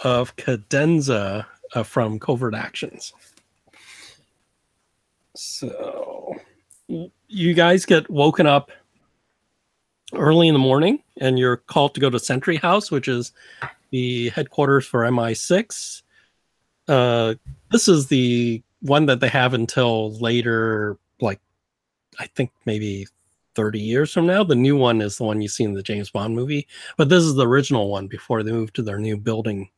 of Cadenza from Covert Actions. So you guys get woken up early in the morning, and you're called to go to Sentry House, which is the headquarters for MI6. This is the one that they have until later, like I think maybe 30 years from now. The new one is the one you see in the James Bond movie, but this is the original one before they moved to their new building.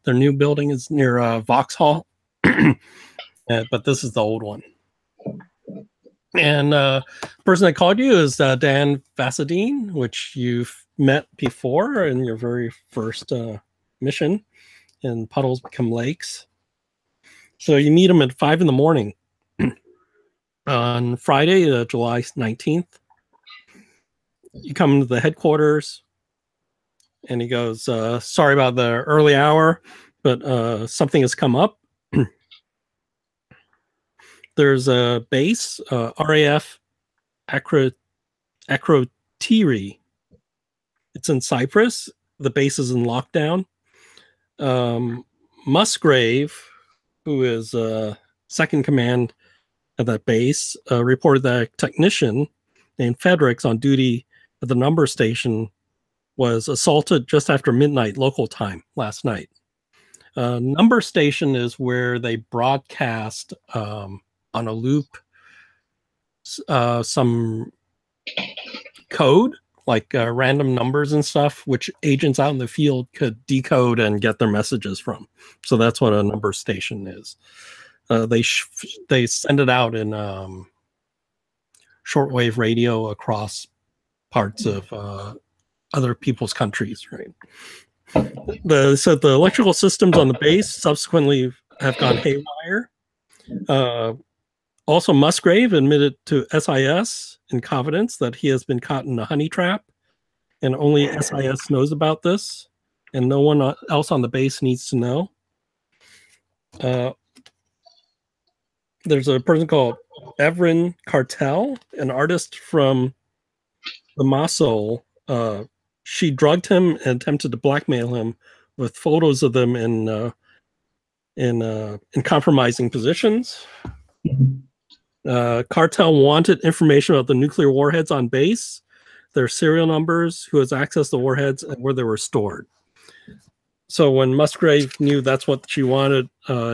Their new building is near Vauxhall, but this is the old one. And the person that called you is Dan Vasadine, which you've met before in your very first mission in Puddles Become Lakes. So you meet him at 5 a.m. on Friday, July 19th. You come into the headquarters, and he goes, sorry about the early hour, but something has come up. There's a base, RAF Akrotiri. It's in Cyprus. The base is in lockdown. Musgrave, who is second command at that base, reported that a technician named Fredericks on duty at the number station was assaulted just after midnight local time last night. Number station is where they broadcast on a loop some code, like random numbers and stuff, which agents out in the field could decode and get their messages from. So that's what a number station is. They send it out in shortwave radio across parts of other people's countries, right? So the electrical systems on the base subsequently have gone haywire. Also, Musgrave admitted to SIS in confidence that he has been caught in a honey trap, and only SIS knows about this, and no one else on the base needs to know. There's a person called Evren Cartel, an artist from the Mosul. She drugged him and attempted to blackmail him with photos of them in compromising positions. Cartel wanted information about the nuclear warheads on base, their serial numbers, who has access to warheads, and where they were stored. So when Musgrave knew that's what she wanted,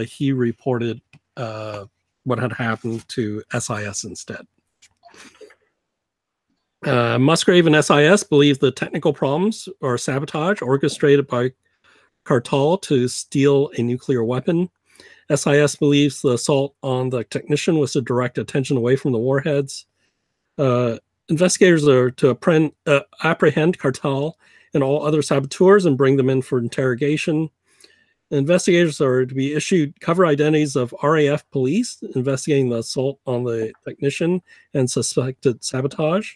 he reported what had happened to SIS instead. Musgrave and SIS believe the technical problems are sabotage orchestrated by Cartel to steal a nuclear weapon. SIS believes the assault on the technician was to direct attention away from the warheads. Investigators are to apprehend Cartel and all other saboteurs and bring them in for interrogation. Investigators are to be issued cover identities of RAF police investigating the assault on the technician and suspected sabotage.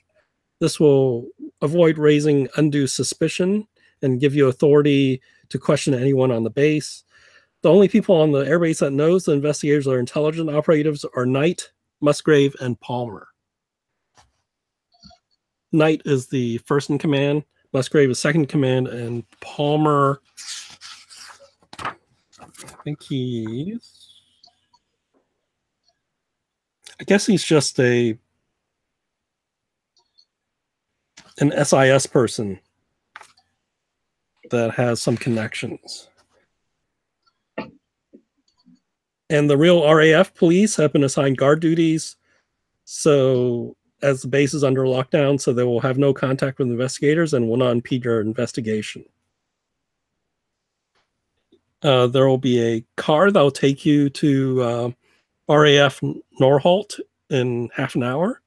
This will avoid raising undue suspicion and give you authority to question anyone on the base. The only people on the airbase that knows the investigators are intelligent operatives are Knight, Musgrave, and Palmer. Knight is the first in command, Musgrave is second in command, and Palmer, I think I guess he's just an SIS person that has some connections. And the real RAF police have been assigned guard duties, so as the base is under lockdown, so they will have no contact with investigators and will not impede your investigation. There will be a car that will take you to RAF Norholt in half an hour.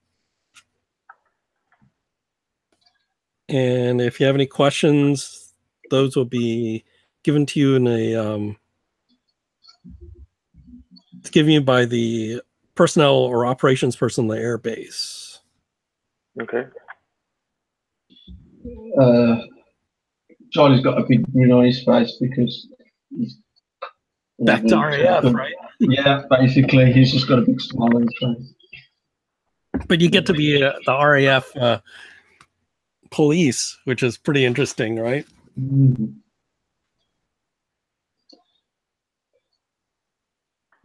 And if you have any questions, those will be given to you in a given you by the personnel or operations person in the air base. Okay. Charlie's got a big grin on his face because he's back to RAF, right? Yeah, basically, he's just got a big smile on his face. But you get to be the RAF police, which is pretty interesting, right? Mm.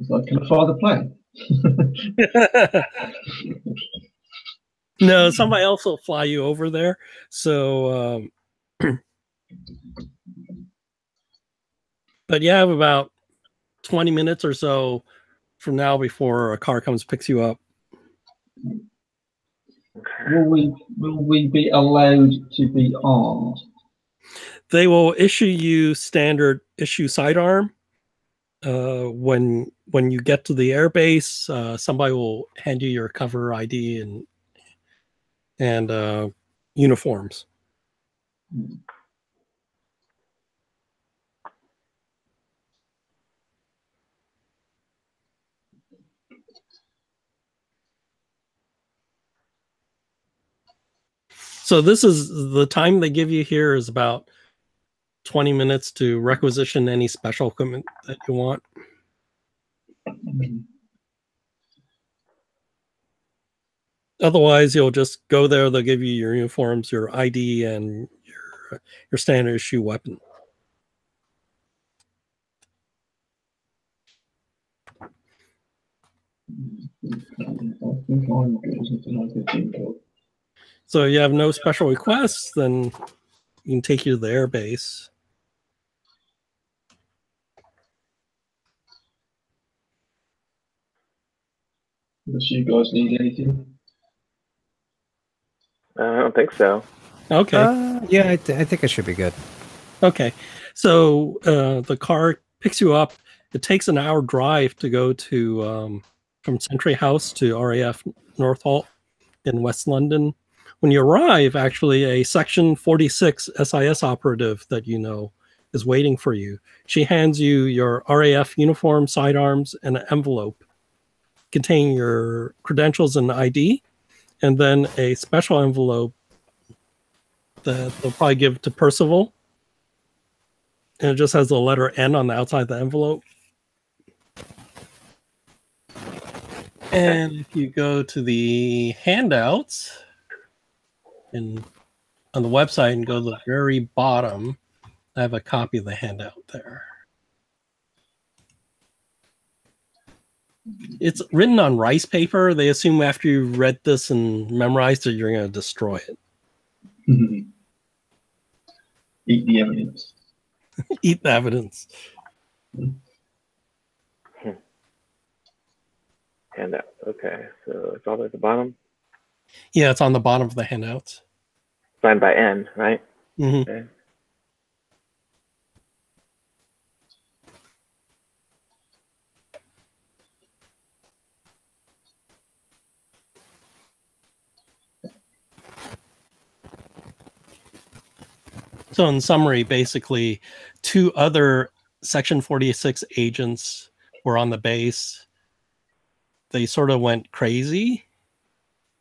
It's like, can I fly the plane? No, somebody else will fly you over there. So, but you have about 20 minutes or so from now before a car comes picks you up. Will we be allowed to be armed? They will issue you standard issue sidearm. When you get to the airbase, somebody will hand you your cover ID and uniforms. So this is the time they give you here is about 20 minutes to requisition any special equipment that you want. Otherwise, you'll just go there. They'll give you your uniforms, your ID, and your standard issue weapon. So you have no special requests, then you can take you to the airbase. Unless you guys need anything. I don't think so. Okay. Yeah, I think it should be good. Okay. So the car picks you up. It takes an hour drive to go to from Sentry House to RAF Northolt in West London. When you arrive, actually, a Section 46 SIS operative that you know is waiting for you. She hands you your RAF uniform, sidearms, and an envelope containing your credentials and ID, and then a special envelope that they'll probably give to Percival. And it just has the letter N on the outside of the envelope. And if you go to the handouts and on the website and go to the very bottom, I have a copy of the handout there. It's written on rice paper. They assume after you read this and memorized it, you're going to destroy it. Eat the evidence. Eat the evidence. Handout. Okay, so it's all at the bottom. Yeah, it's on the bottom of the handouts. Signed by N, right? Mm-hmm. Okay. So in summary, basically, 2 other Section 46 agents were on the base. They sort of went crazy.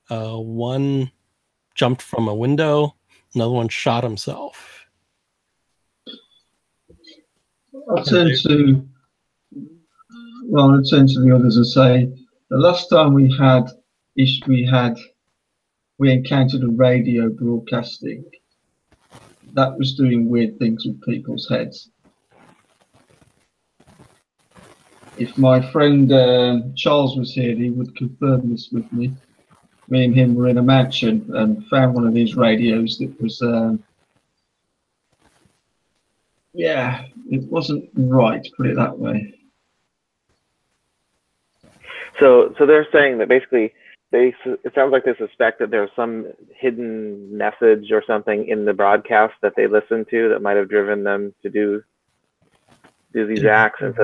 One jumped from a window. Another one shot himself. I'll turn to the others and say the last time we encountered a radio broadcasting that was doing weird things with people's heads. If my friend Charles was here, he would confirm this with me. Me and him were in a mansion and found one of these radios that was, it wasn't right, put it that way. So they're saying that basically it sounds like they suspect that there's some hidden message or something in the broadcast that they listened to that might have driven them to do these acts, and so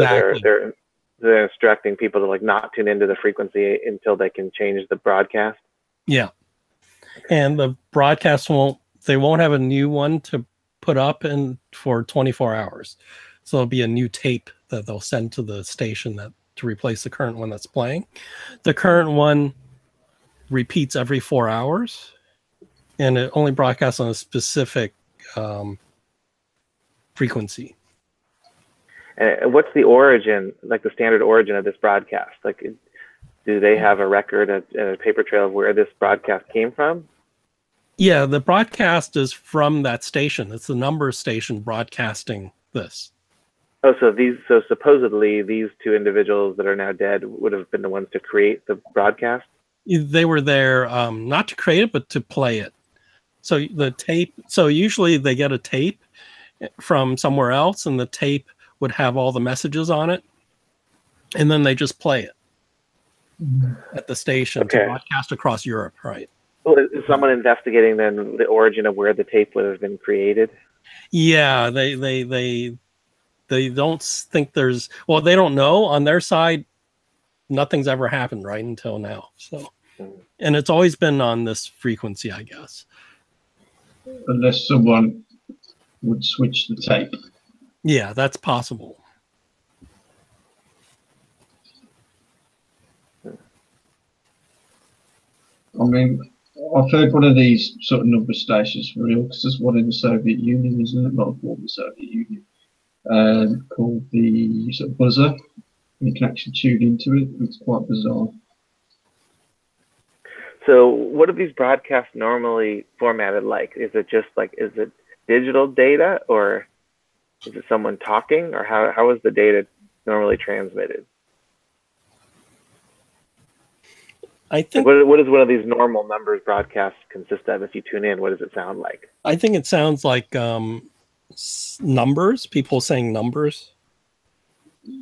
they're instructing people to like not tune into the frequency until they can change the broadcast. Yeah, and the broadcast won't have a new one to put up for 24 hours. So there'll be a new tape that they'll send to the station to replace the current one that's playing. The current one repeats every 4 hours, and it only broadcasts on a specific frequency. And what's the origin, like the standard origin of this broadcast? Like, do they have a record, a paper trail of where this broadcast came from? Yeah, the broadcast is from that station. It's the number station broadcasting this. Oh, so supposedly these two individuals that are now dead would have been the ones to create the broadcast? They were there not to create it, but to play it. So the tape. So usually they get a tape from somewhere else, and the tape would have all the messages on it, and then they just play it at the station to broadcast across Europe, right? Well, is someone investigating then the origin of where the tape would have been created? Yeah, they don't think there's, well, they don't know on their side. Nothing's ever happened right until now. So, and it's always been on this frequency, I guess. Unless someone would switch the tape. Yeah, that's possible. I mean, I've heard one of these sort of number stations for real, because there's one in the Soviet Union, isn't it? Not a former Soviet Union, called the sort of buzzer. You can actually tune into it. It's quite bizarre. So what are these broadcasts normally formatted like? Is it just like, is it digital data, or is it someone talking, or how is the data normally transmitted? I think, like what does one of these normal numbers broadcasts consist of? If you tune in, what does it sound like? I think it sounds like numbers, people saying numbers.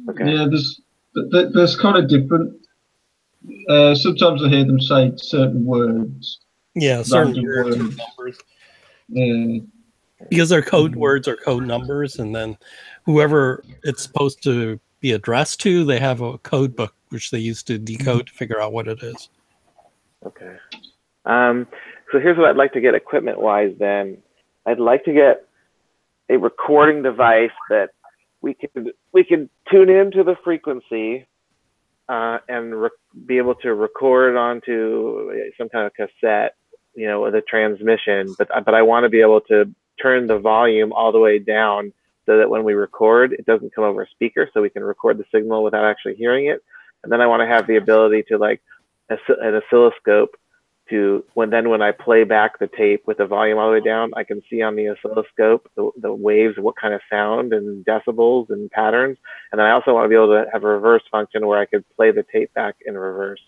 Okay. Yeah, there's kind of different. Sometimes I hear them say certain words. Yeah, certain words. Numbers. Yeah. Because they're code words or code numbers, and then whoever it's supposed to be addressed to, they have a code book which they use to decode to figure out what it is. Okay. So here's what I'd like to get equipment-wise then. I'd like to get a recording device that we could tune into the frequency and be able to record onto some kind of cassette, you know, with a transmission. But I want to be able to turn the volume all the way down so that when we record, it doesn't come over a speaker, so we can record the signal without actually hearing it. And then I want to have the ability to, like, an oscilloscope to when I play back the tape with the volume all the way down, I can see on the oscilloscope the waves, what kind of sound and decibels and patterns. And then I also want to be able to have a reverse function where I could play the tape back in reverse.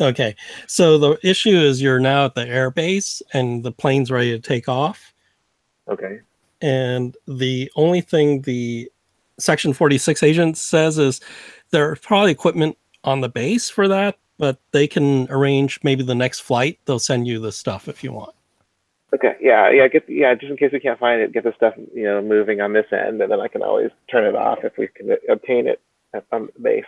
Okay, so the issue is you're now at the air base and the plane's ready to take off. Okay. And the only thing the Section 46 agent says is there's probably equipment on the base for that, but they can arrange maybe the next flight. They'll send you the stuff if you want. Okay. Yeah. Just in case we can't find it, get the stuff, you know, moving on this end, and then I can always turn it off if we can obtain it on the base.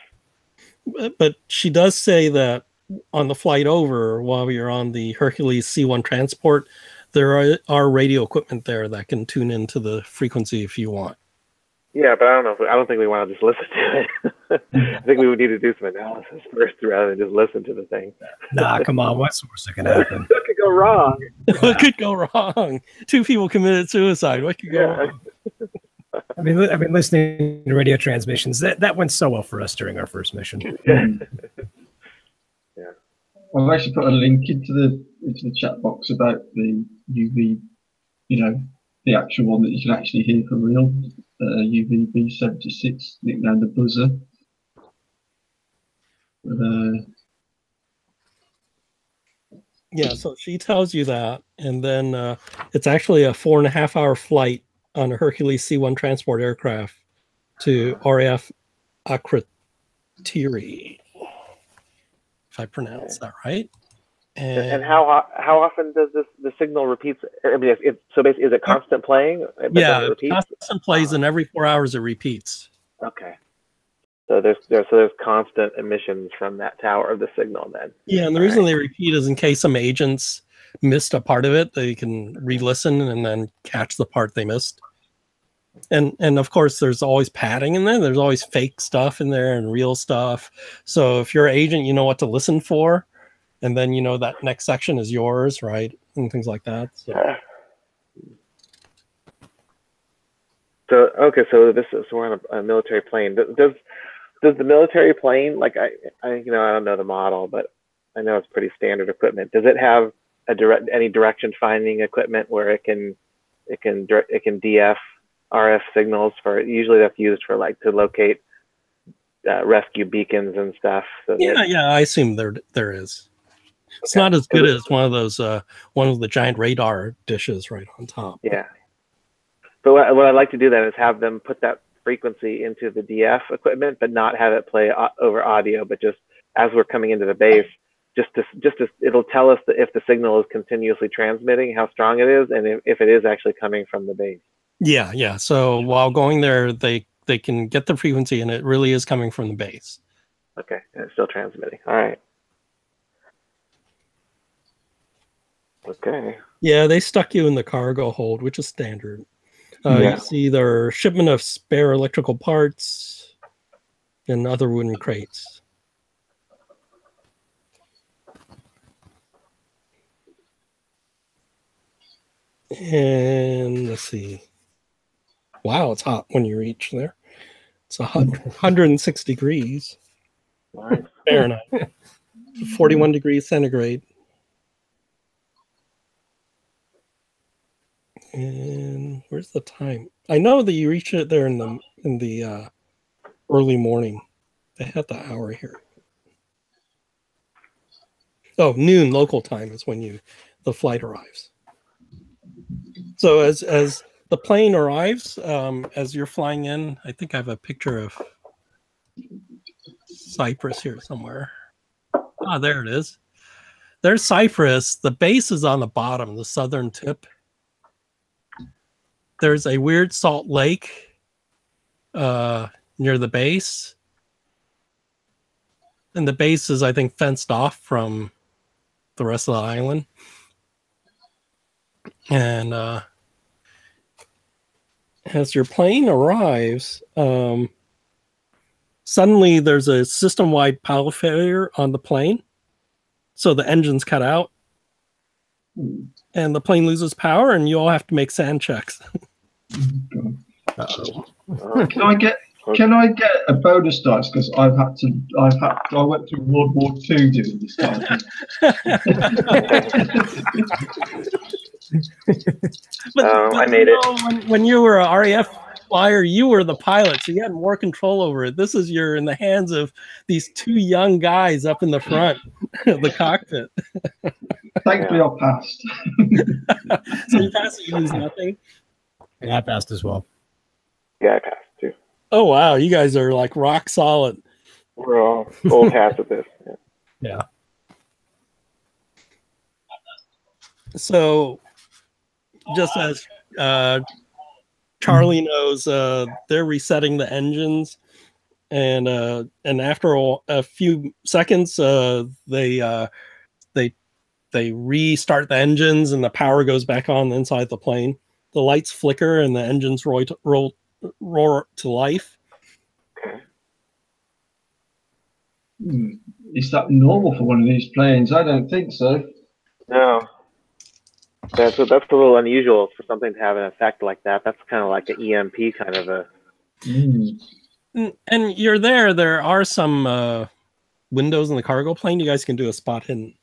But she does say that on the flight over, while you're on the Hercules C1 transport, there are radio equipment there that can tune into the frequency if you want. Yeah, but I don't think we want to just listen to it. I think we would need to do some analysis first rather than just listen to the thing. Nah, come on. What's the worst that can happen? What could go wrong? What could go wrong? 2 people committed suicide. What could go wrong? I mean, listening to radio transmissions, that went so well for us during our first mission. Yeah. I've actually put a link into the chat box about the UV, you know, the actual one that you can actually hear for real. UVB76, nicknamed the buzzer. Yeah, so she tells you that, and then it's actually a 4.5-hour flight on a Hercules C1 transport aircraft to RAF Akrotiri, if I pronounce that right. And how often does the signal repeats? I mean, so basically, is it constant playing? Yeah, it constant plays, and every 4 hours it repeats. Okay. So there's constant emissions from that tower of the signal then. Yeah, and the reason they repeat is in case some agents missed a part of it, they can re-listen and then catch the part they missed. And of course, there's always padding in there. There's always fake stuff in there and real stuff. So if you're an agent, you know what to listen for. And then, you know, that next section is yours, right? And things like that. So we're on a military plane. Does the military plane, like I don't know the model, but I know it's pretty standard equipment. Does it have any direction finding equipment where it can DF RF signals for. Usually that's used for like to locate rescue beacons and stuff. So Yeah, yeah, I assume there is. It's Okay. not as good as one of the giant radar dishes right on top. Yeah. But what I'd like to do then is have them put that frequency into the DF equipment, but not have it play over audio, but just as we're coming into the base, just to it'll tell us that if the signal is continuously transmitting, how strong it is, and if it is actually coming from the base. Yeah, yeah. So while going there, they can get the frequency, and it really is coming from the base. Okay, and it's still transmitting. All right. Okay. Yeah, they stuck you in the cargo hold, which is standard. Yeah. You see their shipment of spare electrical parts and other wooden crates. And let's see. Wow, it's hot when you reach there. It's 106 degrees Nice. Fahrenheit, 41 degrees centigrade. And where's the time? I know that you reached it there in the early morning. They had the hour here. Oh, noon local time is when the flight arrives. So as the plane arrives, as you're flying in, I think I have a picture of Cyprus here somewhere. Ah, there it is. There's Cyprus. The base is on the bottom, the southern tip. There's a weird salt lake near the base. And the base is, I think, fenced off from the rest of the island. And as your plane arrives, suddenly there's a system-wide power failure on the plane. So the engine's cut out. And the plane loses power, and you all have to make sand checks. Can I get a bonus dice because I went through World War II doing this time. But I made it. When you were a RAF flyer, you were the pilot, so you had more control over it. This is you're in the hands of these two young guys up in the front of the cockpit. Thankfully, I passed. So you passed it, you lose nothing. Yeah, I passed as well. Yeah, I passed too. Oh wow, you guys are like rock solid. We're all old hats at this. Yeah. So just as Charlie knows, they're resetting the engines, and after a few seconds, they restart the engines, and the power goes back on inside the plane. The lights flicker, and the engines roar to life. Okay. Is that normal for one of these planes? I don't think so. No. That's a little unusual for something to have an effect like that. That's kind of like an EMP kind of a. And you're there. There are some windows in the cargo plane. You guys can do a spot hidden.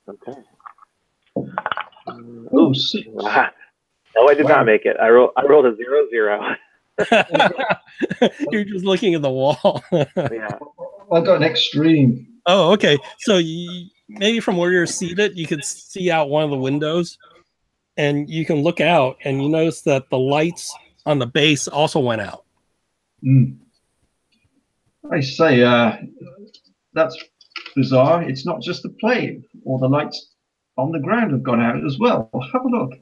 Okay. Oh, 6. No, I did not make it. I rolled a 0-0. You're just looking at the wall. Yeah. I got an extreme. Oh, okay. So maybe from where you're seated, you could see out one of the windows, and you can look out, and you notice that the lights on the base also went out. I say, that's bizarre. It's not just the plane, or the lights on the ground have gone out as well. Have a look.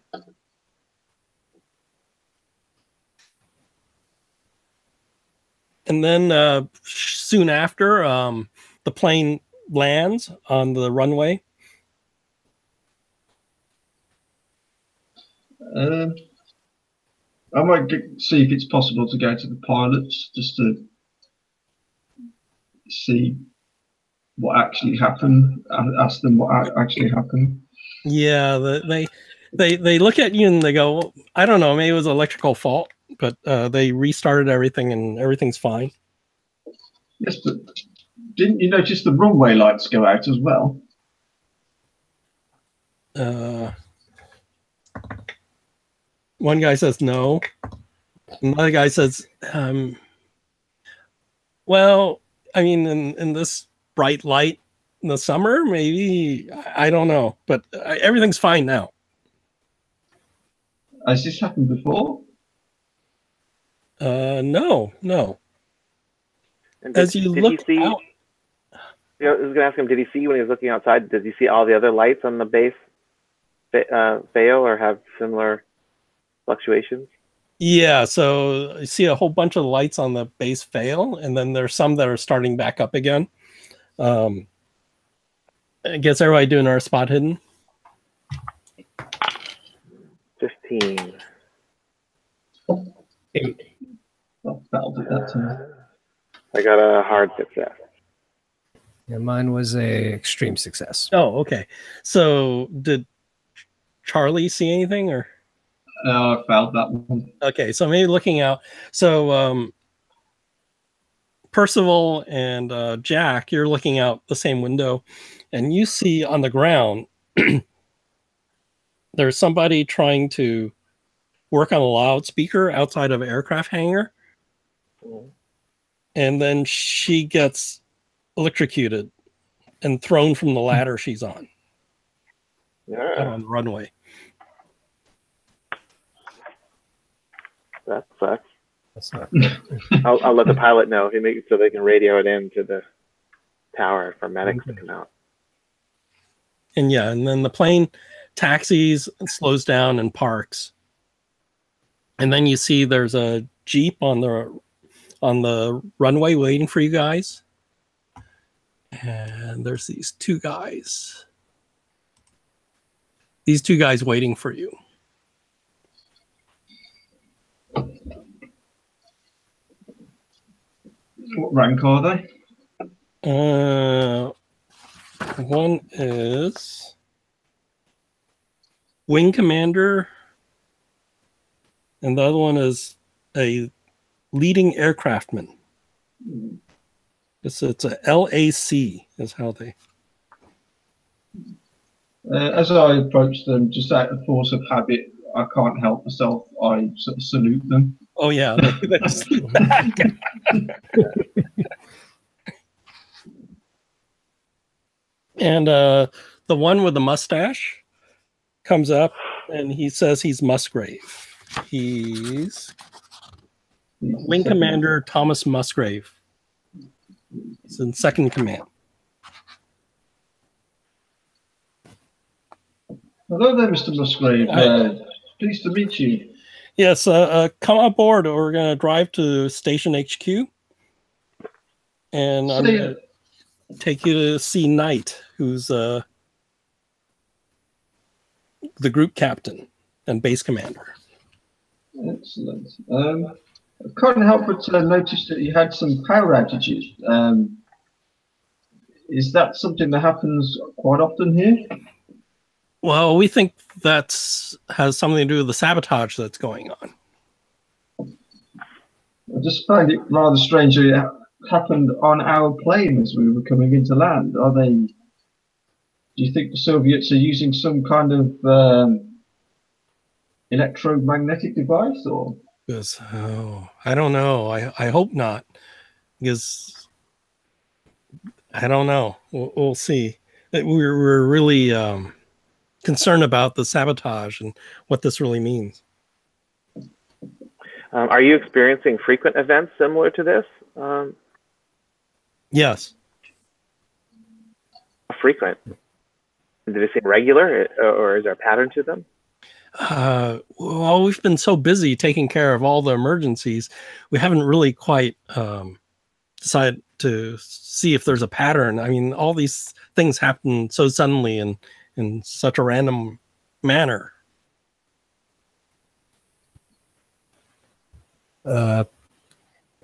And then soon after, the plane lands on the runway. I might see if it's possible to go to the pilots just to see what actually happened. Ask them what actually happened. Yeah, they look at you and they go, well, I don't know, maybe it was an electrical fault, but they restarted everything and everything's fine. Yes, but didn't you notice the runway lights go out as well? One guy says no. Another guy says, well, I mean, in this bright light in the summer, maybe, I don't know, but everything's fine now. Has this happened before? No. And As you did look he see? out, I was going to ask him. Did he see when he was looking outside? Did he see all the other lights on the base fail or have similar fluctuations? yeah, so you see a whole bunch of lights on the base fail, and then there's some that are starting back up again. I guess everybody doing our spot hidden. 15. 8. That'll do that time. I got a hard success. Yeah, mine was a extreme success. Oh, okay. So did Charlie see anything, or? I failed that one. Okay, so maybe looking out. So Percival and Jack, you're looking out the same window, and you see on the ground there's somebody trying to work on a loudspeaker outside of an aircraft hangar, and then she gets electrocuted and thrown from the ladder she's on out on the runway. That sucks. That's not. I'll let the pilot know so they can radio it in to the tower for medics to come out. And yeah, and then the plane taxis and slows down and parks. And then you see there's a Jeep on the runway waiting for you guys. And there's these two guys. These two guys waiting for you. What rank are they? One is wing commander, and the other one is a leading aircraftman. It's a LAC is how they. As I approach them, just out of force of habit, I can't help myself. I sort of salute them. Oh yeah, they just look back. And the one with the mustache comes up and he says he's Musgrave. He's Wing Commander Thomas Musgrave. He's in second command. Hello there, Mr. Musgrave. Pleased to meet you. Yes, come aboard or we're going to drive to Station HQ. And I'm going to take you to see Knight, who's the group captain and base commander. Excellent. I can't help but notice that you had some power outages. Is that something that happens quite often here? Well, we think that has something to do with the sabotage that's going on. I just find it rather strange that it happened on our plane as we were coming into land. Do you think the Soviets are using some kind of electromagnetic device, or? Because, I don't know. I hope not, because I don't know. We'll see. We're really concerned about the sabotage and what this really means. Are you experiencing frequent events similar to this? Yes. Frequent. Do they seem regular, or is there a pattern to them? Well, we've been so busy taking care of all the emergencies, we haven't really quite decided to see if there's a pattern. I mean, all these things happen so suddenly and in such a random manner.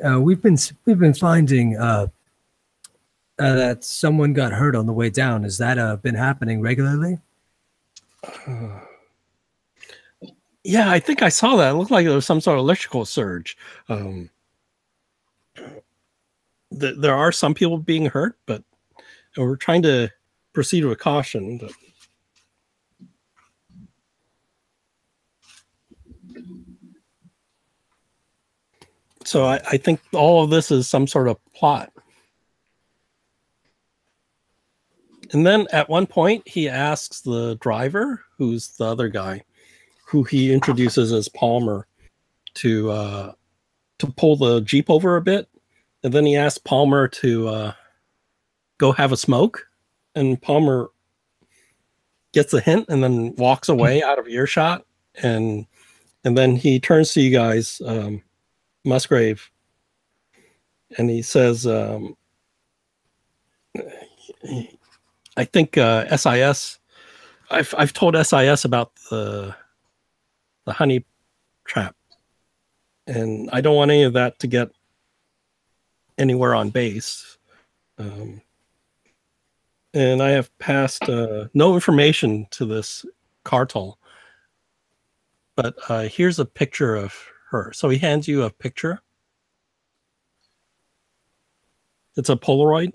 We've been finding that someone got hurt on the way down. Has that been happening regularly? Yeah, I think I saw that. It looked like there was some sort of electrical surge. There are some people being hurt, but we're trying to proceed with caution. But So I think all of this is some sort of plot. And then at one point, he asks the driver, who's the other guy, who he introduces as Palmer, to pull the Jeep over a bit. And then he asks Palmer to go have a smoke. And Palmer gets a hint and then walks away out of earshot. And then he turns to you guys, Musgrave, and he says, I think SIS, I've told SIS about the honey trap, and I don't want any of that to get anywhere on base. And I have passed no information to this cartel. But here's a picture of her. So he hands you a picture. It's a Polaroid.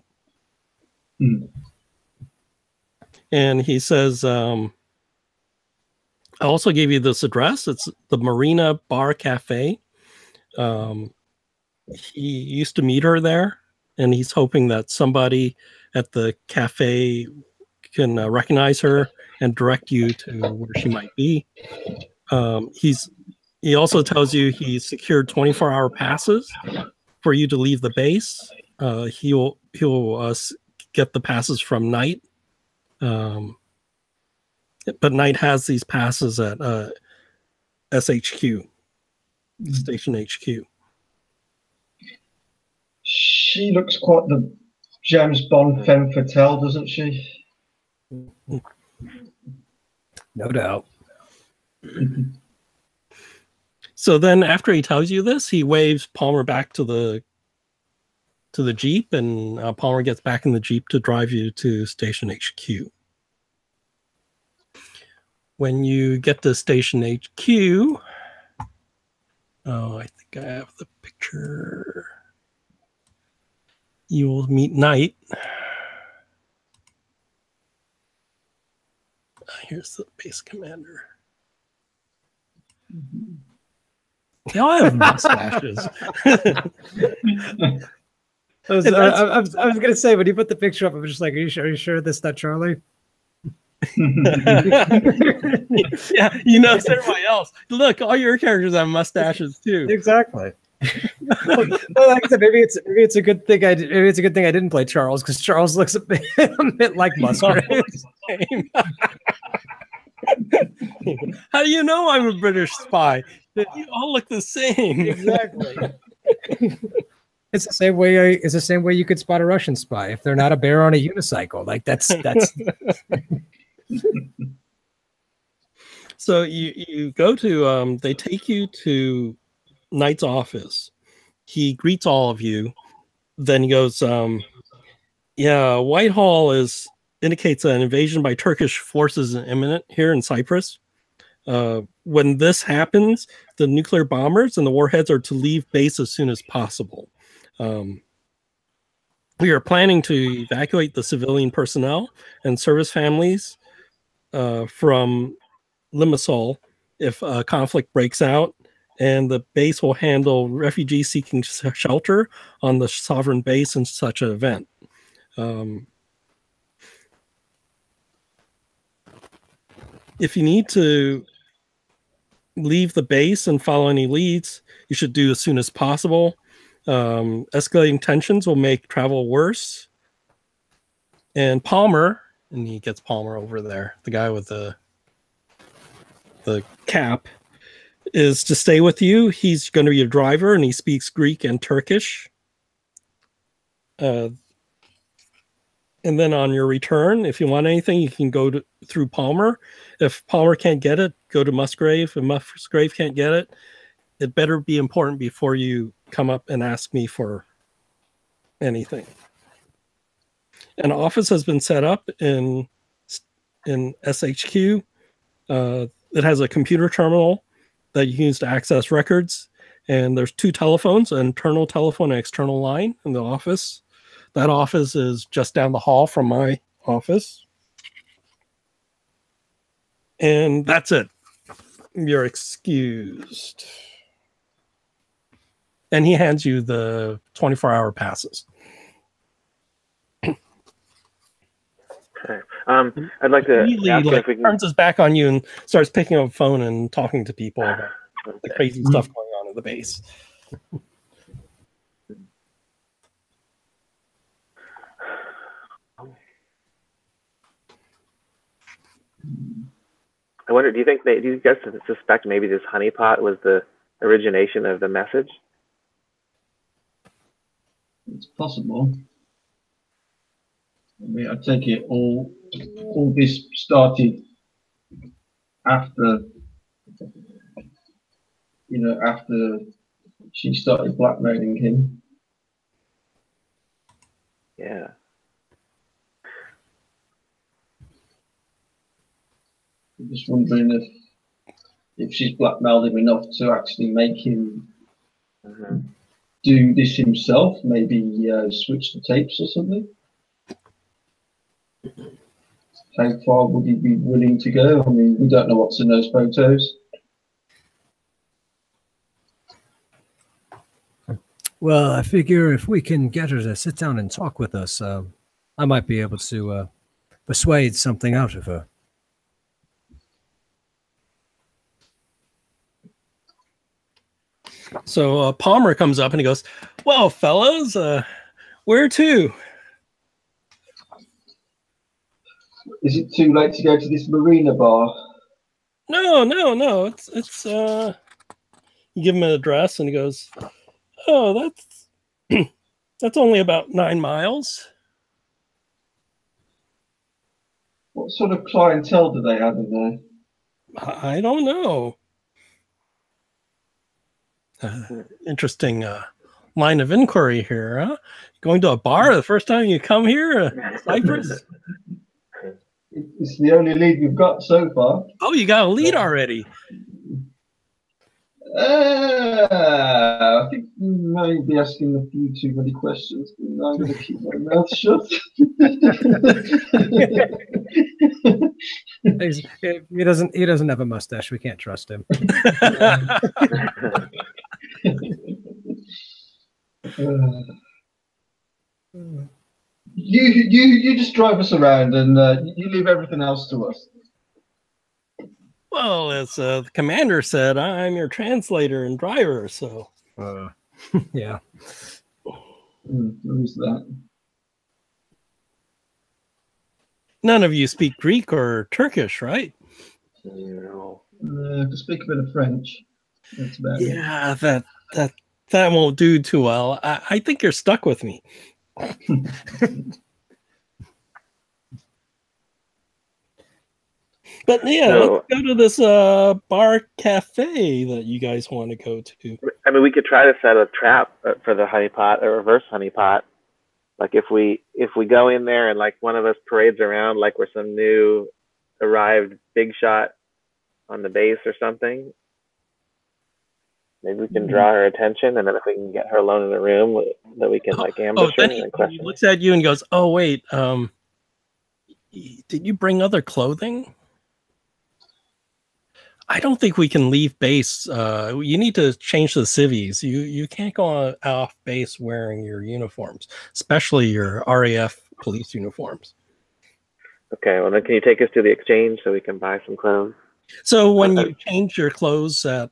Mm. And he says, I also gave you this address. It's the Marina Bar Cafe. He used to meet her there, and he's hoping that somebody at the cafe can recognize her and direct you to where she might be. He also tells you he's secured 24-hour passes for you to leave the base. He'll get the passes from Knight. But Knight has these passes at SHQ, Station HQ. She looks quite the James Bond femme fatale, doesn't she? No doubt. So then after he tells you this, he waves Palmer back to the Jeep, and Palmer gets back in the Jeep to drive you to Station HQ. When you get to Station HQ, I think I have the picture. You will meet Knight. Here's the base commander. They all have mustaches. I was going to say, when you put the picture up, I'm just like, are you sure this is not Charlie? Yeah, you know, everybody else. Look, all your characters have mustaches too. Exactly. Well, like I said, maybe it's a good thing I didn't play Charles, because Charles looks a bit like Musgrave. How do you know I'm a British spy? You all look the same. Exactly. It's the same way you could spot a Russian spy if they're not a bear on a unicycle. Like that's. So you go to they take you to Knight's office. He greets all of you. Then he goes, yeah, Whitehall indicates an invasion by Turkish forces is imminent here in Cyprus. When this happens, the nuclear bombers and the warheads are to leave base as soon as possible. We are planning to evacuate the civilian personnel and service families from Limassol if a conflict breaks out, and the base will handle refugees seeking shelter on the sovereign base in such an event. If you need to leave the base and follow any leads, you should do as soon as possible. Escalating tensions will make travel worse. And Palmer, and he gets Palmer over there, the guy with the cap, is to stay with you. He's going to be your driver, and he speaks Greek and Turkish. And then on your return, if you want anything, you can go through Palmer. If Palmer can't get it, go to Musgrave. If Musgrave can't get it, it better be important before you come up and ask me for anything. An office has been set up in SHQ. It has a computer terminal that you can use to access records. And there's two telephones, an internal telephone and external line in the office. That office is just down the hall from my office. And that's it. You're excused. and he hands you the 24-hour passes. Okay. I'd like to Immediately, ask him like, if we can. turns his back on you and starts picking up a phone and talking to people about the Okay. crazy stuff going on at the base. I wonder, do you guys suspect maybe this honeypot was the origination of the message? It's possible. I mean, I take it all this started after, after she started blackmailing him. Yeah. I'm just wondering if she's blackmailed him enough to actually make him do this himself, maybe switch the tapes or something. How far would he be willing to go? I mean, we don't know what's in those photos. Well, I figure if we can get her to sit down and talk with us, I might be able to persuade something out of her. So Palmer comes up and he goes, "Well, fellas, where to?" Is it too late to go to this marina bar? No. It's you give him an address and he goes, "Oh, that's that's only about 9 miles." What sort of clientele do they have in there? I don't know. Interesting line of inquiry here, huh? Going to a bar the first time you come here, Cyprus? It's the only lead we've got so far. Oh, you got a lead already. I think we may be asking a few too many questions. I'm going to keep my mouth shut. He doesn't have a mustache. We can't trust him. You just drive us around and you leave everything else to us. Well, as the commander said, I'm your translator and driver, so. Yeah. Who's that? None of you speak Greek or Turkish, right? No. I can speak a bit of French. That's about it. Yeah, that won't do too well. I think you're stuck with me. But yeah, let's go to this bar cafe that you guys want to go to. I mean, we could try to set a trap for the honeypot, a reverse honeypot. Like if we go in there and like one of us parades around like we're some new arrived big shot on the base or something, maybe we can draw her attention, and then if we can get her alone in the room, that we can like ambush her and question he looks at you and goes, "Oh wait, did you bring other clothing? I don't think we can leave base. You need to change the civvies. You can't go off base wearing your uniforms, especially your RAF police uniforms." Okay, well then can you take us to the exchange so we can buy some clothes? So when you change your clothes at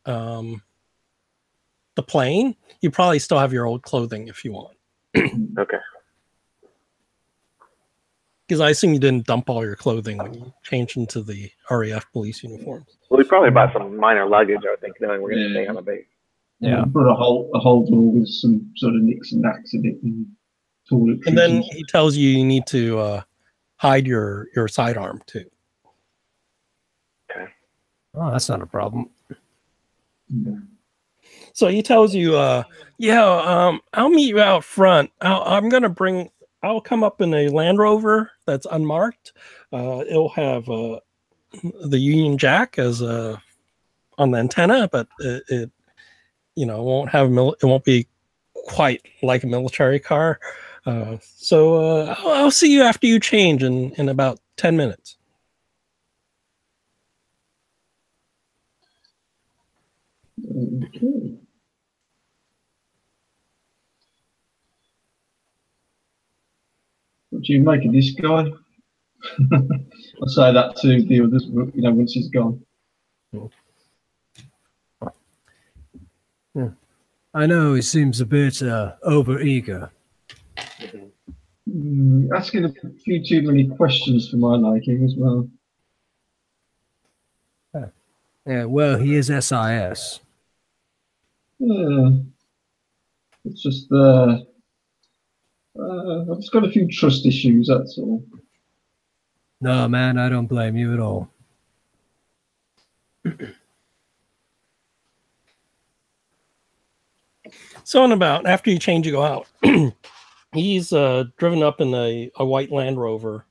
the plane, you probably still have your old clothing if you want. Okay. Because I assume you didn't dump all your clothing when you changed into the RAF police uniforms. Well, we probably bought some minor luggage, I would think, knowing we're going to stay on the base. Yeah, put a whole door with some sort of nicks and knacks in it, and toiletries. And then he tells you need to hide your sidearm too. Okay. Oh, that's not a problem. Yeah. So he tells you, I'll meet you out front. I'll come up in a Land Rover that's unmarked. It'll have the Union Jack as on the antenna, but it won't have it won't be quite like a military car. So I'll see you after you change in about 10 minutes. Okay. What do you make of this guy? I'll say that to the others, once he's gone. Yeah. I know he seems a bit over-eager. Asking a few too many questions for my liking as well. Yeah, well, he is SIS. Yeah. It's just I've just got a few trust issues, that's all. No, man, I don't blame you at all. So, and about after you change, you go out. He's driven up in a white Land Rover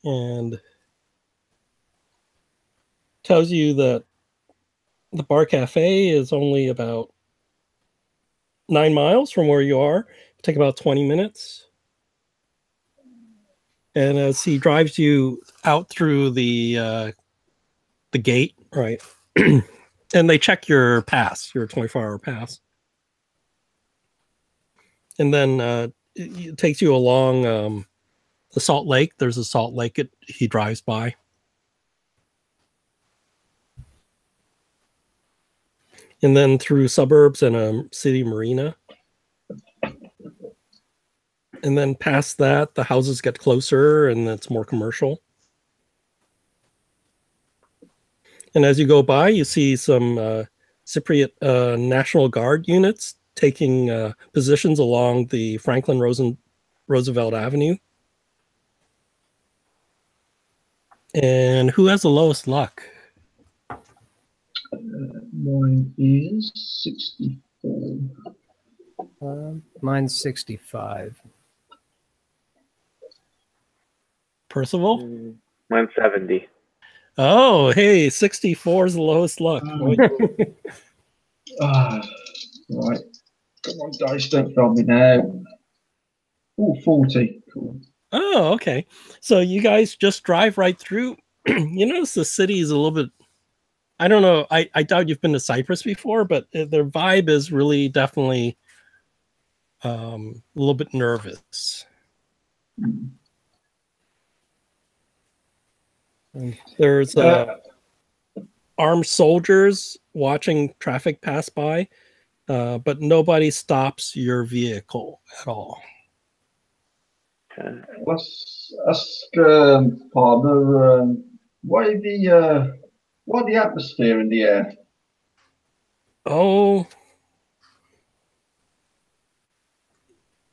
and tells you that the bar cafe is only about 9 miles from where you are. It'll take about 20 minutes. And as he drives you out through the gate, right? And they check your pass, your 24-hour pass. And then it takes you along the Salt Lake. There's a Salt Lake he drives by. And then through suburbs and a city marina. And then past that, the houses get closer and it's more commercial. And as you go by, you see some Cypriot National Guard units taking positions along the Franklin Roosevelt Avenue. And who has the lowest luck? Mine is 64. Mine's 65. Percival? Mine's 70. Oh, hey, 64 is the lowest luck. Right. Come on, dice, don't fail me now. Oh, 40. Cool. Oh, okay. So you guys just drive right through. You notice the city is a little bit, I don't know, I doubt you've been to Cyprus before, but their vibe is really definitely a little bit nervous. There's armed soldiers watching traffic pass by, but nobody stops your vehicle at all. Okay. Let's ask Partner, why the atmosphere in the air? Oh,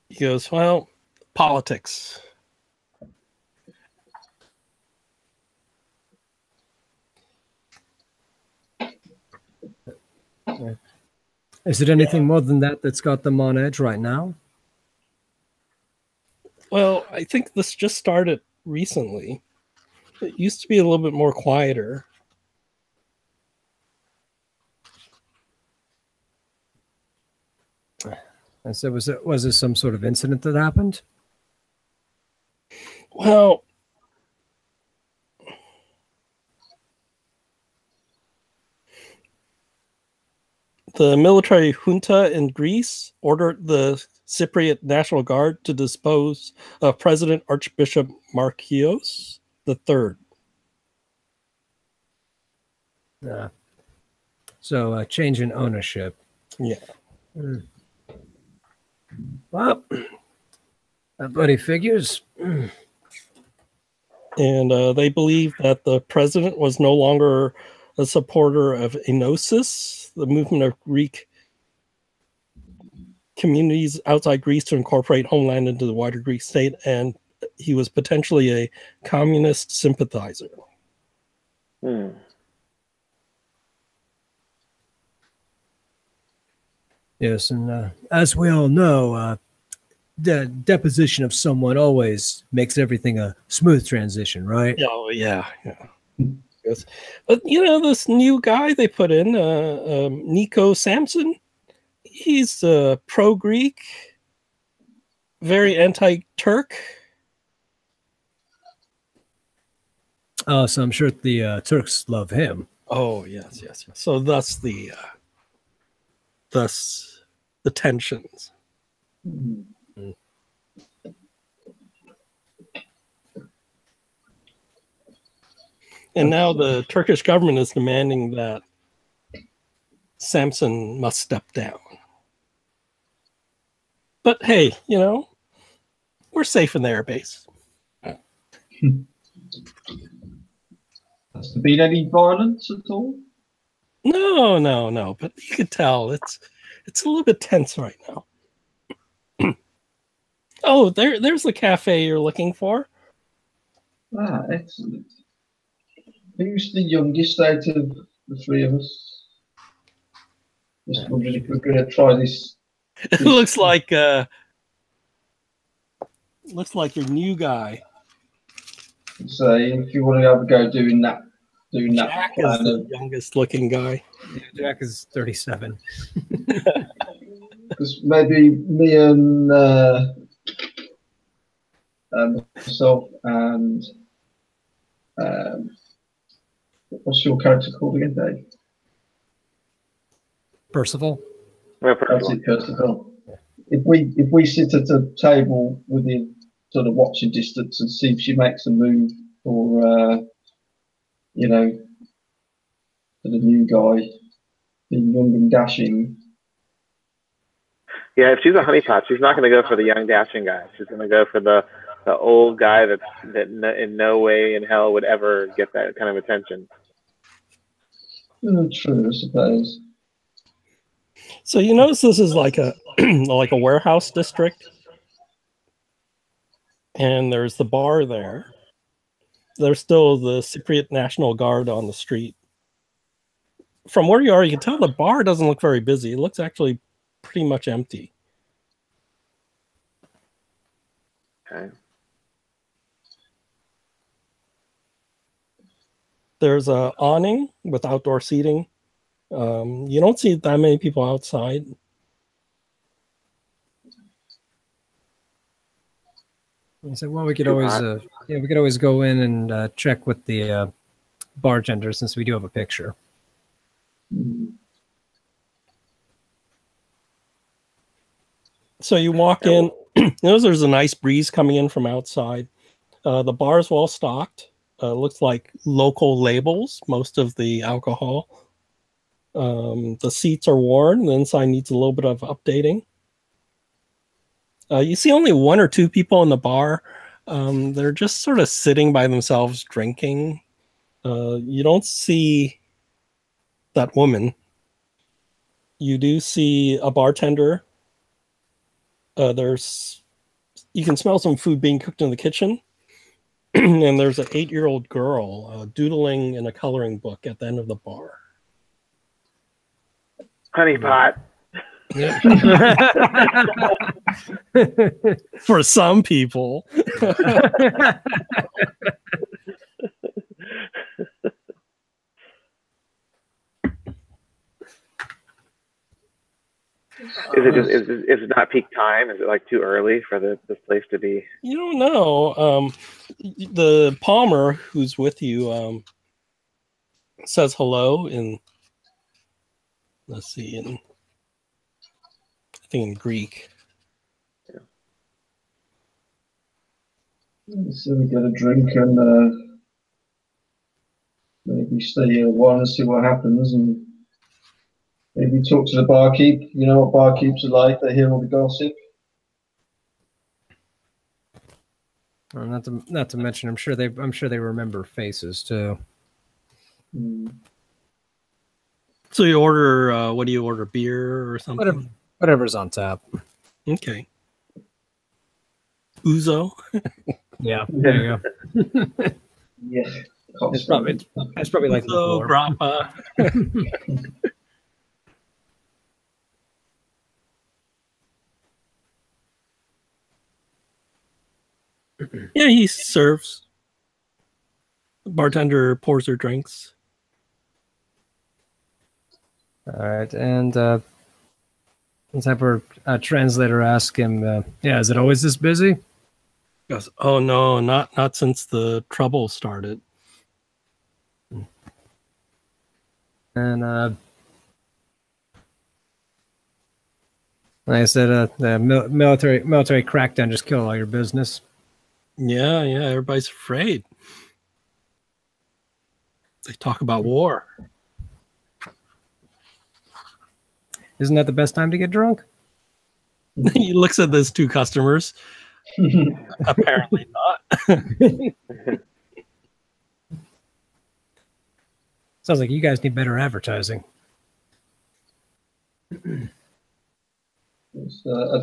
he goes, well, politics. Is it anything more than that that's got them on edge right now? Well, I think this just started recently. It used to be a little bit more quieter. And so was there some sort of incident that happened? Well, the military junta in Greece ordered the Cypriot National Guard to dispose of President Archbishop Markios III. So a change in ownership. Yeah. Well, that bloody figures. And they believe that the president was no longer a supporter of Enosis, the movement of Greek communities outside Greece to incorporate homeland into the wider Greek state, and he was potentially a communist sympathizer. Yes, and as we all know, the deposition of someone always makes everything a smooth transition, right? Oh, yeah. Yes. But, this new guy they put in, Nico Samson, he's pro-Greek, very anti-Turk. Oh, so I'm sure the Turks love him. Oh, yes. So thus the tensions. And now the Turkish government is demanding that Samson must step down. But hey, we're safe in the airbase. Has there been any violence at all? No. But you could tell it's a little bit tense right now. Oh, there's the cafe you're looking for. Ah, excellent. Who's the youngest out of the three of us? Just wondering if we're going to try this. It looks like your new guy. So if you want to have a go doing that Jack is the youngest looking guy. Yeah, Jack is 37. Because maybe me and myself and what's your character called again, Dave? Percival. That's it, Percival. If we sit at a table within sort of watching distance and see if she makes a move or for the new guy, being young and dashing. Yeah, if she's a honeypot, she's not going to go for the young dashing guy. She's going to go for the old guy that in no way in hell would ever get that kind of attention. True, I suppose. So you notice this is like a like a warehouse district, and there's the bar there. There's still the Cypriot National Guard on the street. From where you are, you can tell the bar doesn't look very busy. It looks actually pretty much empty. Okay. There's a awning with outdoor seating. You don't see that many people outside. So, well, we could always go in and check with the bartender since we do have a picture. So you walk in. Notice there's a nice breeze coming in from outside. The bar is well stocked. Looks like local labels, most of the alcohol. The seats are worn. The inside needs a little bit of updating. You see only one or two people in the bar. They're just sort of sitting by themselves drinking. You don't see that woman. You do see a bartender. You can smell some food being cooked in the kitchen. And there's an 8-year-old girl doodling in a coloring book at the end of the bar. Honeypot. Yeah. For some people. Is it not peak time? Is it like too early for this place to be? You don't know. The Palmer who's with you says hello in, let's see, I think in Greek. So we get a drink and maybe stay here a while and see what happens, and maybe talk to the barkeep. You know what barkeeps are like; they hear all the gossip. Well, not to mention, I'm sure they remember faces too. So you order, what do you order? Beer or something? Whatever's on tap. Okay. Ouzo. Yeah, there you go. Yeah, it's probably like Ouzo, grappa. Yeah, he serves. The bartender pours her drinks. All right, and let's have our translator ask him. Yeah, is it always this busy? He goes, oh no, not since the trouble started. And like I said, the military crackdown just killed all your business. Yeah, everybody's afraid. They talk about war. Isn't that the best time to get drunk? He looks at those two customers. Apparently not. Sounds like you guys need better advertising. I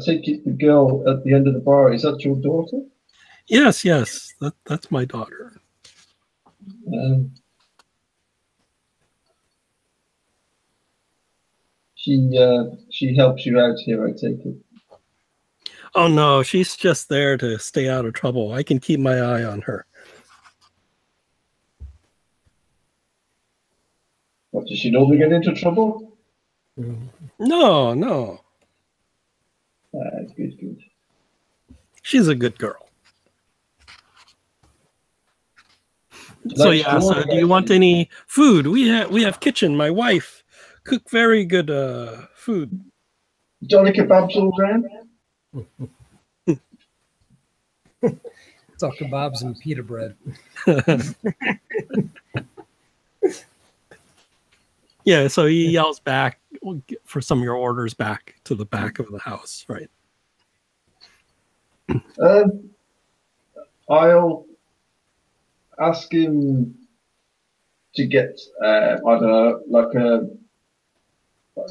take it the girl at the end of the bar, is that your daughter? Yes, that's my daughter. She helps you out here, I take it. Oh no, she's just there to stay out of trouble. I can keep my eye on her. What, does she normally get into trouble? No. Good. She's a good girl. So yeah, so do you want any food? We have kitchen. My wife cook very good food. Dolly kebabs all around? It's all kebabs and pita bread. Yeah, so he yells back for some of your orders back to the back of the house, right? I'll ask him to get, I don't know, like a.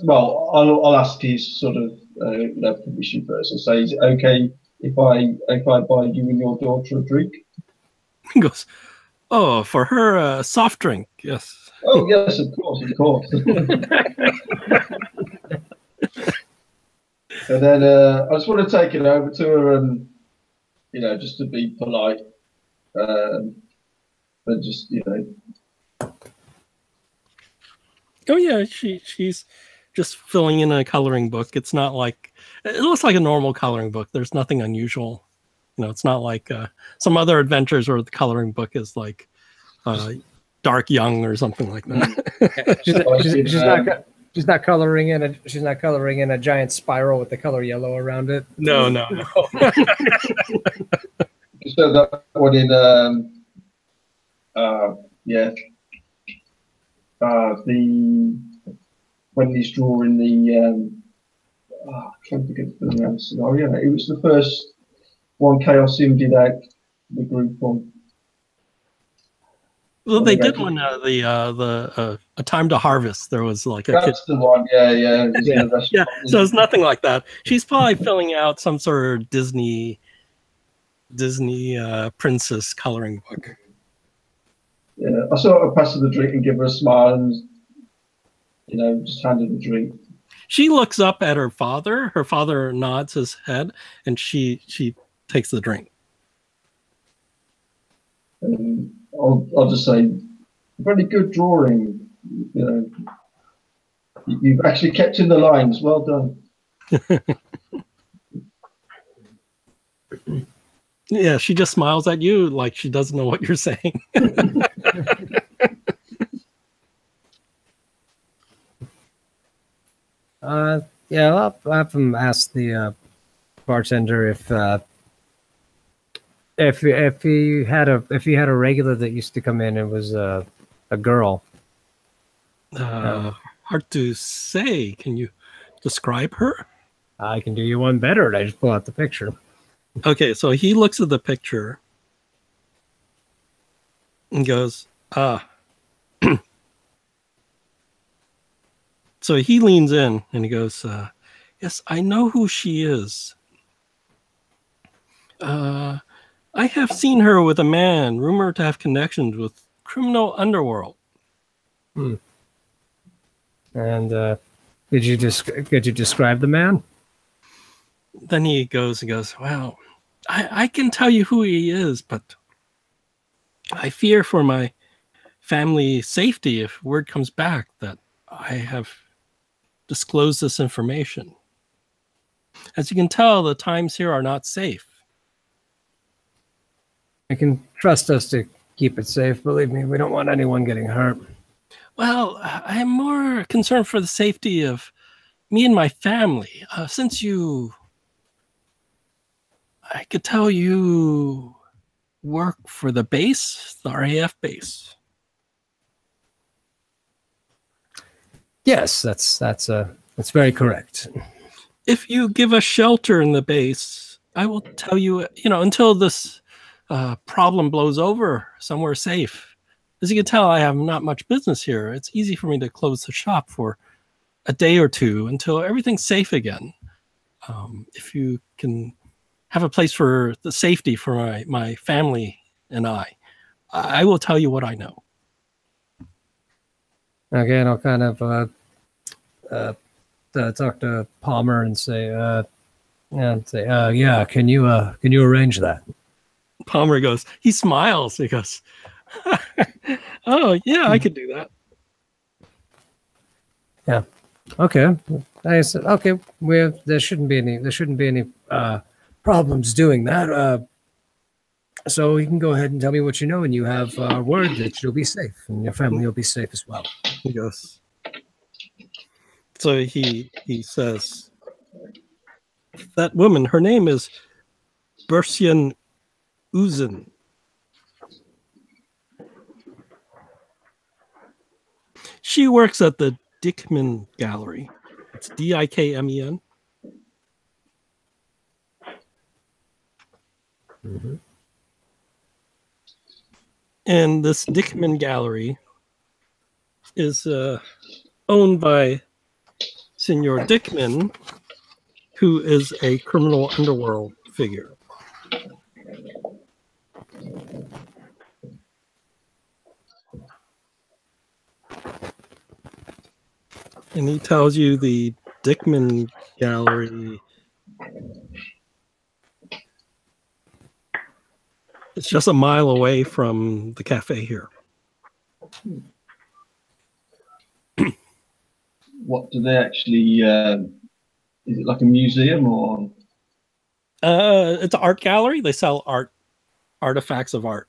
Well, I'll ask his sort of permission first. I'll say, is it okay if I buy you and your daughter a drink? He goes, "Oh, for her, soft drink, yes." Oh yes, of course. And then I just want to take it over to her and, just to be polite, but just, Oh yeah, she's just filling in a coloring book. It's not like, it looks like a normal coloring book. There's nothing unusual. It's not like some other adventures where the coloring book is like dark young or something like that. She's not coloring in a giant spiral with the color yellow around it. No. So that one in when he's drawing the I'm trying to get the scenario. It was the first one Chaos Sim did out the group on. Well, they did one a time to harvest. There was like a That's the one, yeah. Yeah. So it's nothing like that. She's probably filling out some sort of Disney princess coloring book. Yeah, I sort of pass her the drink and give her a smile and just hand her the drink. She looks up at her father. Her father nods his head, and she takes the drink. I'll just say, very good drawing. You've actually kept in the lines. Well done. Yeah, she just smiles at you like she doesn't know what you're saying. I'll have him ask the bartender if he had a regular that used to come in and was a girl. Hard to say. Can you describe her? I can do you one better. I just pull out the picture. Okay, so he looks at the picture and goes, So he leans in and he goes, yes, I know who she is. I have seen her with a man rumored to have connections with criminal underworld. And could you describe the man? Then he goes, well, I can tell you who he is, but I fear for my family safety if word comes back that I have disclosed this information. As you can tell, the times here are not safe. You can trust us to keep it safe. Believe me, we don't want anyone getting hurt. Well, I'm more concerned for the safety of me and my family. Since I could tell you work for the base, the RAF base. Yes, that's very correct. If you give us shelter in the base, I will tell you, until this problem blows over, somewhere safe. As you can tell, I have not much business here. It's easy for me to close the shop for a day or two until everything's safe again. If you can have a place for the safety for my family and I will tell you what I know. Again, I'll kind of talk to Palmer and say, yeah, can you arrange that? Palmer goes, he smiles. He goes, oh, yeah, I could do that. Yeah. Okay. I said, okay, there shouldn't be any problems doing that. So you can go ahead and tell me what you know, and you have our word that you'll be safe, and your family will be safe as well. He goes. So he says, that woman, her name is Bersian Uzin. She works at the Dickman Gallery. It's Dikmen. Mm-hmm. And this Dickman Gallery is owned by Senor Dickman, who is a criminal underworld figure. And he tells you the Dickman Gallery. It's just a mile away from the cafe here. What do they actually? Is it like a museum or? It's an art gallery. They sell artifacts of art.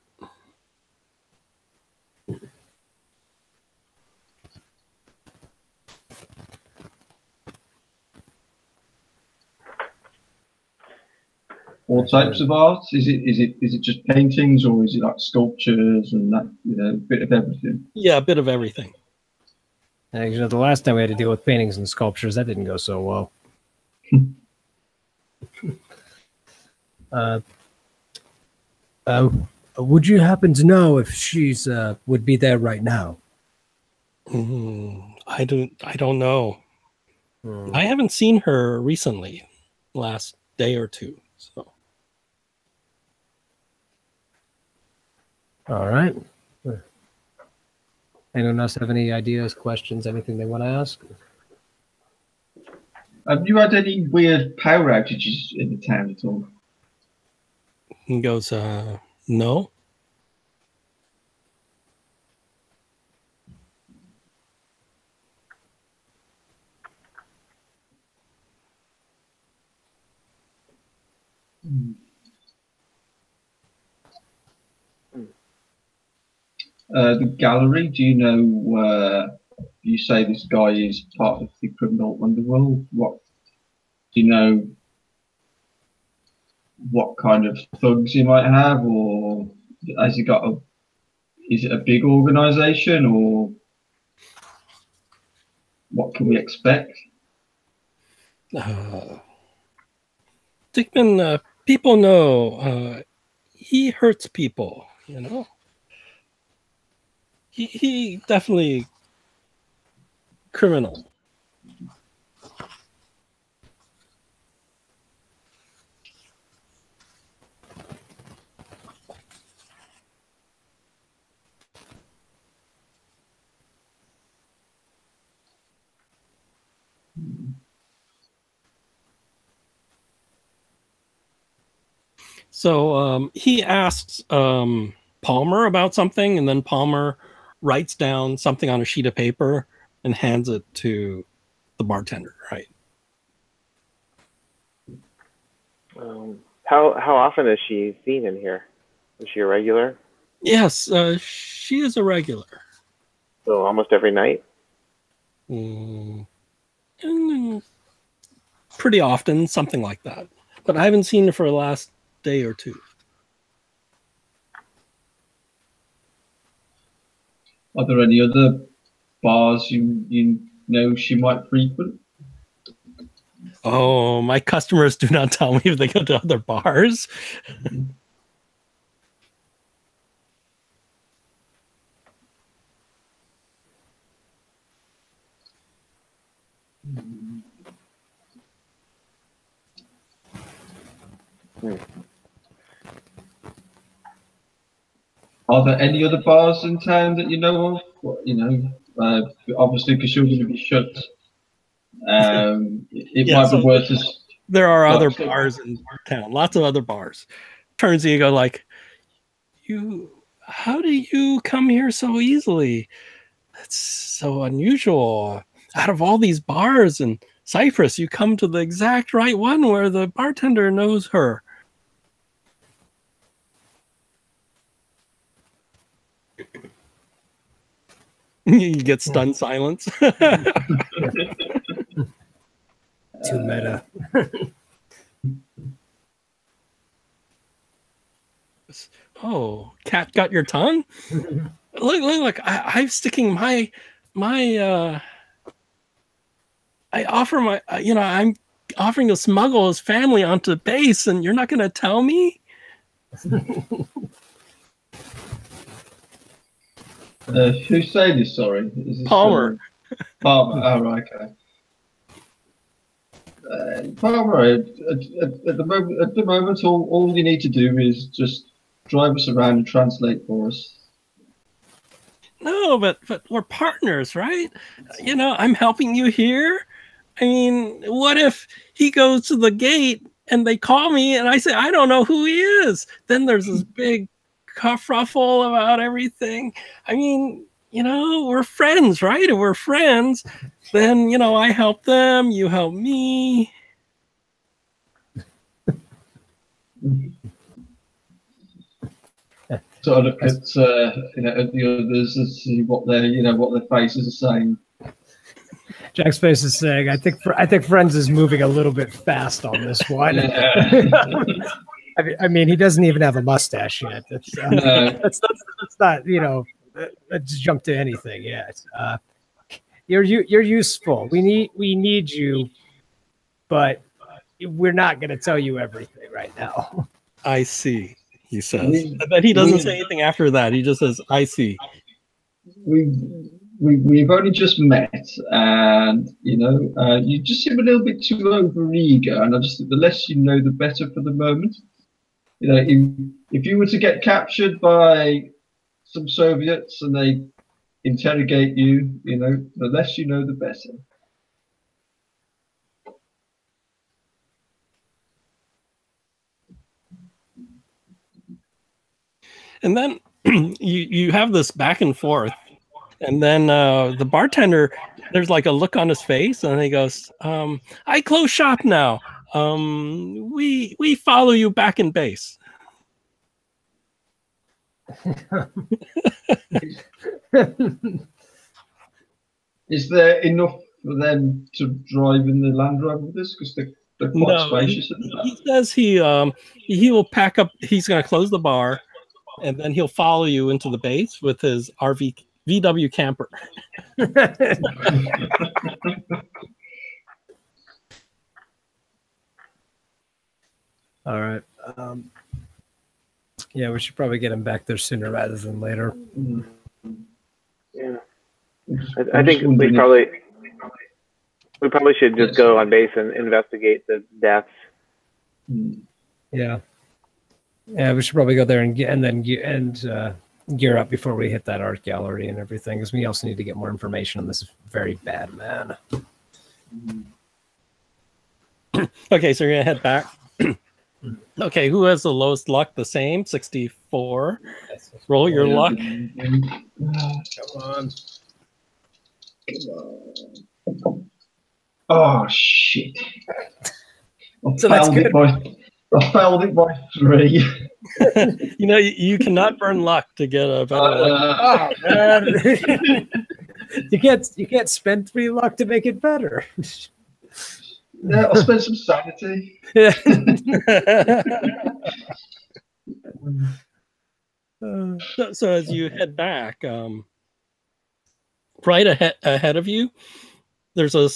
All types of art? Is it just paintings, or is it like sculptures and that, a bit of everything? Yeah, a bit of everything. The last time we had to deal with paintings and sculptures, that didn't go so well. Would you happen to know if she's would be there right now? I don't know. I haven't seen her recently, last day or two. So. All right. Anyone else have any ideas, questions, anything they want to ask? Have you had any weird power outages in the town at all? He goes, no. The gallery, do you know, you say this guy is part of the criminal underworld. Do you know what kind of thugs he might have, or has he got is it a big organization, or what can we expect? Dickman, people know he hurts people, He definitely criminal. So he asks Palmer about something, and then Palmer writes down something on a sheet of paper and hands it to the bartender, right? How often is she seen in here? Is she a regular? Yes, she is a regular. So almost every night? Pretty often, something like that. But I haven't seen her for the last day or two. Are there any other bars you she might frequent? Oh, my customers do not tell me if they go to other bars. Are there any other bars in town that you know of? Obviously, because you're going to be shut, it Yeah, might so be worth us. there are other Like, bars in town, lots of other bars. Turns you go like, how do you come here so easily? That's so unusual. Out of all these bars in Cyprus, you come to the exact right one where the bartender knows her. You get stunned silence. Too meta. Oh, cat got your tongue? Look! I'm sticking my I offer my I'm offering to smuggle his family onto base, and you're not going to tell me? Who's saying this? Sorry, is this Palmer. Palmer. Oh, right, okay. Palmer, at the moment, all you need to do is just drive us around and translate for us. No, but we're partners, right? I'm helping you here. I mean, what if he goes to the gate and they call me and I say, I don't know who he is? Then there's this big kerfuffle about everything. I mean, we're friends, right? If we're friends, then, I help them, you help me. So I look at at the others and see what their faces are saying. Jack's face is saying, "I think Friends is moving a little bit fast on this one." Yeah. I mean, he doesn't even have a mustache yet. That's not let's jump to anything yet. You're useful. We need you, but we're not going to tell you everything right now. I see, he says. But he doesn't say anything after that. He just says, I see. We've only just met, and you just seem a little bit too overeager. And I just think the less you know, the better for the moment. If you were to get captured by some Soviets and they interrogate you, the less you know, the better. And then you have this back and forth. And then the bartender, there's like a look on his face, and he goes, I close shop now. We follow you back in base. Is there enough for them to drive in the Land Rover with us? Because they're quite spacious. He says he will pack up. He's going to close the bar, and then he'll follow you into the base with his VW camper. All right. Yeah, we should probably get him back there sooner rather than later. Yeah, I think we probably should just go on base and investigate the deaths. Yeah. Yeah, we should probably go there and gear up before we hit that art gallery and everything, because we also need to get more information on this very bad man. Okay, so you're gonna head back. Okay, who has the lowest luck? The same, 64. Roll your luck. Come on. Oh shit! So that's good. I failed it by 3. You cannot burn luck to get a better luck. Oh man. You can't spend 3 luck to make it better. Yeah, I'll spend some sanity. So as you head back, right ahead of you, there's a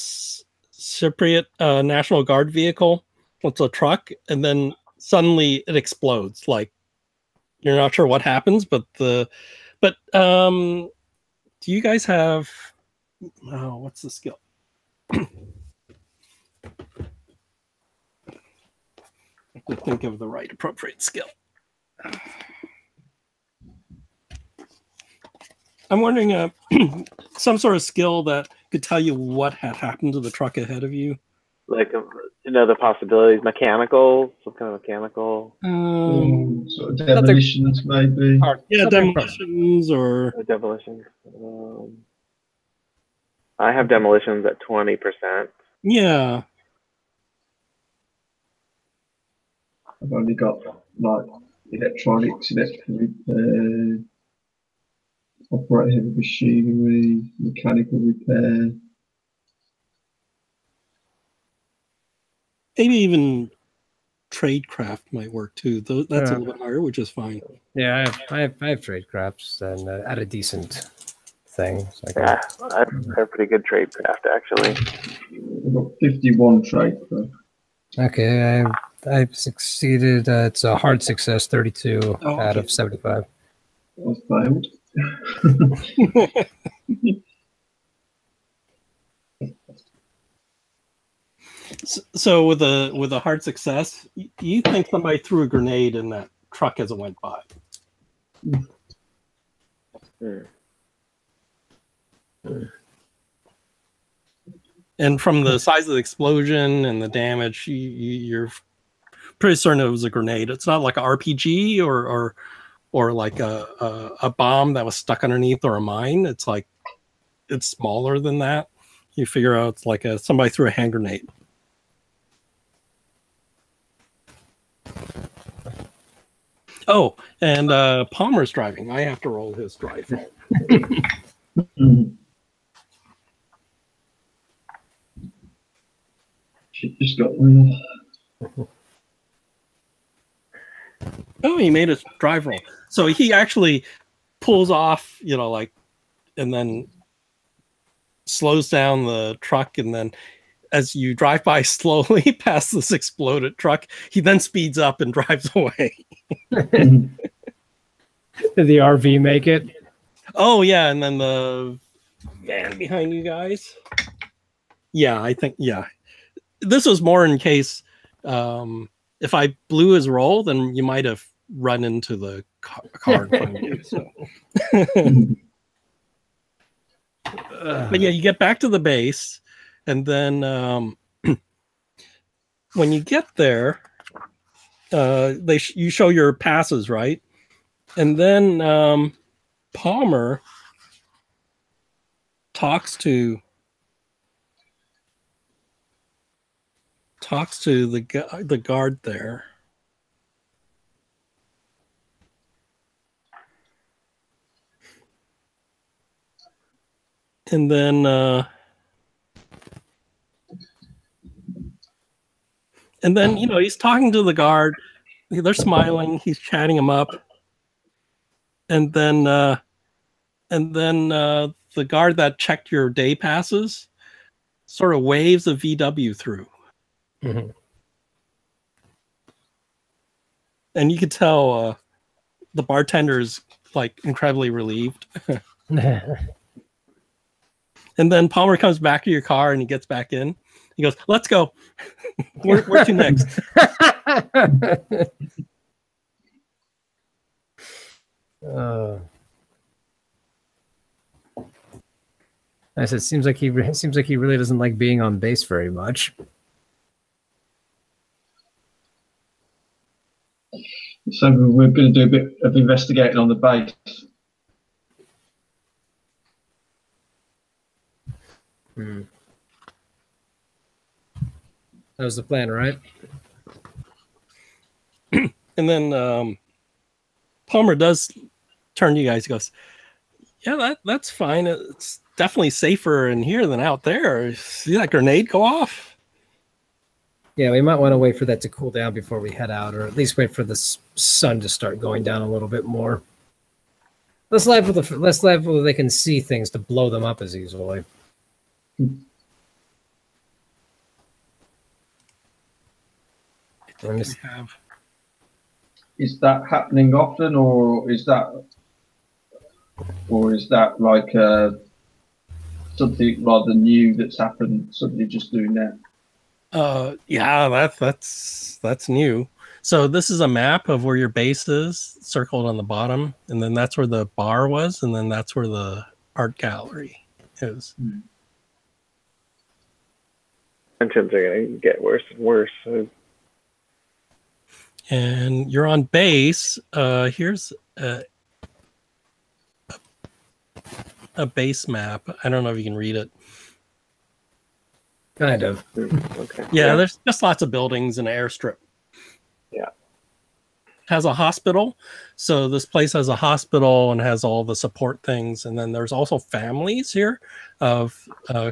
Cypriot National Guard vehicle. It's a truck, and then suddenly it explodes. Like you're not sure what happens, but do you guys have? Oh, what's the skill? I have to think of the right appropriate skill. I'm wondering some sort of skill that could tell you what had happened to the truck ahead of you. Like, the possibilities, mechanical, some kind of mechanical. Sort of demolitions, maybe. Yeah, demolitions or demolitions. I have demolitions at 20%. Yeah. I've only got like electronics, electrical repair, operate heavy machinery, mechanical repair. Maybe even tradecraft might work too. That's a little bit higher, which is fine. Yeah, I have tradecrafts and at a decent thing. So I have pretty good tradecraft actually. I've got 51 tradecraft. Okay, I succeeded. It's a hard success, 32 out of 75. I failed. So with a hard success, you think somebody threw a grenade in that truck as it went by? And from the size of the explosion and the damage, you're pretty certain it was a grenade. It's not like an RPG or like a bomb that was stuck underneath or a mine. It's like it's smaller than that. You figure out it's like somebody threw a hand grenade. Oh, and Palmer's driving. I have to roll his drive. She just got one. Oh, he made a drive roll. So he actually pulls off, and then slows down the truck, and then as you drive by slowly past this exploded truck, he then speeds up and drives away. Did the RV make it? Oh, yeah, and then the van behind you guys. Yeah, I think, yeah. This was more in case if I blew his roll, then you might have run into the car in front of you. So. But yeah, you get back to the base, and then when you get there, you show your passes, right? And then Palmer talks to the guard there. And then he's talking to the guard. They're smiling. He's chatting him up. And then the guard that checked your day passes sort of waves a VW through. Mm-hmm. And you could tell the bartender's like incredibly relieved. And then Palmer comes back to your car and he gets back in. He goes, "Let's go. Where to next?" I said, seems like he really doesn't like being on base very much. So we're going to do a bit of investigating on the base. That was the plan, right? And then Palmer does turn to you guys. He goes, "Yeah, that's fine. It's definitely safer in here than out there. See that grenade go off?" Yeah, we might want to wait for that to cool down before we head out, or at least wait for the sun to start going down a little best more. Less level they can see things to blow them up as easily. Let me We have Is that happening often, or is that like something rather new that's happened suddenly just doing that? yeah, that's new. So this is a map of where your base is, circled on the bottom, and then that's where the bar was, and then that's where the art gallery is. Tensions are going to get worse and worse. So And you're on base. Here's a base map. I don't know if you can read it. kind of. okay. Yeah, there's just lots of buildings and an airstrip. Yeah. Has a hospital. So this place has a hospital and has all the support things. And then there's also families here of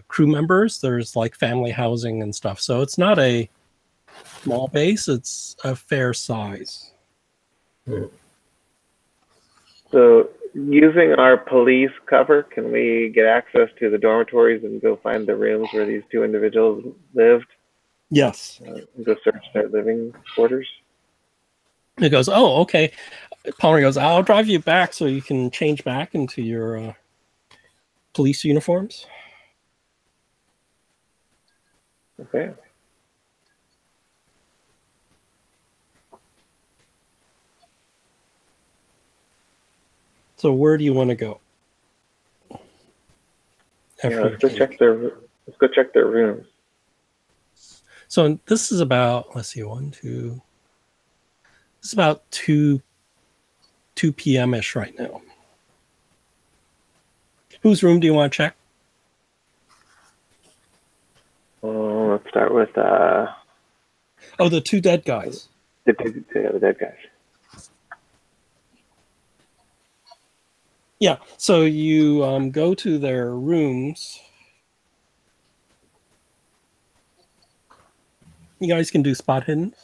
crew members. There's like family housing and stuff. So it's not a small base. It's a fair size. So using our police cover, can we get access to the dormitories and go find the rooms where these two individuals lived? Yes. And go search their living quarters? It goes, oh, okay. Palmer goes, I'll drive you back so you can change back into your police uniforms. Okay. So where do you want to go? Yeah, let's go check their rooms. So this is about, let's see, 1, 2. It's about 2 p.m.-ish right now. Whose room do you want to check? Let's start with Oh, the 2 dead guys. the dead guys. Yeah, so you go to their rooms. You guys can do spot hidden.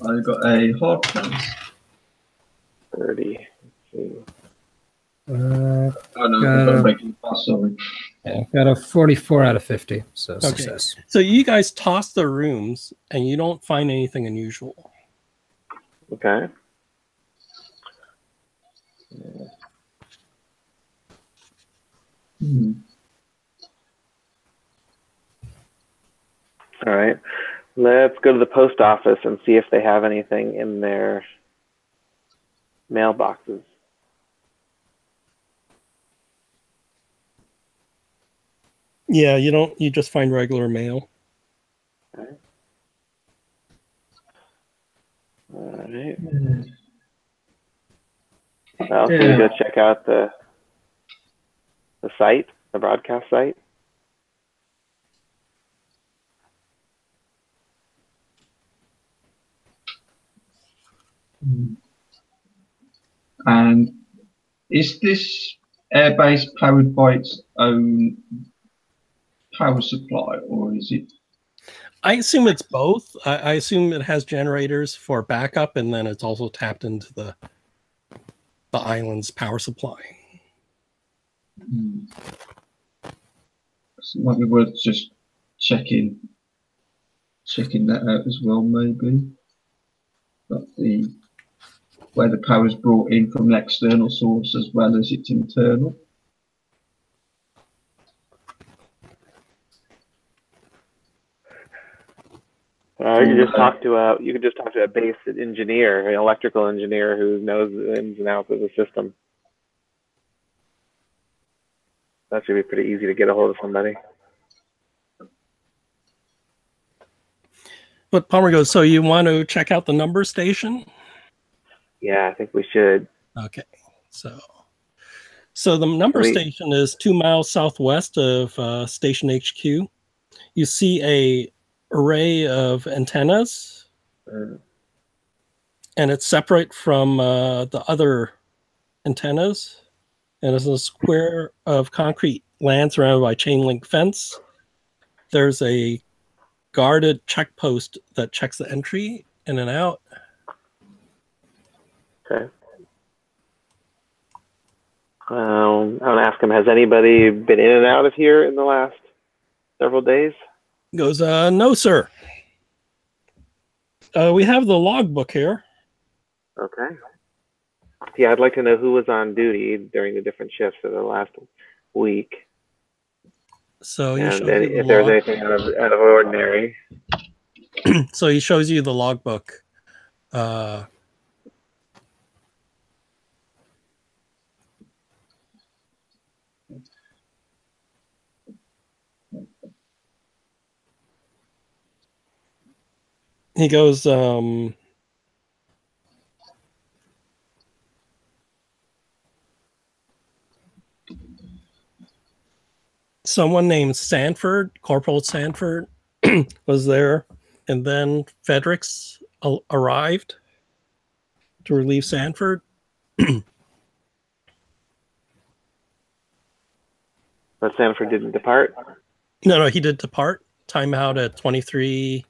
I got a hard chance. 30. Let's see. Oh no, Got I've got a- a regular pass, sorry. Yeah, got a 44 out of 50, so success. So you guys toss the rooms and you don't find anything unusual. Okay. All right. Let's go to the post office and see if they have anything in their mailboxes. Yeah, you just find regular mail. Okay. All right. Well, can we go check out the site, the broadcast site? And is this airbase powered by its own power supply, or is it? I assume it's both. I assume it has generators for backup, and then it's also tapped into the island's power supply. So it might be worth just checking that out as well, maybe. But where the power is brought in from an external source as well as its internal. You could just talk to a base engineer, an electrical engineer who knows the ins and outs of the system. That should be pretty easy to get a hold of somebody. But Palmer goes, so you want to check out the number station? Yeah, I think we should. Okay, so the number station is 2 miles southwest of Station HQ. You see a array of antennas, and it's separate from the other antennas, and it's a square of concrete land surrounded by chain link fence. There's a guarded check post that checks the entry in and out. Okay. I want to ask him, has anybody been in and out of here in the last several days? He goes, no, sir. We have the logbook here. Okay. Yeah, I'd like to know who was on duty during the different shifts of the last week, So he and shows you the if there's log. anything out of ordinary. So he shows you the logbook. He goes, someone named Sanford, Corporal Sanford, was there, and then Fredericks arrived to relieve Sanford. But Sanford didn't depart. No, he did depart. Timeout at 23:01.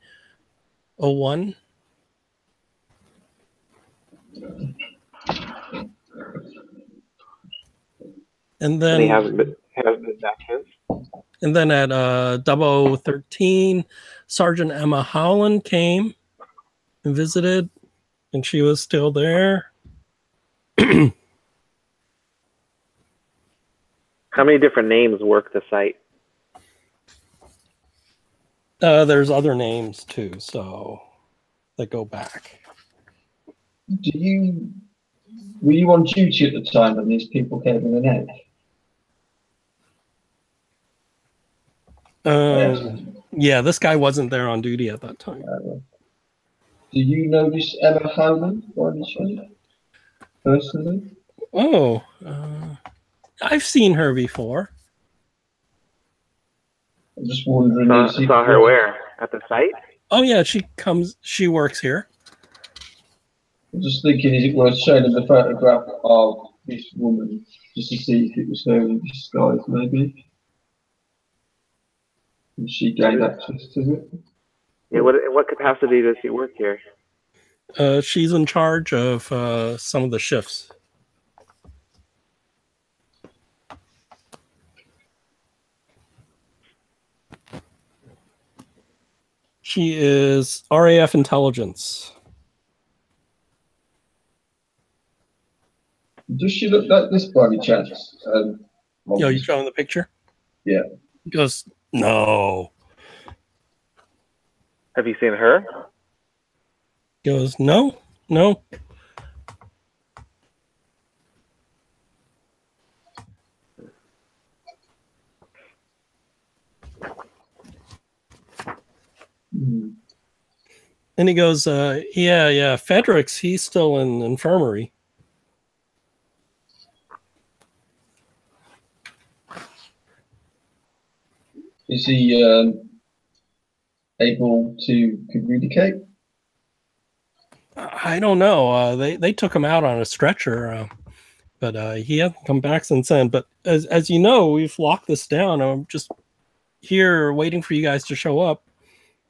And then he hasn't been back since. And then at 0013, Sergeant Emma Howland came and visited, and she was still there. How many different names work the site? There's other names too, so that go back. Were you on duty at the time when these people came in and out? Yeah, this guy wasn't there on duty at that time. Do you know this Emma Howland by any chance? Personally? Oh, I've seen her before. I'm just wondering. Saw her where? At the site? Oh yeah, she works here. I'm just thinking, is it worth showing them the photograph of this woman just to see if it was her in disguise, maybe? And she gained access to it? Yeah, in what capacity does she work here? She's in charge of some of the shifts. She is RAF intelligence. Does she look like this by any chance? You showing the picture? Yeah. He goes, no. Have you seen her? He goes, no. And he goes, yeah, Fredericks, he's still in infirmary. Is he able to communicate? I don't know. They took him out on a stretcher, but he hasn't come back since then. But as you know, we've locked this down. I'm just here waiting for you guys to show up.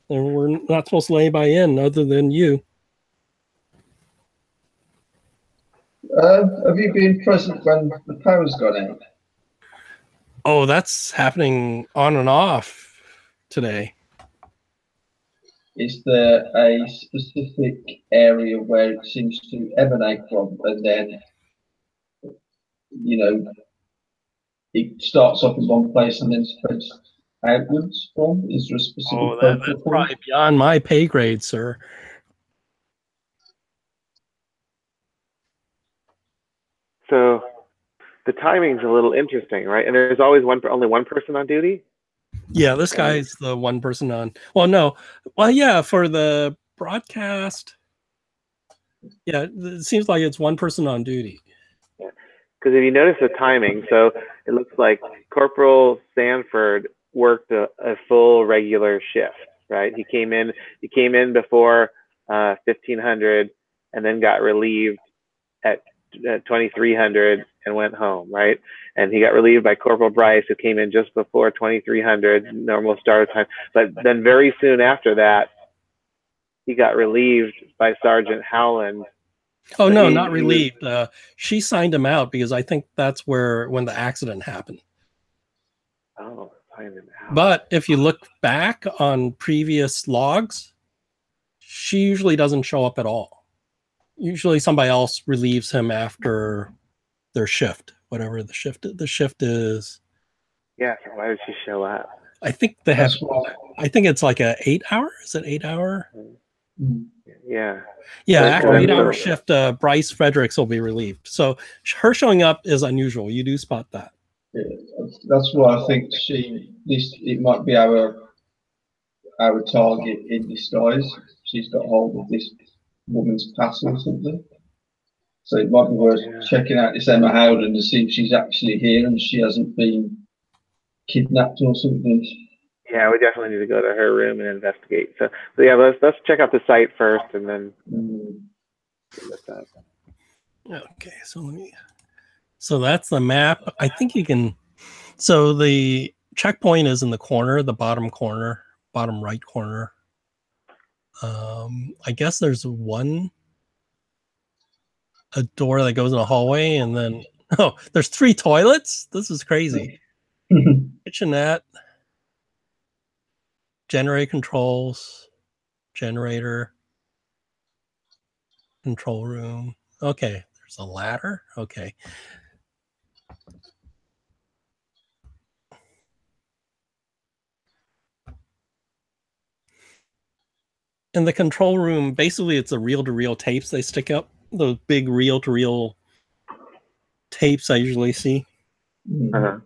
And we're not supposed to let anybody in other than you. Have you been present when the power's gone out? Oh, that's happening on and off today. Is there a specific area where it seems to emanate from, and then, it starts off in one place and then spreads outwards from? Is there a specific That's probably beyond my pay grade, sir. So the timing's a little interesting, right? And there's always only one person on duty? Yeah, this guy's the one person on. Well, no. Well, yeah, for the broadcast. Yeah, it seems like it's one person on duty. Yeah. Because if you notice the timing, so it looks like Corporal Sanford worked a full regular shift, right? He came in before 1500 and then got relieved at 2300 and went home, right? And he got relieved by Corporal Bryce, who came in just before 2300 normal start time. But then very soon after that, he got relieved by Sergeant Howland. Oh, no, not relieved. She signed him out because I think that's when the accident happened. Oh, Finding out. But if you look back on previous logs, she usually doesn't show up at all. Usually somebody else relieves him after their shift, whatever the shift is. Yeah, so why did she show up? I think they have. That's why. I think it's like a 8 hour. Is it 8 hour? Mm. Yeah. Yeah, So- after so- 8 hour shift, Bryce Fredericks will be relieved. So her showing up is unusual. You do spot that. Yeah, that's why I think it might be our target in disguise. She's got hold of this woman's past or something. So it might be worth checking out this Emma Howden to see if she's actually here and she hasn't been kidnapped or something. Yeah, we definitely need to go to her room and investigate. So yeah, let's check out the site first, and then look that. Okay, so that's the map. I think you can. So the checkpoint is in the corner, the bottom right corner. I guess there's a door that goes in a hallway, and then there's 3 toilets. This is crazy. Kitchenette, generator controls, generator, control room. Okay, there's a ladder. Okay. In the control room, basically it's a reel-to-reel tapes they stick up. Those big reel-to-reel tapes I usually see. Uh-huh.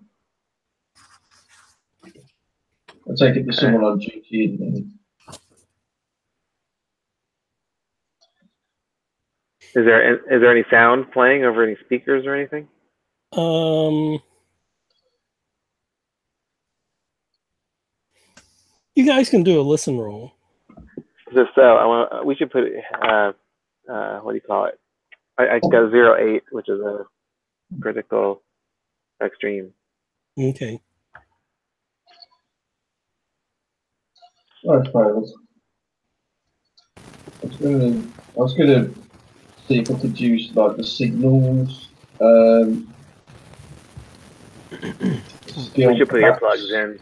I take it there's someone on duty in there. Is there any sound playing over any speakers or anything? You guys can do a listen roll. So we should put what do you call it? I got 08, which is a critical extreme. Okay. I failed. I was gonna see if I could use like the signals. We should put earplugs in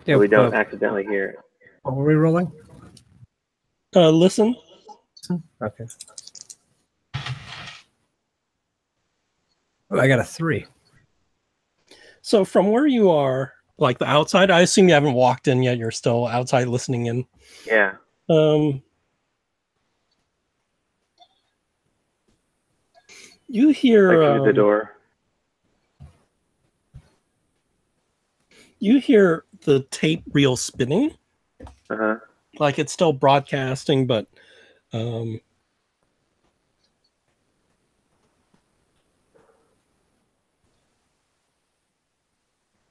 so we don't accidentally hear it. What were we rolling? Listen. Okay. Oh, I got a 3. So from where you are, like the outside, I assume you haven't walked in yet. You're still outside listening in. Yeah. You hear Like through the door. You hear the tape reel spinning. Uh-huh. Like it's still broadcasting, but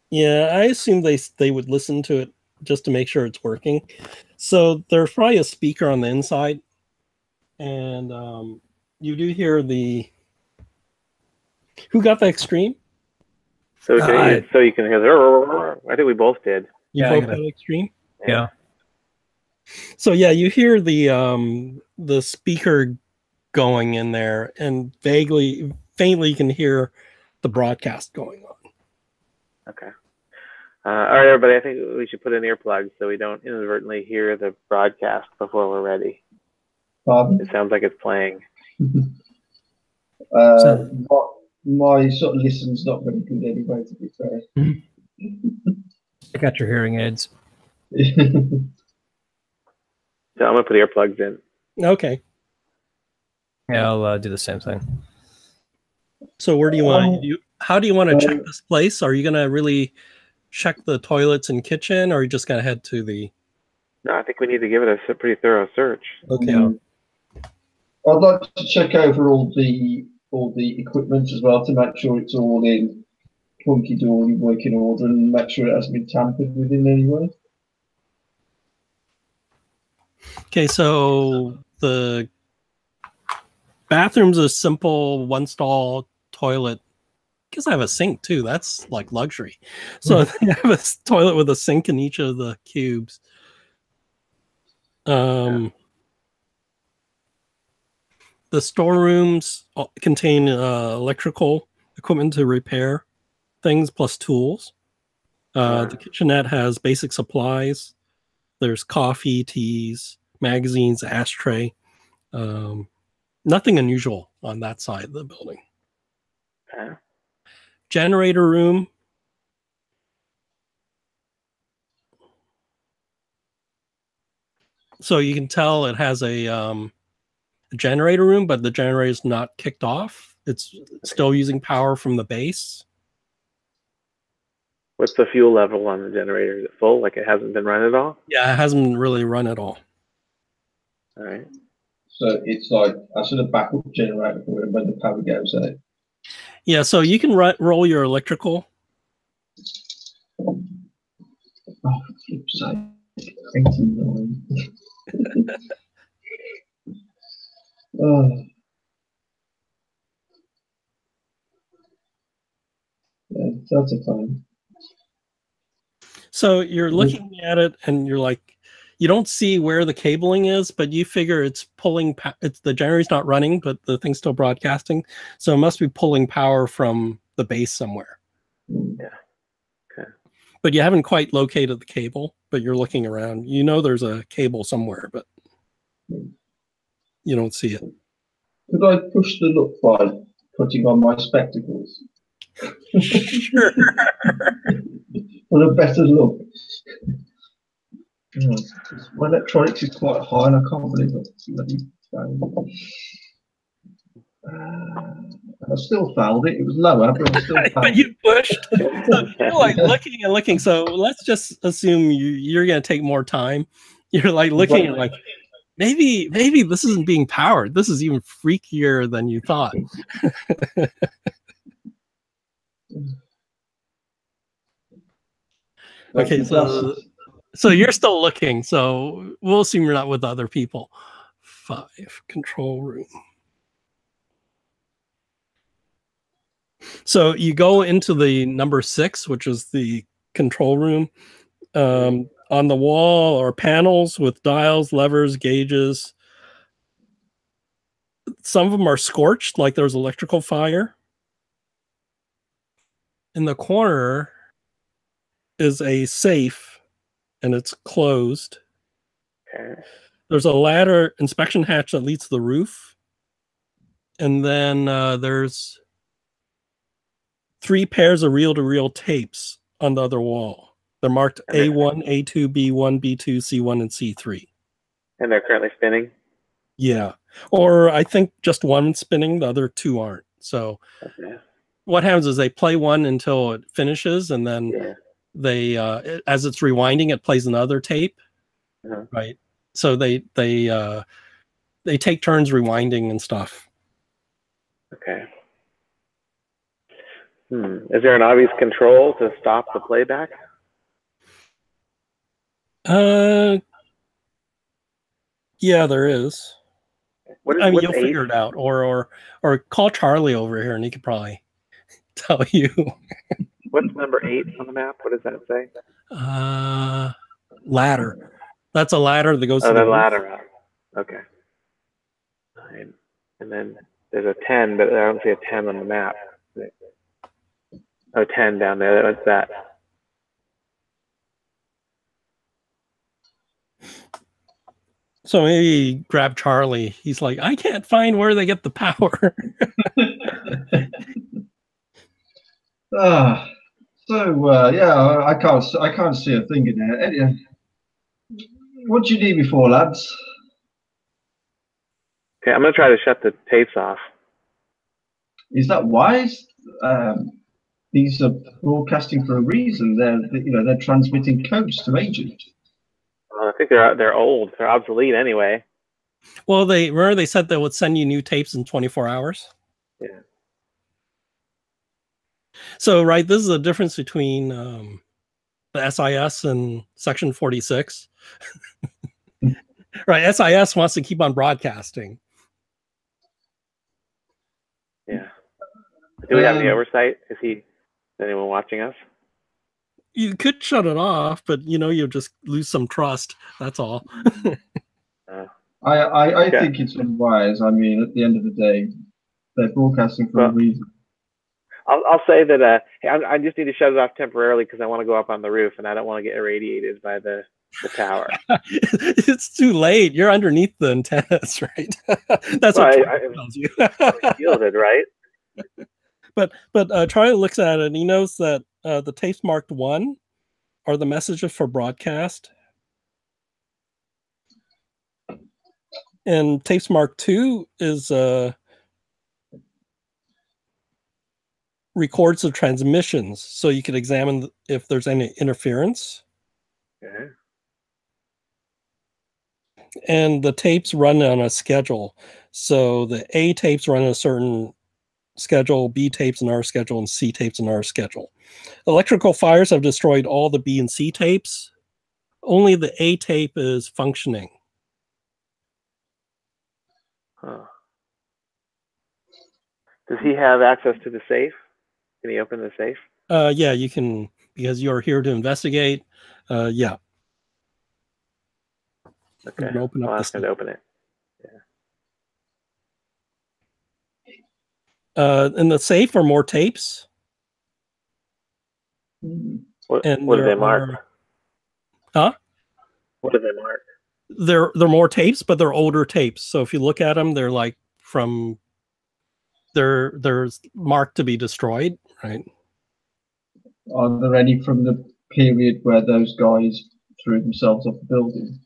yeah, I assume they would listen to it just to make sure it's working. So there's probably a speaker on the inside, and you do hear the. Who got the extreme? So you can hear. I think we both did. You both got extreme. Yeah. So yeah, you hear the speaker going in there, and faintly you can hear the broadcast going on. Okay. All right, everybody. I think we should put in earplugs so we don't inadvertently hear the broadcast before we're ready. Pardon? It sounds like it's playing. My sort of listen's not very good anyway, to be fair. I got your hearing aids. So I'm gonna put earplugs in. Okay. Yeah, I'll do the same thing. So where do you want to? How do you want to check this place? Are you gonna really check the toilets and kitchen, or are you just gonna head to the? No, I think we need to give it a pretty thorough search. Okay. I'd like to check over all the equipment as well to make sure it's all in hunky-dory working order and make sure it hasn't been tampered with in any way. Okay, so the bathroom's a simple one-stall toilet. I guess I have a sink too. That's like luxury. So they have a toilet with a sink in each of the cubes. The storerooms contain electrical equipment to repair things plus tools. The kitchenette has basic supplies. There's coffee, teas, magazines, ashtray. Nothing unusual on that side of the building. Okay. Generator room. So you can tell it has a generator room, but the generator is not kicked off. It's still using power from the base. What's the fuel level on the generator? Is it full? Like it hasn't been run at all? Yeah, it hasn't really run at all. All right. So it's like a sort of backup generator for when the power goes out. Yeah, so you can roll your electrical. Oh, for flip's sake. 89. Oh. Yeah, that's a fine. So you're looking at it and you're like, you don't see where the cabling is, but you figure it's pulling, it's the generator's not running, but the thing's still broadcasting. So it must be pulling power from the base somewhere. Yeah. Okay. But you haven't quite located the cable, but you're looking around. You know there's a cable somewhere, but you don't see it. Could I push the look by putting on my spectacles? Sure. For a better look. Oh, my electronics is quite high and I can't believe it. Bloody I still failed it. It was lower, but I still failed But you pushed. So you're like looking and looking. So let's just assume you're going to take more time. You're like looking and like, maybe this isn't being powered. This is even freakier than you thought. Okay, so you're still looking. So we'll assume you're not with other people. 5, control room. So you go into the number 6, which is the control room. On the wall are panels with dials, levers, gauges. Some of them are scorched, like there's electrical fire. In the corner is a safe, and it's closed. Okay. There's a ladder inspection hatch that leads to the roof. And then there's 3 pairs of reel-to-reel tapes on the other wall. They're marked A1, A2, B1, B2, C1, and C3. And they're currently spinning? Yeah. Or I think just one spinning, the other 2 aren't. So what happens is they play one until it finishes, and then they, as it's rewinding, it plays another tape. Right. So they take turns rewinding and stuff. Okay. Is there an obvious control to stop the playback? Yeah, there is. You'll 8? figure it out, or call Charlie over here, and he could probably tell you. What's number 8 on the map? What does that say? Ladder. That's a ladder that goes to the ladder up. Okay. 9. And then there's a 10, but I don't see a 10 on the map. Oh, 10 down there. What's that? So maybe grab Charlie. He's like, I can't find where they get the power. Yeah, I can't see a thing in there. What do you need me for, lads? Okay, I'm gonna try to shut the tapes off. Is that wise? These are broadcasting for a reason. They're transmitting codes to agents. I think they're old. They're obsolete anyway. Well, they said they would send you new tapes in 24 hours. Yeah. So, right, this is the difference between the SIS and Section 46. Right, SIS wants to keep on broadcasting. Yeah. Do we have any oversight? Is anyone watching us? You could shut it off, but you'll just lose some trust. That's all. I think it's unwise. I mean, at the end of the day, they're broadcasting for a reason. I'll say that hey, I just need to shut it off temporarily because I want to go up on the roof and I don't want to get irradiated by the tower. It's too late. You're underneath the antennas, right? That's Well, what I Charlie tells you. shielded, right? But Charlie looks at it and he knows that the tapes marked 1 are the messages for broadcast, and tapes marked 2 is records of transmissions, so you could examine if there's any interference. Okay. And the tapes run on a schedule. So the A tapes run a certain schedule, B tapes in our schedule, and C tapes in our schedule. Electrical fires have destroyed all the B and C tapes. Only the A tape is functioning. Huh. Does he have access to the safe? Can he open the safe? Yeah, you can, because you're here to investigate. Yeah. Okay. You can open up I'll the ask him safe. to open it. In the safe are more tapes. What And do they there mark? Huh? What do they mark? They're more tapes, but they're older tapes. So if you look at them, they're like from they're marked to be destroyed, right? Are there any from the period where those guys threw themselves off the building?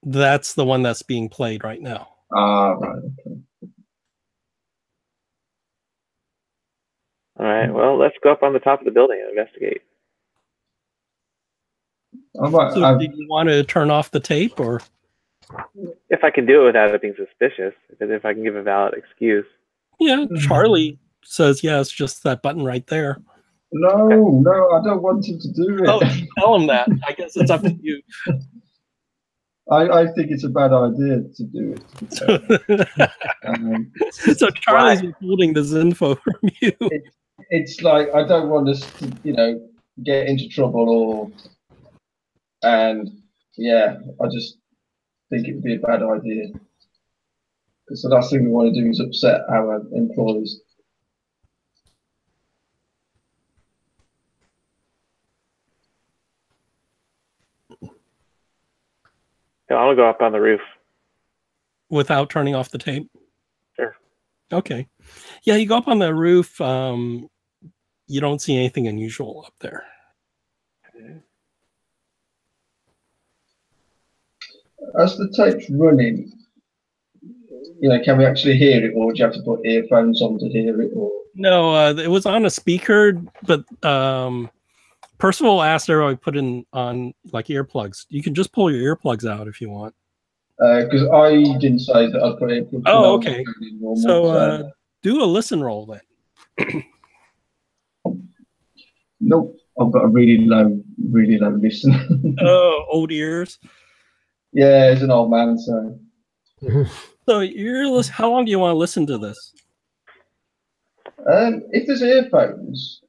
That's the one that's being played right now. Ah, right. Okay. All right. Well, let's go up on the top of the building and investigate. So do you want to turn off the tape, or if I can do it without it being suspicious, if I can give a valid excuse? Yeah, Charlie says, yeah, it's just that button right there. No, I don't want him to do it. Oh, tell him that. I guess it's up to you. I think it's a bad idea to do it. So Charlie's withholding this info from you. It's like, I don't want us to, get into trouble and yeah, I just think it would be a bad idea. Because the last thing we want to do is upset our employees. Yeah, I'll go up on the roof. Without turning off the tape? Sure. Okay. Yeah, you go up on the roof. You don't see anything unusual up there. Okay. As the tape's running, can we actually hear it, or do you have to put earphones on to hear it? Or no, it was on a speaker, but Percival asked everybody to put on like earplugs. You can just pull your earplugs out if you want. Because I didn't say that I'd put earplugs. Oh, okay. So do a listen roll then. Nope, I've got a really low listen. Oh, old ears. Yeah, he's an old man, so. So how long do you want to listen to this? If there's earphones,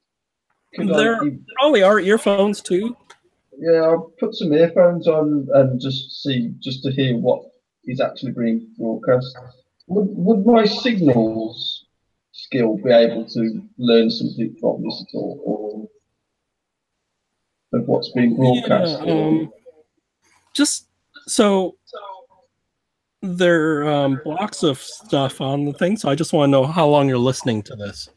there probably are earphones too. Yeah, I'll put some earphones on and just to hear what is actually being broadcast. Would my signals skill be able to learn something from this at all, or of what's being broadcast? Yeah, just so there are blocks of stuff on the thing, so I just want to know how long you're listening to this.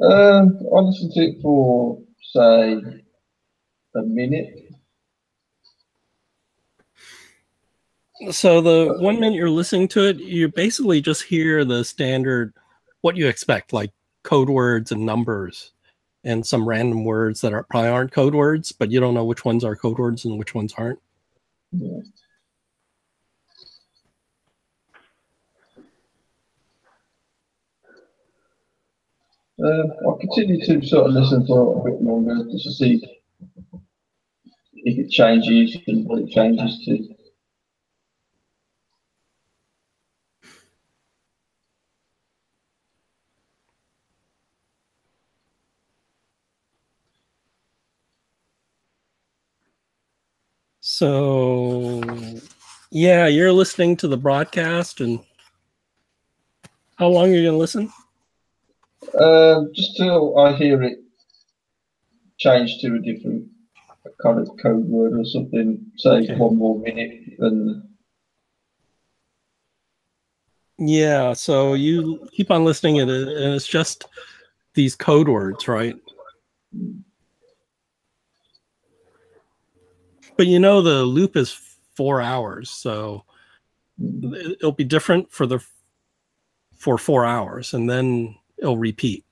I'll listen to it for, say, a minute. So the 1 minute you're listening to it, you basically just hear the standard, what you expect, like code words and numbers and some random words that probably aren't code words, but you don't know which ones are code words and which ones aren't. Yeah. I'll continue to sort of listen for a bit longer just to see if it changes and what it changes to. So, yeah, you're listening to the broadcast, and how long are you going to listen? Just till I hear it change to a different kind of code word or something. Say Okay. 1 more minute, and Yeah, so you keep on listening, and it's just these code words, right? But you know the loop is 4 hours, so it'll be different for 4 hours, and then it'll repeat.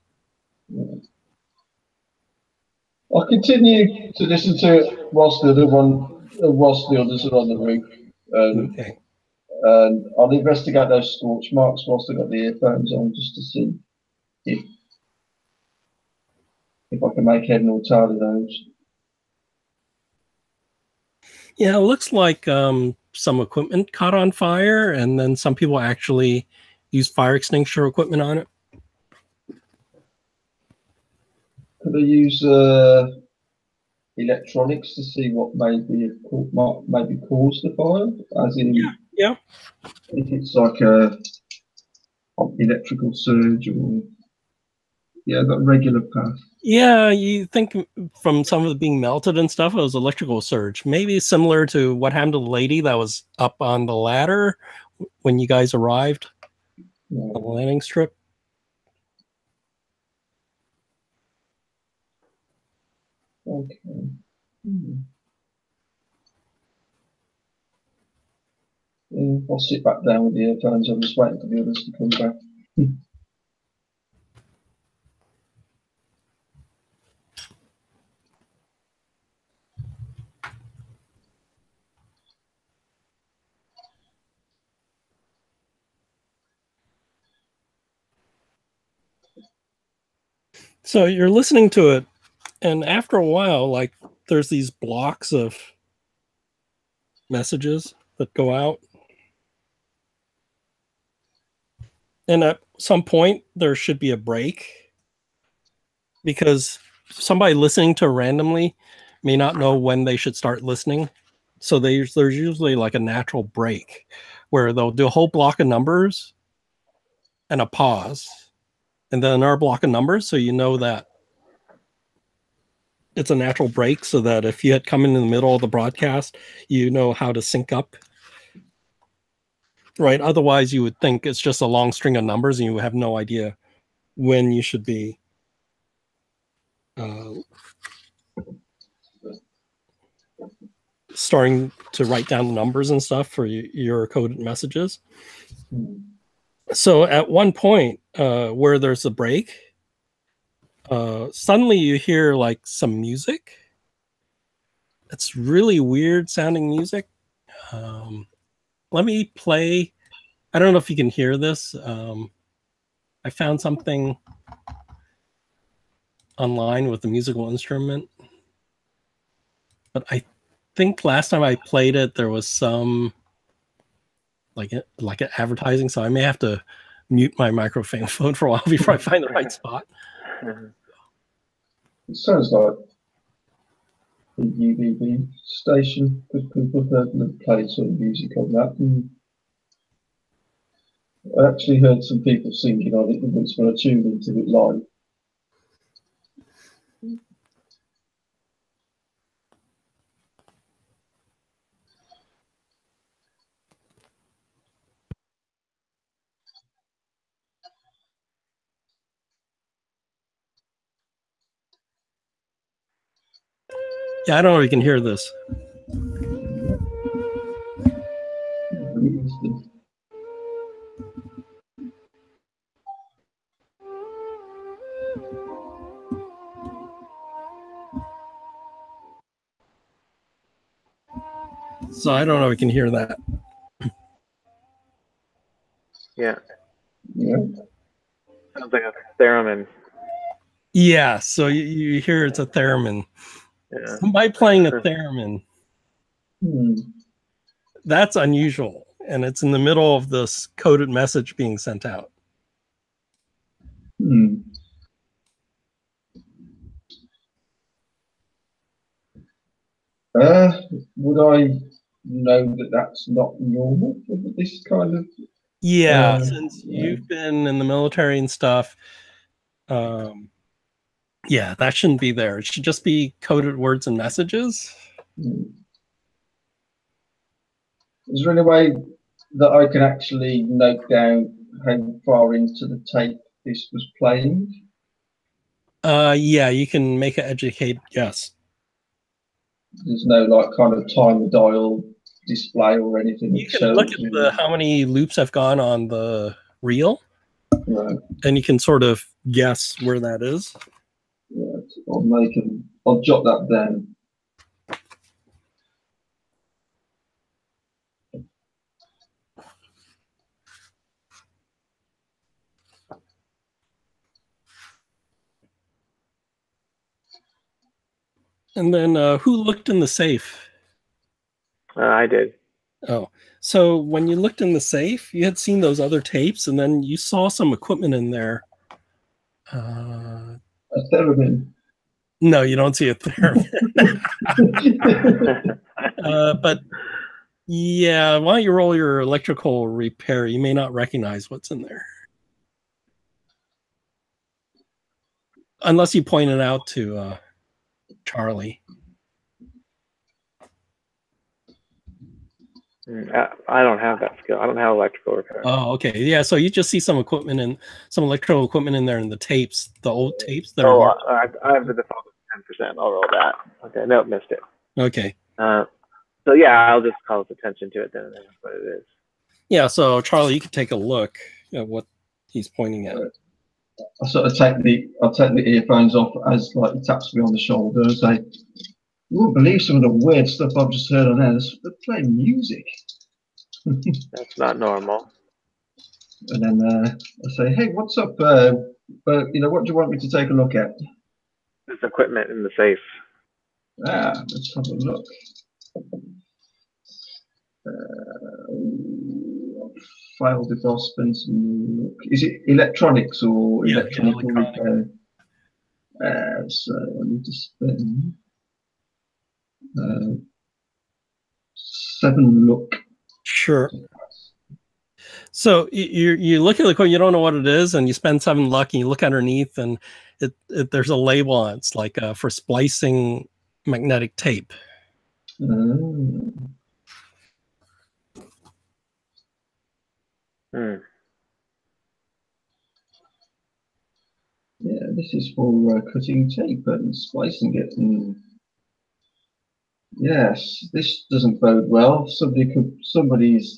I'll continue to listen to it whilst the others are on the roof. Okay. And I'll investigate those scorch marks whilst I've got the earphones on, just to see if I can make head nor tail of those. Yeah, it looks like some equipment caught on fire, and then some people actually use fire extinguisher equipment on it. Could I use electronics to see what maybe caused the fire? As in, Yeah. if it's like a electrical surge or that regular path. Yeah, you think from some of it being melted and stuff, it was electrical surge. Maybe similar to what happened to the lady that was up on the ladder when you guys arrived on the landing strip. Okay. I'll sit back down with the earphones. I'm just waiting for the others to come back. So you're listening to it, and after a while, like there's these blocks of messages that go out. And at some point, there should be a break because somebody listening to randomly may not know when they should start listening. So there's usually like a natural break where they'll do a whole block of numbers and a pause, and then another block of numbers. So you know that it's a natural break, so that if you had come in the middle of the broadcast, you know how to sync up. Right. Otherwise, you would think it's just a long string of numbers and you have no idea when you should be starting to write down the numbers and stuff for your coded messages. So at one point where there's a break, suddenly you hear like some music. It's really weird sounding music. Let me play. I don't know if you can hear this. I found something online with the musical instrument, but I think last time I played it, there was some like an advertising, so I may have to mute my microphone for a while before I find the right spot. It sounds like the UBB station, because people have heard them play sort of music on that. And I actually heard some people singing on it once when I tuned into it live. Yeah, I don't know if you can hear this. So I don't know if you can hear that. Yeah. Yeah. Sounds like a theremin. Yeah, so you hear it's a theremin. Yeah. Somebody playing a theremin. Hmm. That's unusual, and it's in the middle of this coded message being sent out. Hmm. Would I know that that's not normal for this kind of? Yeah, since you've been in the military and stuff, Yeah, that shouldn't be there. It should just be coded words and messages. Is there any way that I can actually note down how far into the tape this was playing? Yeah, you can make an educated guess. There's no like kind of time dial display or anything You that can shows look at you. how many loops have gone on the reel, Right. and you can sort of guess where that is. Yeah, I'll jot that down. And then who looked in the safe? I did. Oh, so when you looked in the safe, you had seen those other tapes, and then you saw some equipment in there. A theremin. No, you don't see it there. But yeah, why don't you roll your electrical repair? You may not recognize what's in there. Unless you point it out to Charlie. I don't have that skill. I don't have electrical repair. Oh, okay. Yeah, so you just see some equipment and some electrical equipment in there in the tapes, the old tapes that Oh, are I have the default of 10%. I'll roll that. Okay, nope, missed it. okay. So yeah, I'll just call his attention to it then. That's what it is. Yeah, so Charlie, you could take a look at what he's pointing at. I sort of take the earphones off as like he taps me on the shoulder and say, "You won't believe some of the weird stuff I've just heard on air. They're playing music." That's not normal. And then I say, "Hey, what's up? What do you want me to take a look at?" There's equipment in the safe. Let's have a look. Filed if I'll spend some look. Is it electronics or Yeah, electronic electronic. repair? So I need to spend 7 look. Sure. So you look at the equipment, you don't know what it is, and you spend 7 luck, and you look underneath, and there's a label on it. It's like for splicing magnetic tape. Yeah, this is for cutting tape and splicing it. And yes, this doesn't bode well. Somebody's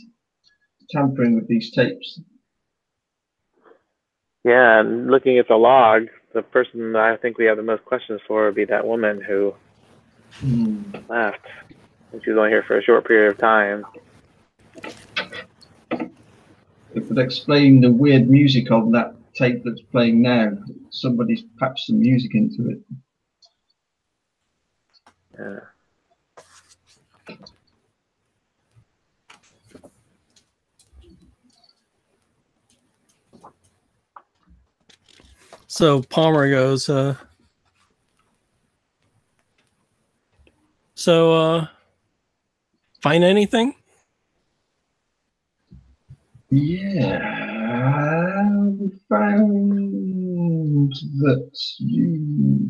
tampering with these tapes. Yeah, and looking at the log, the person I think we have the most questions for would be that woman who left. And she was only here for a short period of time. It would explain the weird music on that tape that's playing now. Somebody's patched some music into it. Yeah. So Palmer goes, find anything? Yeah, we found that you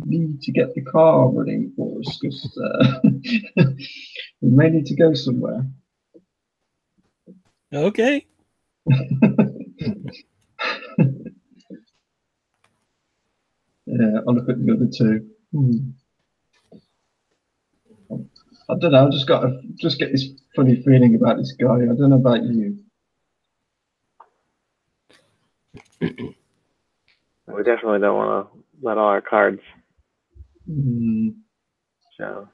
need to get the car running for us because we may need to go somewhere. Okay. Yeah, I'll look at the other two. I don't know. I just get this funny feeling about this guy. I don't know about you. We definitely don't want to let all our cards show.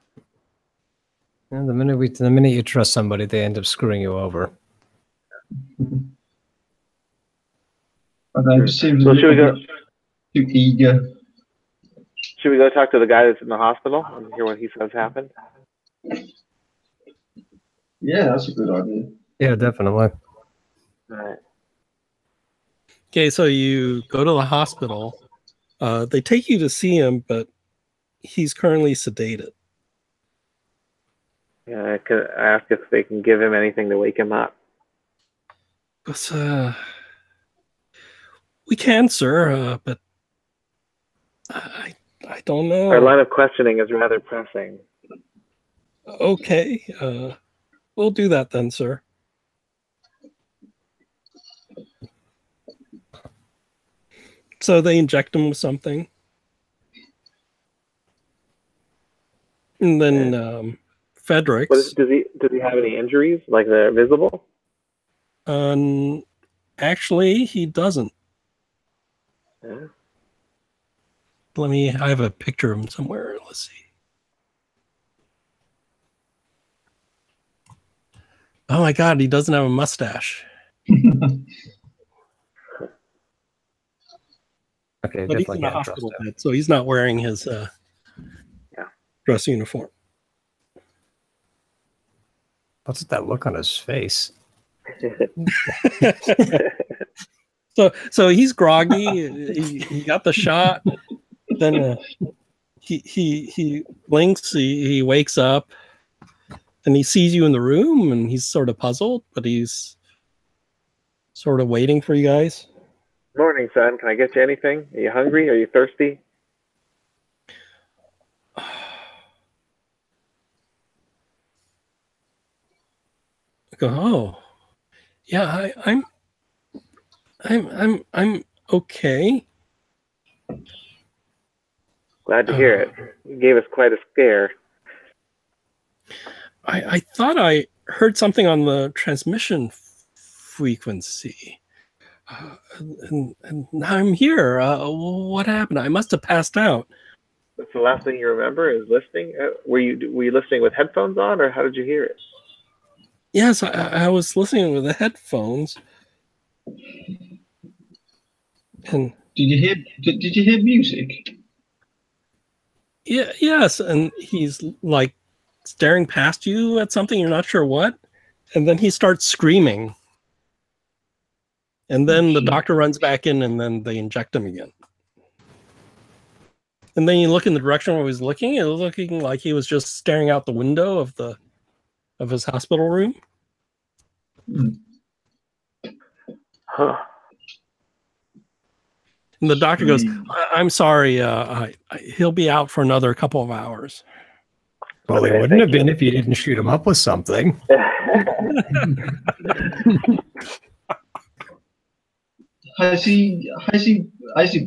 And the minute you trust somebody, they end up screwing you over. I know, it just seems So should we go? too eager. Should we go talk to the guy that's in the hospital and hear what he says happened? Yeah, that's a good idea. Yeah, definitely. All right. Okay, so you go to the hospital. They take you to see him, but he's currently sedated. Yeah, I could ask if they can give him anything to wake him up. But, we can, sir, but I don't know. Our line of questioning is rather pressing. Okay, we'll do that then, sir. So they inject him with something. And then Fedric's. Does he have any injuries, like they're visible? Actually, he doesn't. Yeah. I have a picture of him somewhere. Let's see. Oh my God, he doesn't have a mustache. Okay, But he's definitely in a can't trust hospital him. bed, so he's not wearing his dress uniform. What's that look on his face? So he's groggy. He got the shot. Then he blinks. He wakes up, and he sees you in the room, and he's sort of puzzled, but he's sort of waiting for you guys. Morning, son. Can I get you anything? Are you hungry? Are you thirsty? I go, oh, yeah, I'm okay. Glad to hear it. You gave us quite a scare. I thought I heard something on the transmission frequency. And now I'm here. What happened? I must have passed out. That's the last thing you remember is listening? Were you listening with headphones on, or how did you hear it? Yes, I was listening with the headphones. And Did you hear music? yeah, yes, and he's like staring past you at something, you're not sure what, and then he starts screaming. And then the doctor runs back in, and then they inject him again. And then you look in the direction where he was looking, it was looking like he was just staring out the window of his hospital room. Huh. And the doctor goes, I'm sorry, he'll be out for another couple of hours. Well, Okay, it wouldn't have thank been if you didn't shoot him up with something. Has he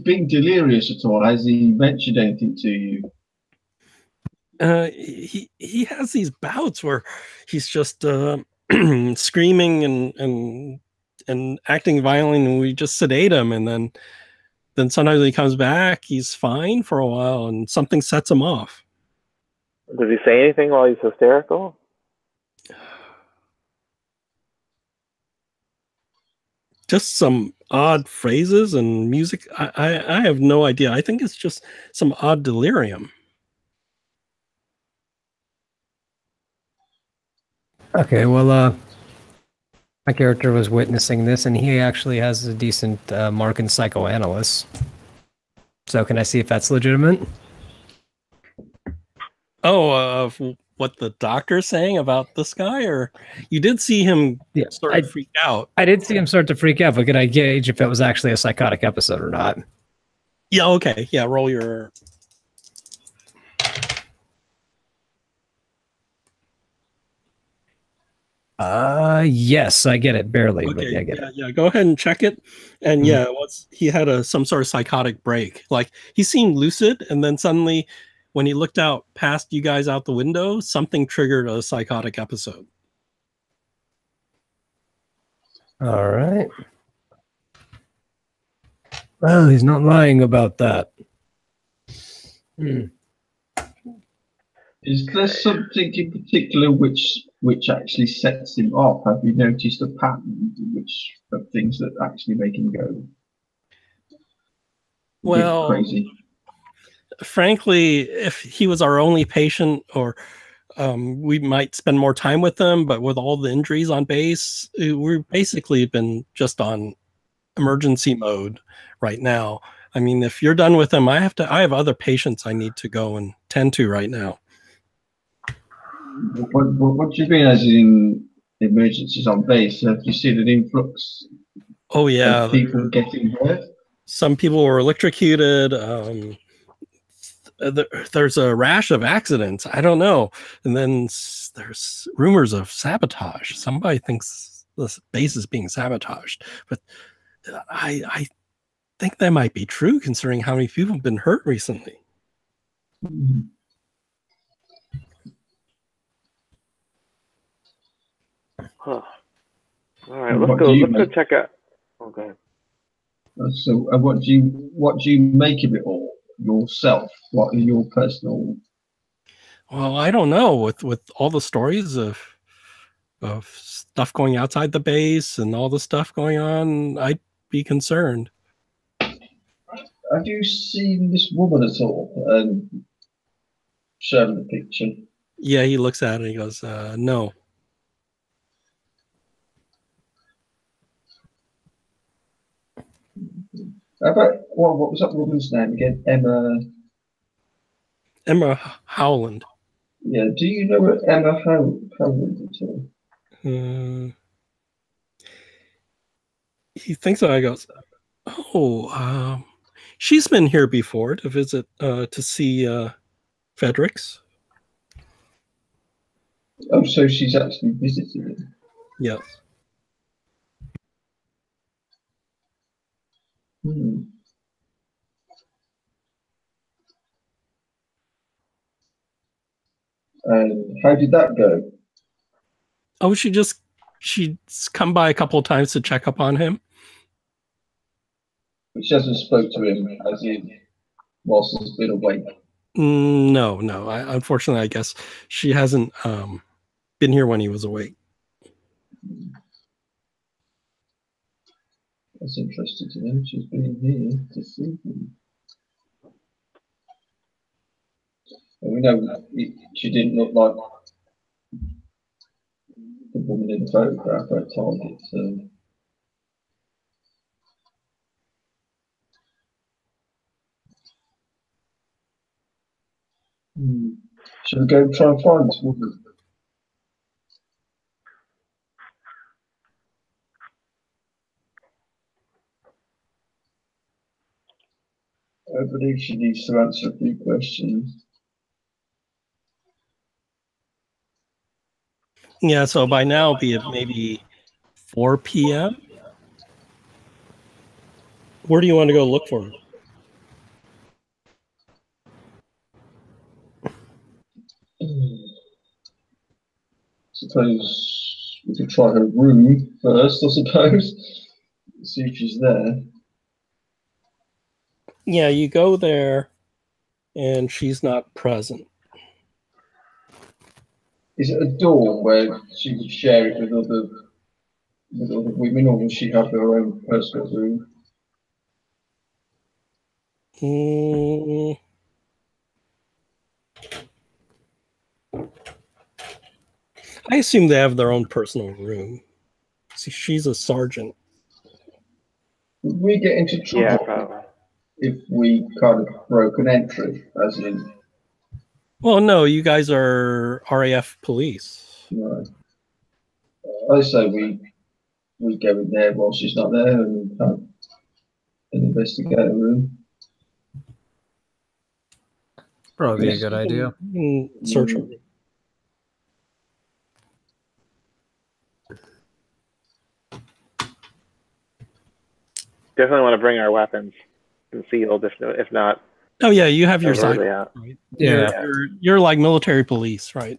been delirious at all? Has he mentioned anything to you? He has these bouts where he's just screaming and acting violent, and we just sedate him, and then sometimes when he comes back, he's fine for a while, and something sets him off. Does he say anything while he's hysterical? Just some odd phrases and music. I have no idea. I think it's just some odd delirium. Okay, well, my character was witnessing this, and he actually has a decent mark in psychoanalyst. So can I see if that's legitimate? Oh, what the doctor's saying about this guy? Or you did see him sort of freak out. I did see him start to freak out, but could I gauge if it was actually a psychotic episode or not? Yeah, okay. Yeah, roll your... Yes, I get it barely, Okay, but yeah, I get it. Yeah, go ahead and check it. And yeah, he had some sort of psychotic break. Like he seemed lucid, and then suddenly when he looked out past you guys out the window, something triggered a psychotic episode. All right. Well, he's not lying about that. Is there something in particular which actually sets him off? Have you noticed a pattern of things that actually make him go crazy? Frankly, if he was our only patient, or we might spend more time with him, but with all the injuries on base, we've basically been just on emergency mode right now. I mean, if you're done with him, I have other patients I need to go and tend to right now. What do you mean as in emergencies on base? Have you seen an influx? Oh yeah, of people getting hurt? Some people were electrocuted. there's a rash of accidents. I don't know. And then there's rumors of sabotage. Somebody thinks the base is being sabotaged, but I think that might be true considering how many people have been hurt recently. Huh. All right, let's go check out. Oh, go ahead. So, what do you make of it all yourself? What are your personal? Well, I don't know. With all the stories of stuff going outside the base and all the stuff going on, I'd be concerned. Have you seen this woman at all? Showing the picture. Yeah, he looks at it and he goes, no. How about what was that woman's name again? Emma Howland. Yeah, do you know what Emma Howland at all? He thinks I goes, oh, she's been here before to visit, to see Fredericks. Oh, so she's actually visited him. Yes. And how did that go? Oh, she's come by a couple of times to check up on him. But she hasn't spoke to him as in whilst he's been awake. No. Unfortunately, I guess she hasn't been here when he was awake. That's interesting to know. She's been here to see him. And we know she didn't look like the woman in the photograph at Target. So. Should we go and try and find this woman? I believe she needs to answer a few questions. Yeah, so by now, be it maybe 4 p.m. Where do you want to go look for her? Suppose we could try her room first, I suppose. See if she's there. Yeah, you go there and she's not present. Is it a dorm where she would share it with other women, or will she have her own personal room? I assume they have their own personal room. See, she's a sergeant. Would we get into trouble? Yeah, probably. If we kind of broke an entry, as in? Well, no, you guys are RAF police. Right. I say we go in there while she's not there and investigate her room. Probably a good idea. Search her. Definitely want to bring our weapons concealed, if not. Oh yeah, you have your side. Right? Yeah. You're like military police, right?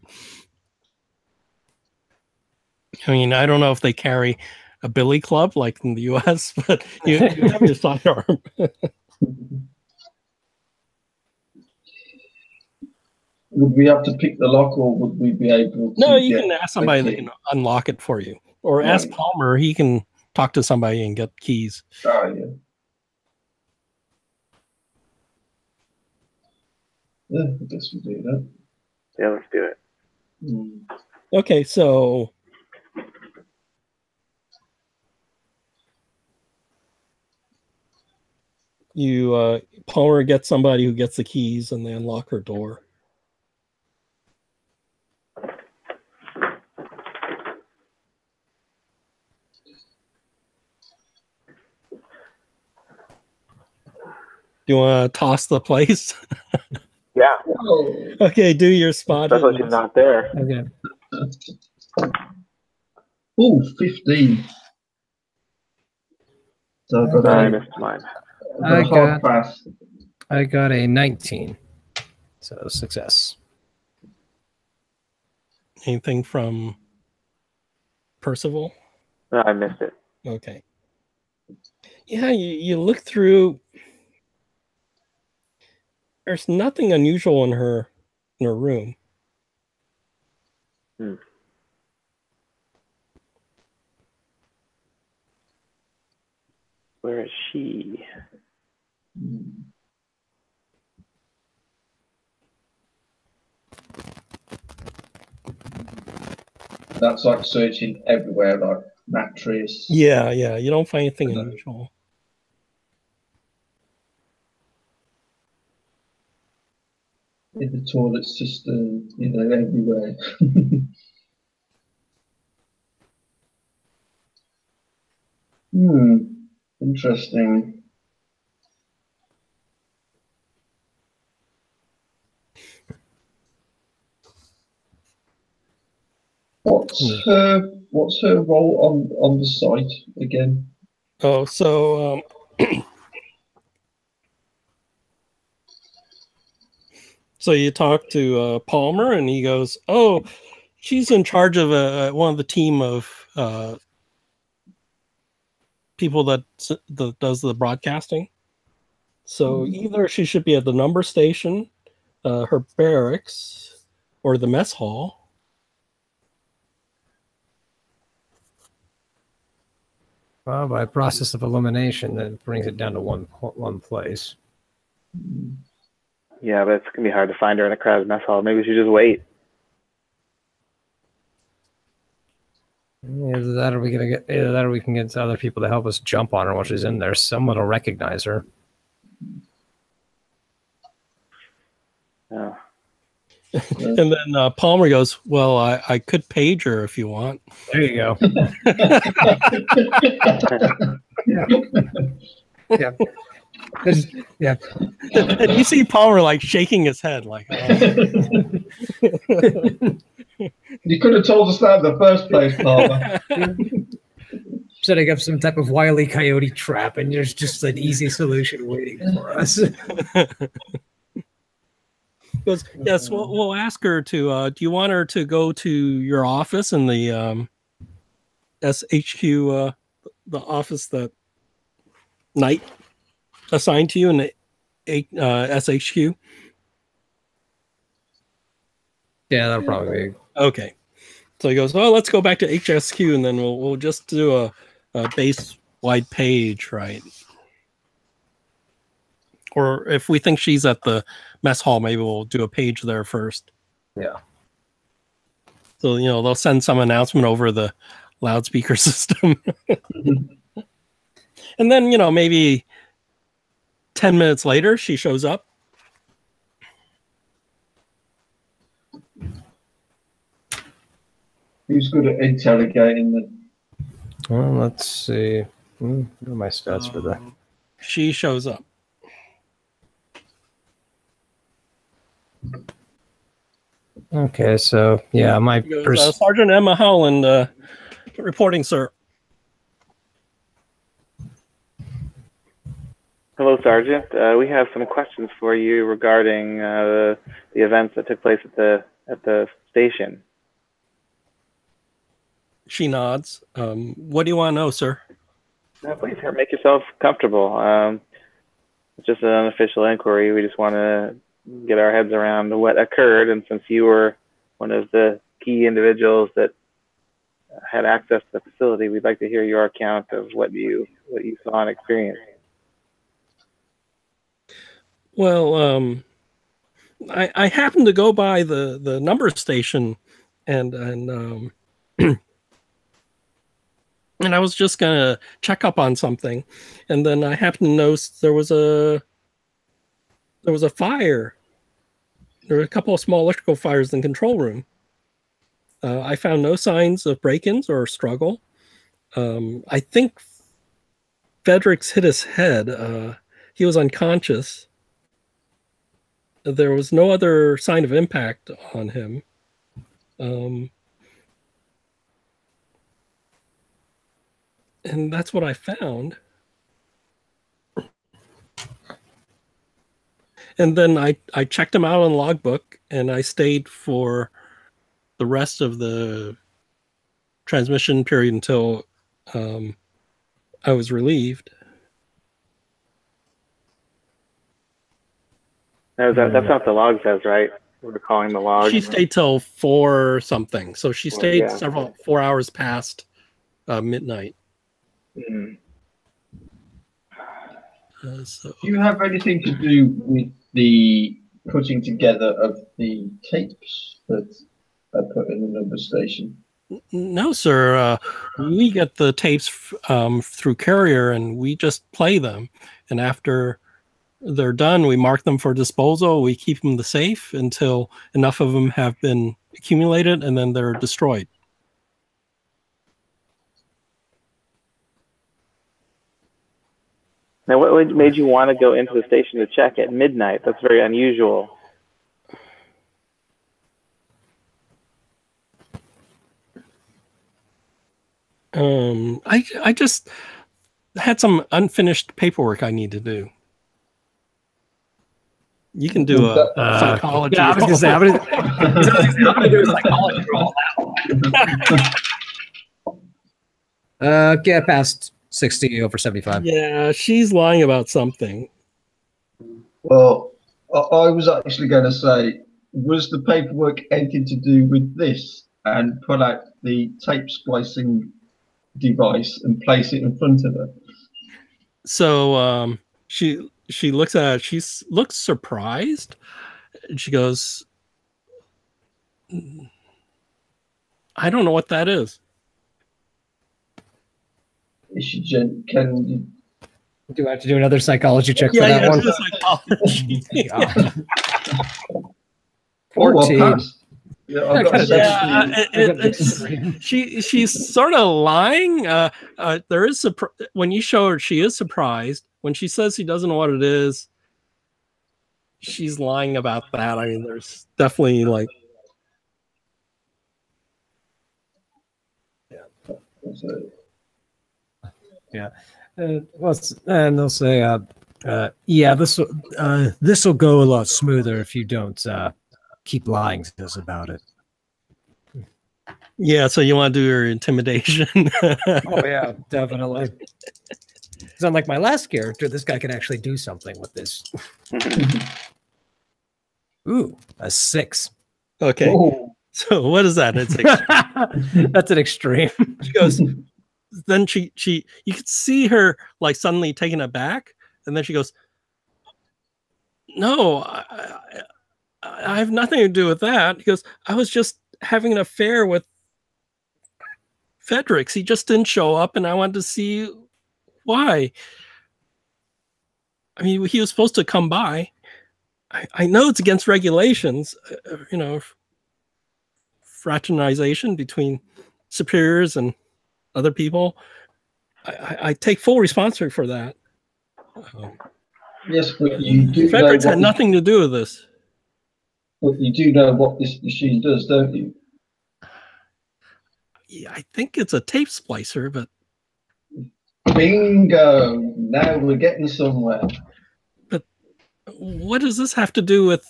I mean, I don't know if they carry a billy club like in the U.S., but you have your sidearm. Would we have to pick the lock, or would we be able to? No, you can ask somebody that can unlock it for you, or ask Palmer. He can talk to somebody and get keys. Oh yeah. Yeah, I guess we'll do that. Yeah, let's do it. Okay, so you Palmer gets somebody who gets the keys and they unlock her door. Do you want to toss the place? Oh, Okay, do your spot Especially hidden. she's not there. Okay. oh, 15. So I've got I a, missed mine. I've got a hard pass. I got a 19. So success. Anything from Percival? No, I missed it. Okay. Yeah, you look through. There's nothing unusual in her room. Hmm. Where is she? That's like searching everywhere, like mattress. Yeah, you don't find anything No. unusual. In the toilet system, everywhere. Interesting. What's her role on the site again? Oh, so so you talk to Palmer, and he goes, "Oh, she's in charge of one of the team of people that does the broadcasting. So either she should be at the number station, her barracks, or the mess hall." Well, by process of elimination, that brings it down to one place. Yeah, but it's gonna be hard to find her in a crowded mess hall. Maybe we should just wait. Either that, or we can get other people to help us jump on her while she's in there. Someone will recognize her. Oh. And then Palmer goes, "Well, I could page her if you want." There you go. Yeah. Yeah. And you see Palmer like shaking his head, like, oh. You could have told us that in the first place, Palmer. Setting up some type of Wile E. Coyote trap, and there's just an easy solution waiting for us. Goes, yes, we'll ask her to. Do you want her to go to your office in the SHQ, the office that Knight assigned to you in the SHQ? Yeah, that'll probably be Okay. So he goes, "Oh, let's go back to HSQ, and then we'll just do a base wide page, right? Or if we think she's at the mess hall, maybe we'll do a page there first." Yeah. So they'll send some announcement over the loudspeaker system, and then maybe 10 minutes later she shows up. Who's good at interrogating them? Well, let's see. What are my stats for that? She shows up. Okay, so yeah, my Goes, Sergeant Emma Howland reporting, sir. Hello, Sergeant. We have some questions for you regarding the events that took place at the station. She nods. What do you want to know, sir? Please make yourself comfortable. It's just an unofficial inquiry. We just want to get our heads around what occurred, and since you were one of the key individuals that had access to the facility, we'd like to hear your account of what you saw and experienced. Well, I happened to go by the number station, and and I was just gonna check up on something, and then I happened to notice there was a fire. There were a couple of small electrical fires in the control room. I found no signs of break-ins or struggle. I think Fredericks hit his head. He was unconscious. there was no other sign of impact on him. And that's what I found. And then I checked him out on logbook, and I stayed for the rest of the transmission period until I was relieved. No, that's not what the log says, right? We're calling the log. She stayed till 4 something, so she stayed yeah. 4 hours past midnight. Mm. So Do you have anything to do with the putting together of the tapes that I put in the number station? no, sir. We get the tapes through carrier, and we just play them. And after they're done, we mark them for disposal. We keep them in the safe until enough of them have been accumulated, and then they're destroyed. Now, what made you want to go into the station to check at midnight? That's very unusual. I just had some unfinished paperwork I need to do. You can do a psychology. Yeah, I was gonna say, I'm gonna do a psychology roll now. Get past 60 over 75. Yeah, she's lying about something. Well, I was actually going to say, was the paperwork anything to do with this? And pull out the tape splicing device and place it in front of her. So she looks at it. She looks surprised. And she goes, I don't know what that is. Is she can you, Do I have to do another psychology check for that one? 14. Oh, yeah, I've got a 17. She's sort of lying. There is when you show her, she is surprised. When she says she doesn't know what it is, she's lying about that. I mean, there's definitely like, Yeah. And they'll say, yeah, this will go a lot smoother if you don't keep lying to us about it. yeah. So you want to do your intimidation? Oh yeah, definitely. Because unlike my last character, this guy can actually do something with this. Ooh, a 6. Okay. Oh. So what is that? It's That's an extreme. She goes. Then she you could see her like suddenly taken aback, and then she goes, "No, I have nothing to do with that." He goes, "I was just having an affair with Fredericks. He just didn't show up, and I wanted to see why. I mean, he was supposed to come by. I know it's against regulations, you know, fraternization between superiors and other people. I take full responsibility for that." Yes, but you do Fredericks know had nothing to do with this. But you do know what this machine does, don't you? Yeah, I think it's a tape splicer, but Bingo! Now we're getting somewhere. But what does this have to do with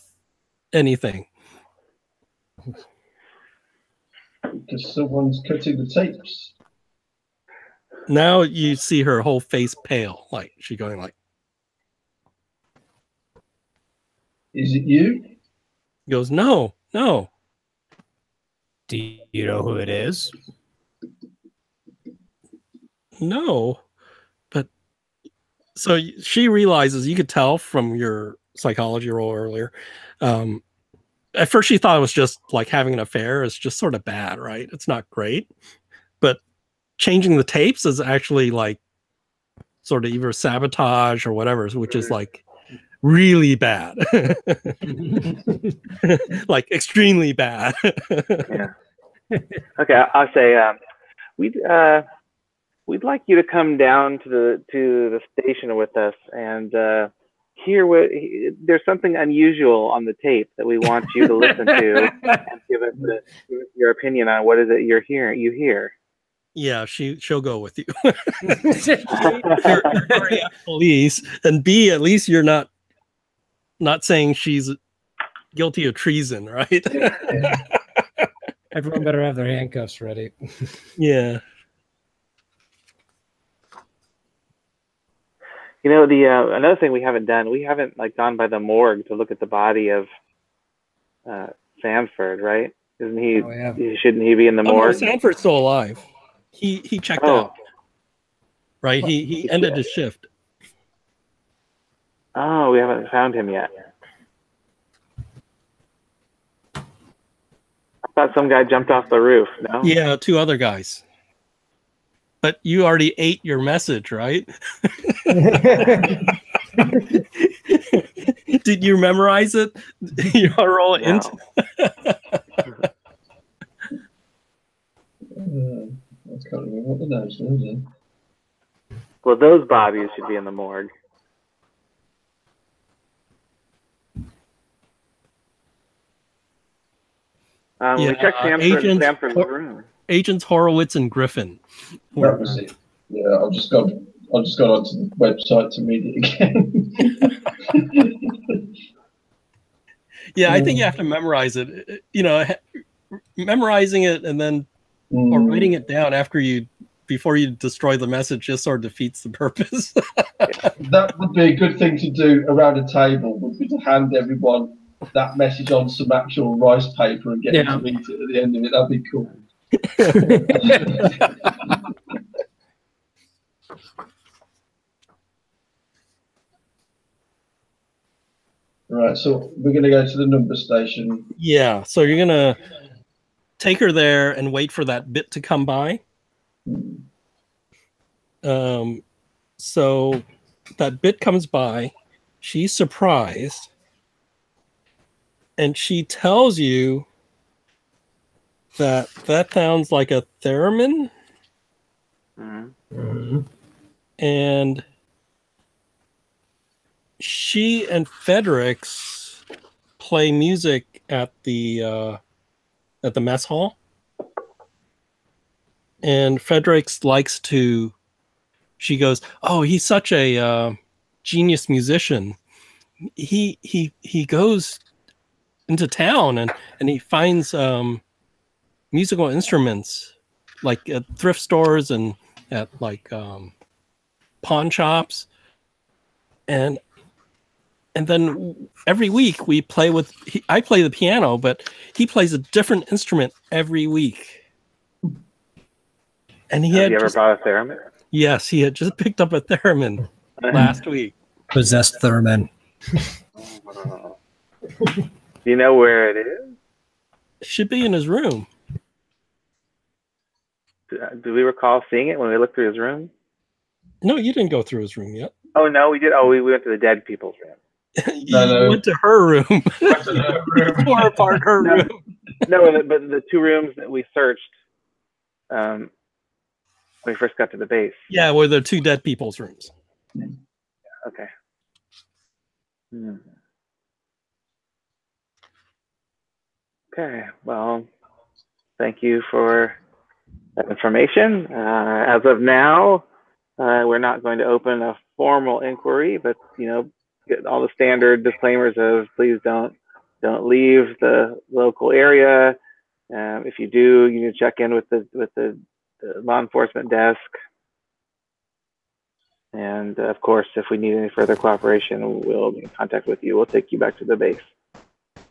anything? Because someone's cutting the tapes. Now you see her whole face pale, like she's going like. Is it you? He goes, no. Do you know who it is? No. But so she realizes, you could tell from your psychology roll earlier. At first she thought it was just like having an affair. It's just sort of bad, right? It's not great. But changing the tapes is actually like sort of either sabotage or whatever, which is like really bad. Like extremely bad. Yeah. Okay, I'll say we'd like you to come down to the station with us and hear there's something unusual on the tape that we want you to listen to and give us your opinion on what is it you hear. Yeah, she'll go with you. You're already at police, and B, at least you're not saying she's guilty of treason, right? Everyone better have their handcuffs ready. Yeah. You know, another thing we haven't done, we haven't like gone by the morgue to look at the body of Sanford, right? Isn't he? Oh, yeah. Shouldn't he be in the Oh, no, morgue? Sanford's still alive. He checked out. Right? He ended his shift. Oh, we haven't found him yet. I thought some guy jumped off the roof. No. Yeah, 2 other guys. But you already ate your message, right? Did you memorize it? You roll it into. I can't remember what the names were, is it? Well, those bodies should be in the morgue. We checked Sanford's room. Agents Horowitz and Griffin. That was it. Yeah, I've just got onto the website to read it again. Yeah, I think you have to memorize it. You know, memorizing it and then or writing it down before you destroy the message just sort of defeats the purpose. That would be a good thing to do around a table. Would be to hand everyone that message on some actual rice paper and get them to read it at the end of it. That'd be cool. Right, so we're going to go to the number station. Yeah, so you're going to take her there and wait for that bit to come by. So that bit comes by. She's surprised. And she tells you that sounds like a theremin. Mm-hmm. And she and Fredericks play music at the mess hall. And Fredericks likes to, she goes, "Oh, he's such a genius musician. He goes into town and he finds musical instruments like at thrift stores and at like pawn shops, and then every week we play with. I play the piano, but he plays a different instrument every week." And Have you ever bought a theremin? Yes, he had just picked up a theremin last week. Possessed theremin. Do you know where it is? It should be in his room. Do we recall seeing it when we looked through his room? No, you didn't go through his room yet. Oh, no, we did. Oh, we went to the dead people's room. You went to her room. You tore apart her room. No, but the 2 rooms that we searched when we first got to the base. Yeah, where the 2 dead people's rooms. Okay. Okay, well, thank you for that information. As of now, we're not going to open a formal inquiry, but get all the standard disclaimers of please don't leave the local area. If you do, you need to check in with the law enforcement desk. And of course, if we need any further cooperation, we'll be in contact with you. We'll take you back to the base.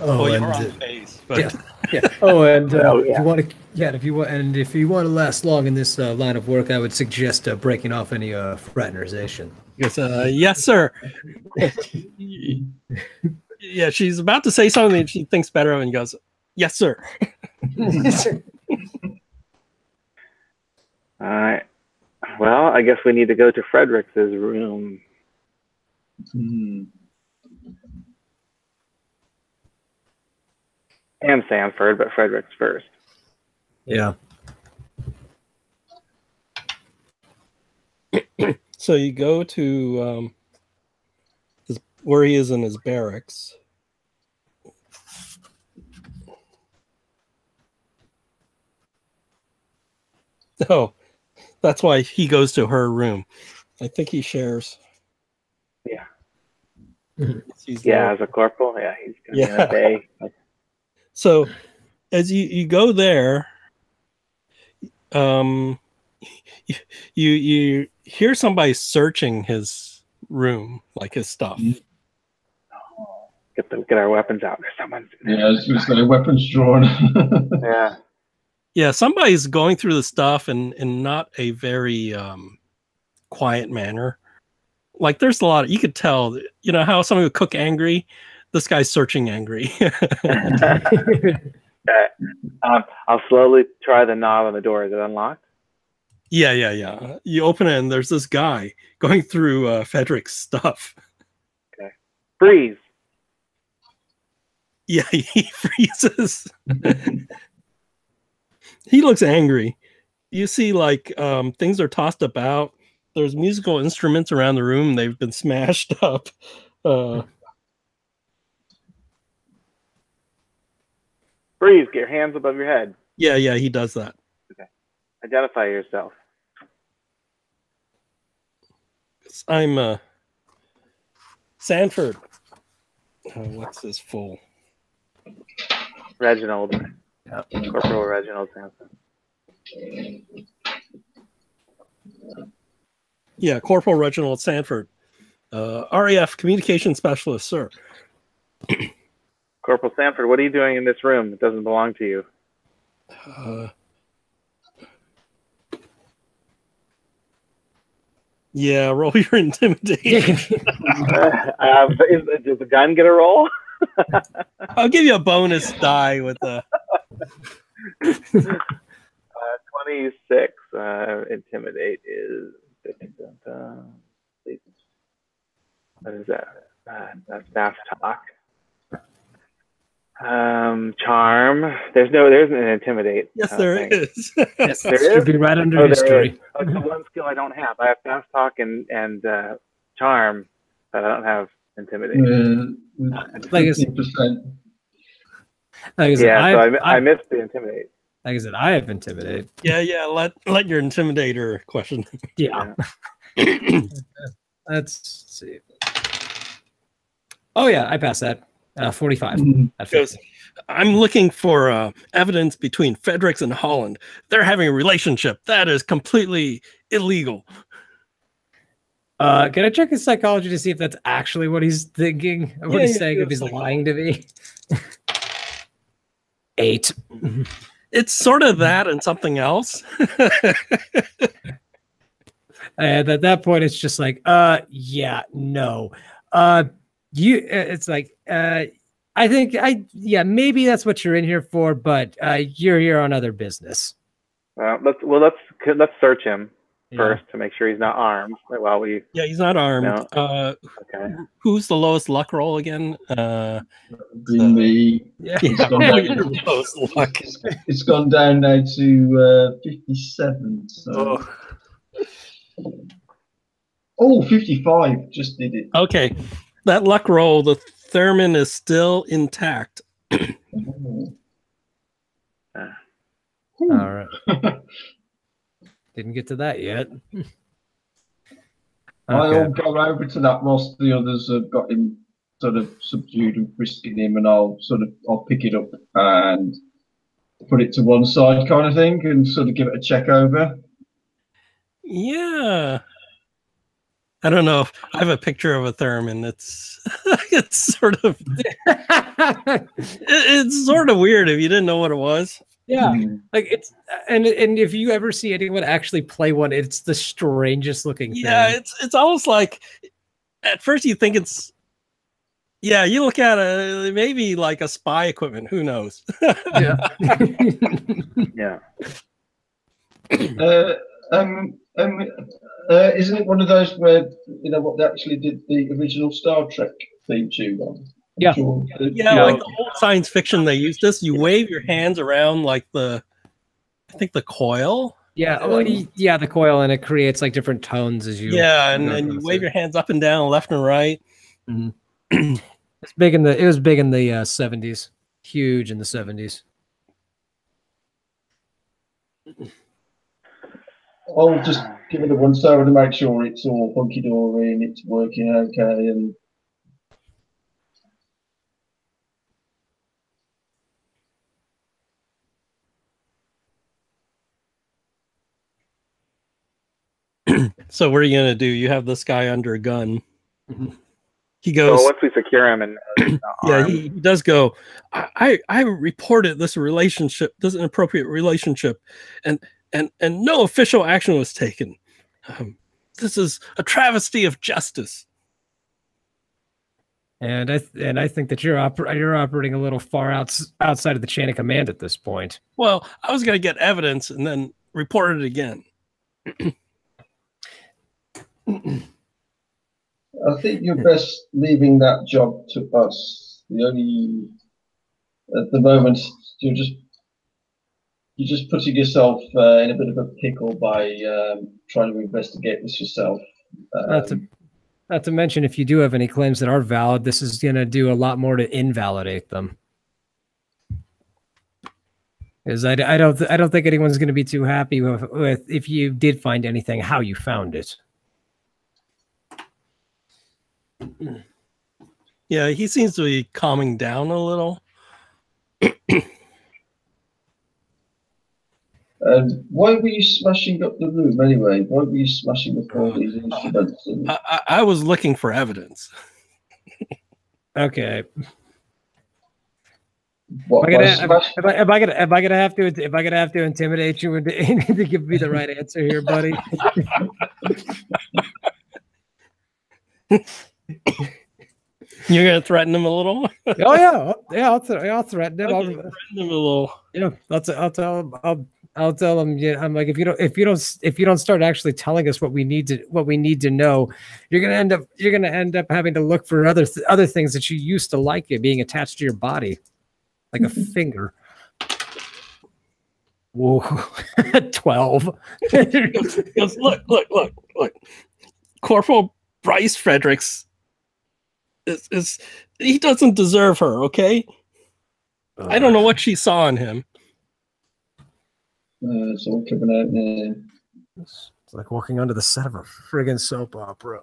Oh, you're on the base. But... Yeah. Oh, and if you want to, if you want to last long in this line of work, I would suggest breaking off any fraternization. Yes, yes, sir. Yeah, she's about to say something, and she thinks better of it and goes, "Yes, sir." All right. Well, I guess we need to go to Fredericks' room. And Sanford, but Fredericks first. Yeah. So you go to this where he is in his barracks. Oh, that's why he goes to her room. I think he shares. Yeah. He's Yeah, there. as a corporal, yeah, he's gonna be in Yeah. a bay. So as you go there, you hear somebody searching his room, like his stuff. Get our weapons out. There's someone. Yeah, it's their weapons drawn. Yeah. Yeah, somebody's going through the stuff in not a very quiet manner. Like there's a lot of, you could tell, you know how somebody would cook angry? This guy's searching angry. I'll slowly try the knob on the door. Is it unlocked? Yeah. You open it and there's this guy going through Frederick's stuff. Okay. Freeze. Yeah, he freezes. He looks angry. You see, like, things are tossed about. There's musical instruments around the room. They've been smashed up. Freeze. Get your hands above your head. Yeah, he does that. Okay. Identify yourself. I'm Sanford. What's his full? Reginald. Yep. Corporal Reginald Sanford. Yeah, Corporal Reginald Sanford. RAF Communication Specialist, sir. Corporal Sanford, what are you doing in this room? It doesn't belong to you. Yeah, roll your intimidation. Does the gun get a roll? I'll give you a bonus die with the 26. Intimidate is. What is that? That's fast talk. Charm. There's an intimidate. Yes, there is. Yes, There should is? be right under Oh, there history. is. That's the one skill I don't have. I have fast talk and charm, but I don't have intimidate. Like I said, 15%. like I said, Yeah, so I missed the intimidate. like I said, I have intimidate. Yeah. Let your intimidator question. Yeah. Let's see. Oh yeah, I passed that. 45. At 50. I'm looking for evidence between Fredericks and Holland. They're having a relationship. That is completely illegal. Can I check his psychology to see if that's actually what he's thinking? Or what he's saying, if he's lying to me? 8. It's sort of that and something else. And at that point, it's just like, yeah, no. It's like, I think maybe that's what you're in here for, but you're here on other business. Let's search him first to make sure he's not armed. While we he's not armed. No. Okay. Who's the lowest luck roll again? Lowest luck. It's gone down now to 57. So. Oh, 55. Just did it. Okay. That luck roll, the Thurman is still intact. All right. Didn't get to that yet. I'll go over to that whilst the others have got him sort of subdued and frisking him, and I'll pick it up and put it to one side kind of thing and sort of give it a check over. Yeah. I don't know if I have a picture of a Thurman. It's sort of it's sort of weird if you didn't know what it was. Yeah, like it's and if you ever see anyone actually play one, it's the strangest looking thing. Yeah, it's almost like at first you think it's you look at it maybe like a spy equipment. Who knows? Yeah. Yeah. Isn't it one of those where what they actually did the original Star Trek theme tune on? Yeah. Sure. Like the old science fiction they used this. You wave your hands around like I think the coil. Yeah, well, the coil, and it creates like different tones as you. Yeah, and you wave your hands up and down, left and right. Mm-hmm. It's big in the. It was big in the 70s. Huge in the 70s. I'll just give it a once over to make sure it's all hunky dory and it's working okay. And So what are you gonna do? You have this guy under a gun. He So goes, once we secure him and yeah, he does go. I reported this relationship, this inappropriate relationship, and no official action was taken. This is a travesty of justice. And I think that you're operating a little far outside of the chain of command at this point. Well, I was gonna get evidence and then report it again. I think you're best leaving that job to us. The only at the moment you're just putting yourself in a bit of a pickle by trying to investigate this yourself. Not to mention, if you do have any claims that are valid, this is going to do a lot more to invalidate them. Because I don't think anyone's going to be too happy with if you did find anything, how you found it. Yeah, he seems to be calming down a little. Why were you smashing up the room anyway? Why were you smashing up all these instruments? I was looking for evidence. Okay. What, am I gonna have to intimidate you to give me the right answer here, buddy? You're gonna threaten him a little? Oh yeah, I'll threaten him. Okay, threaten him a little. Yeah, I'll tell him. I'll tell him. Yeah, I'm like, if you don't start actually telling us what we need to know, you're gonna end up having to look for other things that you used to like being attached to your body, like a finger. Whoa, 12. Goes, look. Corporal Bryce Fredericks is he doesn't deserve her, okay? I don't know what she saw in him. It's all coming out now. It's like walking onto the set of a friggin' soap opera.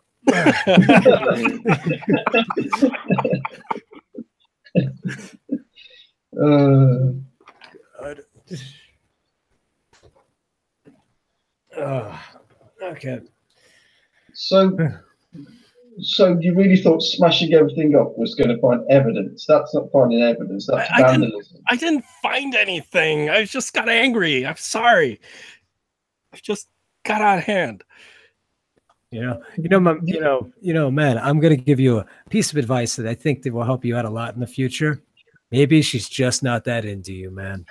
Okay. So you really thought smashing everything up was going to find evidence? That's not finding evidence. That's vandalism. I didn't find anything. I just got angry. I'm sorry. I just got out of hand. Man, I'm going to give you a piece of advice that I think that will help you out a lot in the future. Maybe she's just not that into you, man.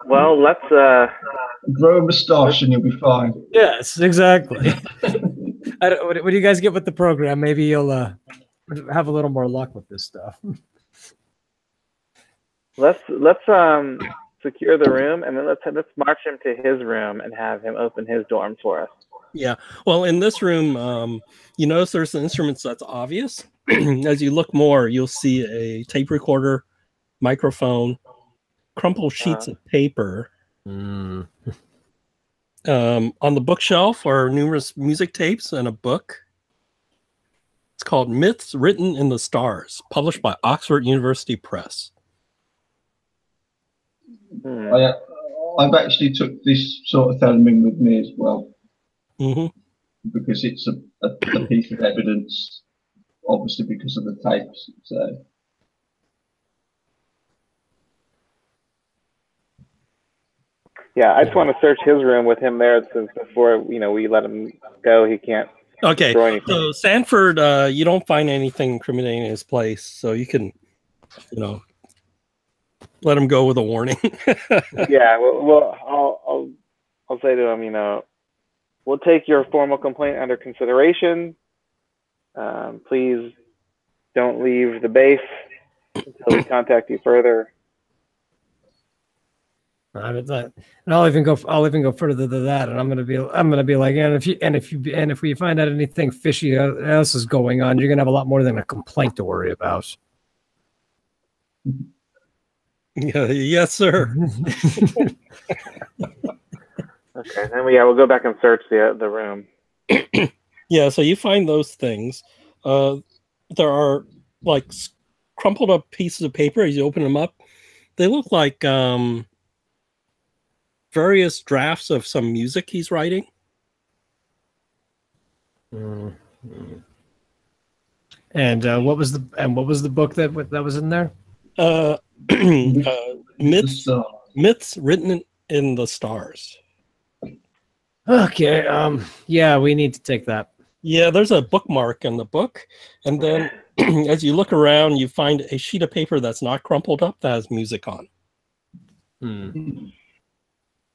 Well, let's grow a moustache and you'll be fine. Yes, exactly. What do you guys get with the program? Maybe you'll have a little more luck with this stuff. let's secure the room, and then let's march him to his room and have him open his dorm for us. Yeah. Well, in this room, you notice there's an instrument that's obvious. As you look more, you'll see a tape recorder, microphone, crumpled sheets of paper. On the bookshelf are numerous music tapes and a book. It's called Myths Written in the Stars, published by Oxford University Press. I've actually took this sort of theremin with me as well, because it's a piece of evidence, obviously because of the tapes. So. Yeah, I just want to search his room with him there, since before we let him go, he can't. Okay, destroy anything. so Sanford, you don't find anything incriminating in his place, so you can, let him go with a warning. Yeah, well, I'll say to him, we'll take your formal complaint under consideration. Please don't leave the base until we contact you further. And I'll even go further than that, and I'm gonna be like, and if we find out anything fishy else is going on, you're gonna have a lot more than a complaint to worry about. Yeah, yes, sir. Okay, then we'll go back and search the room. Yeah, so you find those things. There are like crumpled up pieces of paper as you open them up. They look like various drafts of some music he's writing. Mm-hmm. And what was the book that was in there? Myths written in the stars. Okay. Yeah, we need to take that. Yeah, there's a bookmark in the book, and then as you look around, you find a sheet of paper that's not crumpled up that has music on. Hmm.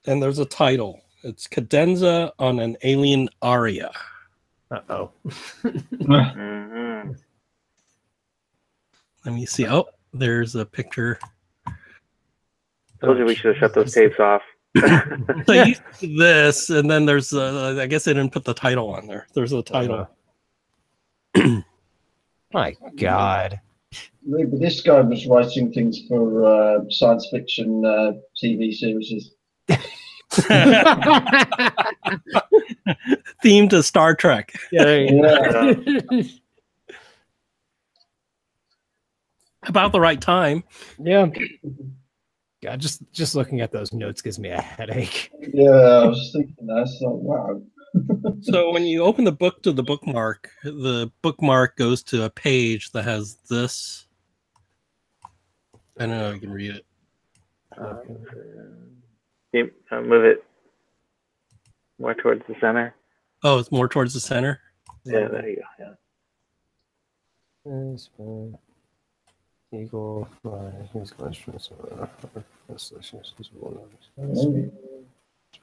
And there's a title. It's Cadenza on an Alien Aria. Uh-oh. Mm-hmm. Let me see. Oh, there's a picture. Told you we should have shut those tapes off. So you see this, and then there's I guess they didn't put the title on there. There's a title. My God. But this guy was writing things for science fiction TV series. Theme to Star Trek. Yeah. About the right time. Yeah. God, just looking at those notes gives me a headache. Yeah, I was thinking that. So wow. So when you open the book to the bookmark goes to a page that has this. I don't know if you can read it. Move it more towards the center. Oh, it's more towards the center? Yeah, there you go. Yeah. Eagle,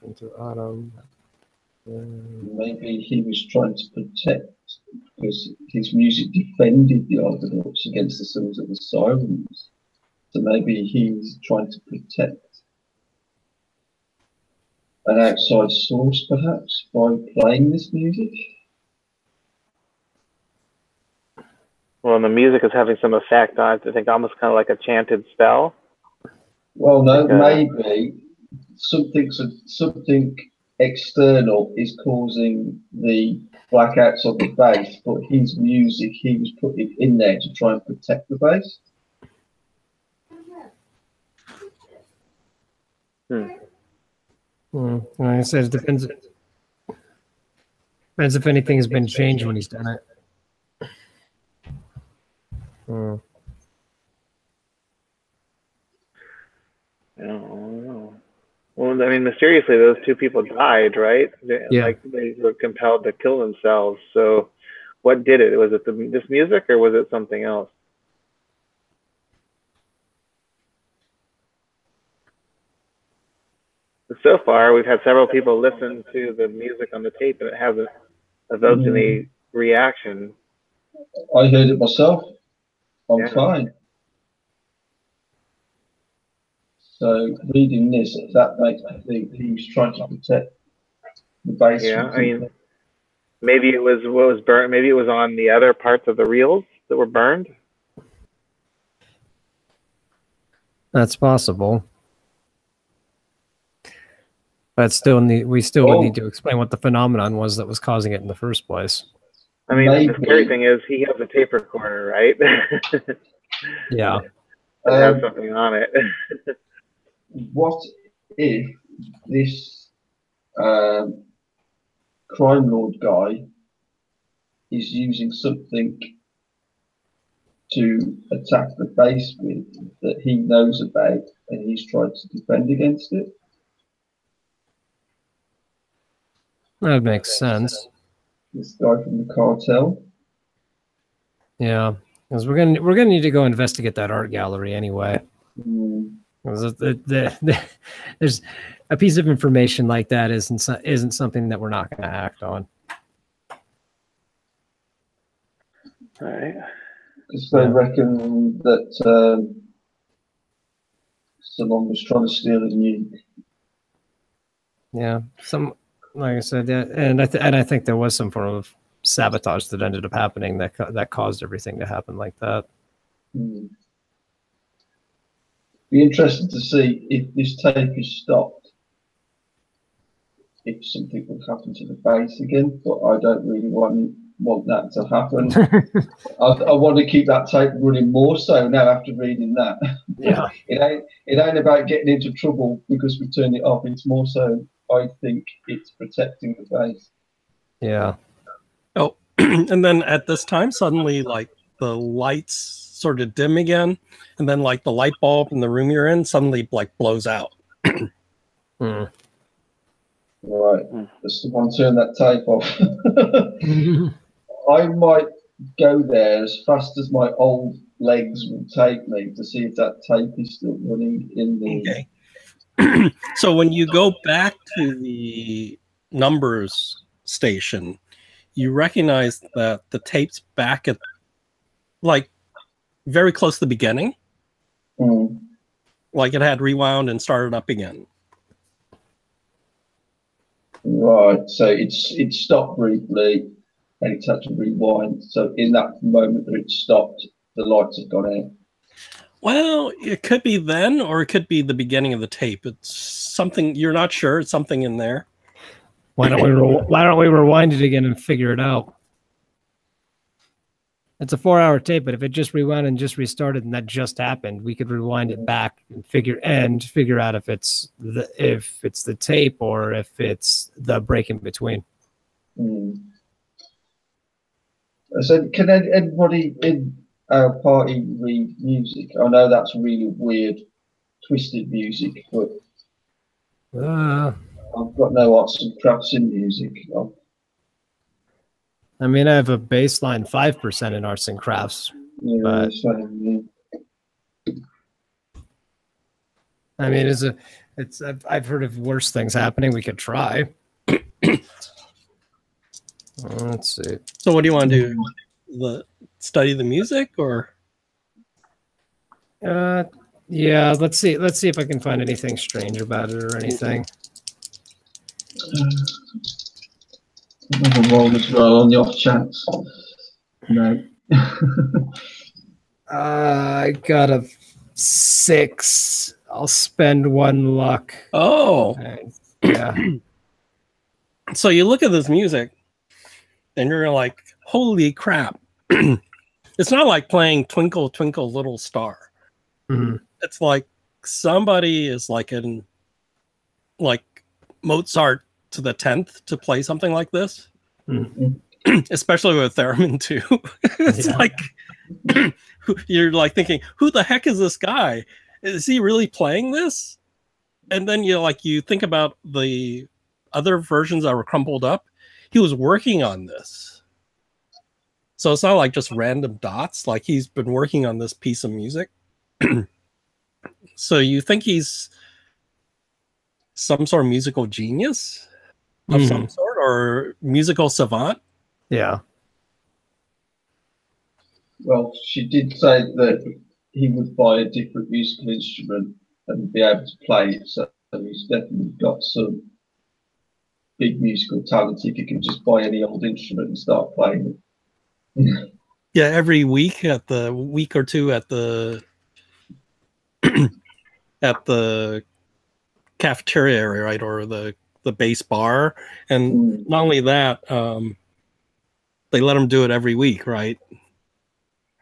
into autumn. Maybe he was trying to protect, because his music defended the Argonauts against the sons of the Sirens. So maybe he's trying to protect an outside source, perhaps, by playing this music. Well, and the music is having some effect on it. I think almost kind of like a chanted spell. Well, no, maybe something external is causing the blackouts on the base, but his music, he was putting in there to try and protect the base. Like I said, it depends if anything has been changed when he's done it. I don't know. Well, I mean, mysteriously, those two people died, right? Like they were compelled to kill themselves. So, what did it? Was it this music, or was it something else? So far, we've had several people listen to the music on the tape, and it hasn't evoked any reaction. I heard it myself. I'm fine. So reading this, that makes me think he was trying to protect the base. Yeah, I mean, maybe it was what was burnt. Maybe it was on the other parts of the reels that were burned. That's possible. But we still would need to explain what the phenomenon was that was causing it in the first place. I mean, the scary thing is he has a tape recorder, right? Yeah. It has something on it. What if this crime lord guy is using something to attack the base with that he knows about, and he's trying to defend against it? That makes sense. This guy from the cartel. Yeah, because we're gonna need to go investigate that art gallery anyway. There's a piece of information like that isn't something that we're not going to act on. All right. Because they reckon that someone was trying to steal his music. Yeah, like I said, yeah, and I think there was some form of sabotage that ended up happening that caused everything to happen like that. Be interested to see if this tape is stopped, if something would happen to the base again, but I don't really want that to happen. I want to keep that tape running more so now after reading that. Yeah. It ain't about getting into trouble because we turned it off. It's more so I think it's protecting the base. Yeah. Oh, and then at this time, suddenly, like, the lights sort of dim again, and then, like, the light bulb in the room you're in suddenly, like, blows out. Right. Does someone turn that tape off? I might go there as fast as my old legs will take me to see if that tape is still running in the... Okay. So when you go back to the numbers station, you recognize that the tape's back at, like, very close to the beginning. Like it had rewound and started up again. Right, so it's stopped briefly and it's had to rewind. So in that moment that it stopped, the lights have gone out. Well, it could be then, or it could be the beginning of the tape. It's something you're not sure. It's something in there. Why don't we rewind it again and figure it out? It's a 4-hour tape, but if it just rewound and just restarted and that just happened, we could rewind it back and figure out if it's the tape or if it's the break in between. So can anybody in our party read music? I know that's really weird, twisted music, but I've got no arts and crafts in music. I mean, I have a baseline 5% in arts and crafts. Yeah, but I mean, I've heard of worse things happening. We could try. Let's see. So what do you want to do? Study the music, or? Yeah, let's see if I can find anything strange about it or anything. Another roll as well on the off chance. No. I got a 6. I'll spend 1 luck. Oh. Yeah. So you look at this music and you're like, holy crap. It's not like playing Twinkle, Twinkle, Little Star. Mm-hmm. It's like somebody is like in like Mozart to the 10th to play something like this. Mm-hmm. Especially with theremin too. It's like you're like thinking, who the heck is this guy? Is he really playing this? And then you think about the other versions that were crumpled up. He was working on this. So it's not like just random dots. Like he's been working on this piece of music. So you think he's some sort of musical genius of some sort, or musical savant? Yeah. Well, she did say that he would buy a different musical instrument and be able to play it. So he's definitely got some big musical talent if you can just buy any old instrument and start playing it. Yeah, every week or two at the at the cafeteria area, right, or the base bar, and not only that, they let him do it every week, right?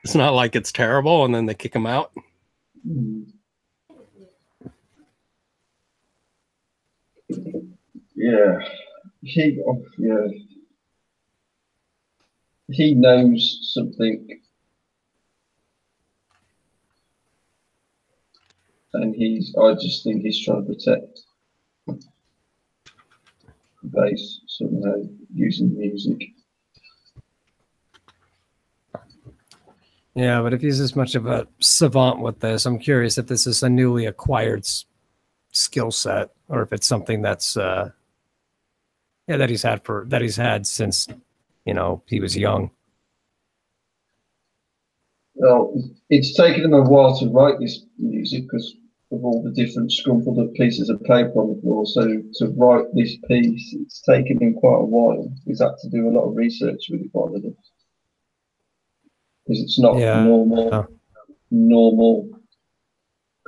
It's not like it's terrible and then they kick him out. Yeah, he knows something, and I just think he's trying to protect the base somehow using music. Yeah, but if he's as much of a savant with this, I'm curious if this is a newly acquired skill set, or if it's something that's that he's had since he was young. Well, it's taken him a while to write this music because of all the different scrumpled up pieces of paper on the floor. So to write this piece, it's taken him quite a while. He's had to do a lot of research with it, by the way, because it's not normal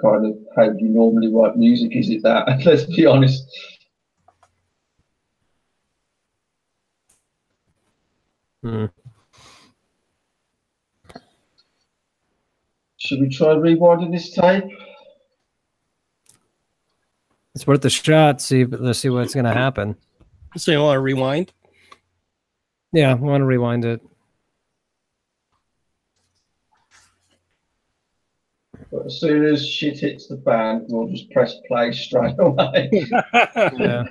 kind of how you normally write music, is it? That let's be honest. Should we try rewinding this tape? It's worth a shot. Let's see what's going to happen. So you want to rewind? Yeah, I want to rewind it. But as soon as shit hits the fan, we'll just press play straight away. Yeah.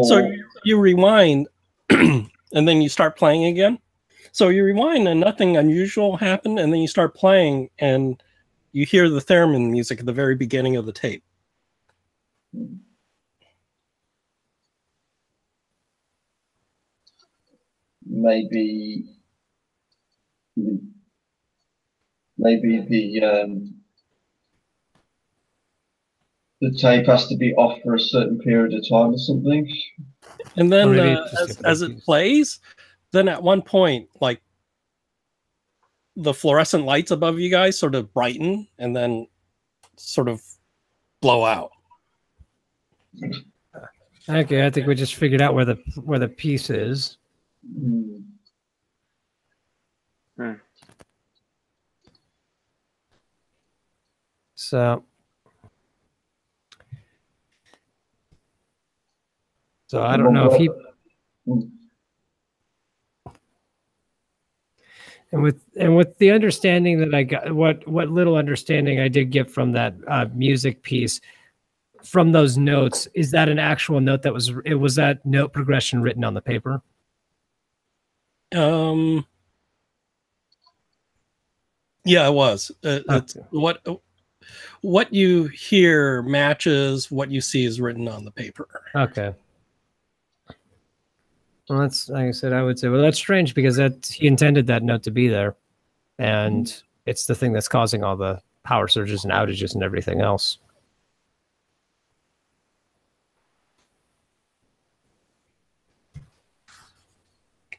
So you rewind and then you start playing again. So you rewind and nothing unusual happened, and then you start playing and you hear the theremin music at the very beginning of the tape. Maybe the tape has to be off for a certain period of time or something. And then as it plays, then at one point, like the fluorescent lights above you guys sort of brighten and then sort of blow out. Okay, I think we just figured out where the piece is. So I don't know if he. And with the understanding that I got, what little understanding I did get from that music piece, from those notes, is that an actual note that was that note progression written on the paper? Yeah, it was. It's what you hear matches what you see is written on the paper. Okay. Well, that's, like I said, I would say, well, that's strange because he intended that note to be there, and it's the thing that's causing all the power surges and outages and everything else.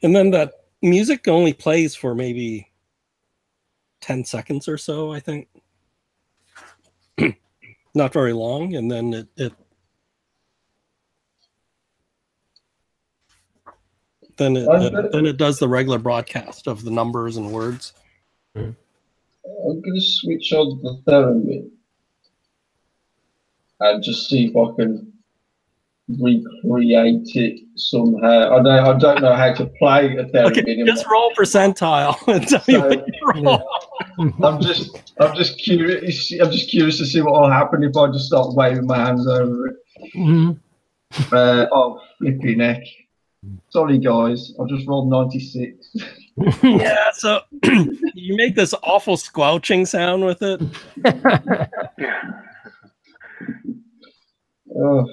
And then that music only plays for maybe 10 seconds or so, I think. Not very long, and then then it does the regular broadcast of the numbers and words. I'm going to switch on the theremin and just see if I can recreate it somehow. I don't know how to play a theremin. Okay, just roll percentile and tell me what you roll. I'm just curious. I'm just curious to see what will happen if I just start waving my hands over it. Oh, flippy neck. Sorry, guys. I just rolled 96. Yeah, so you make this awful squelching sound with it. Oh.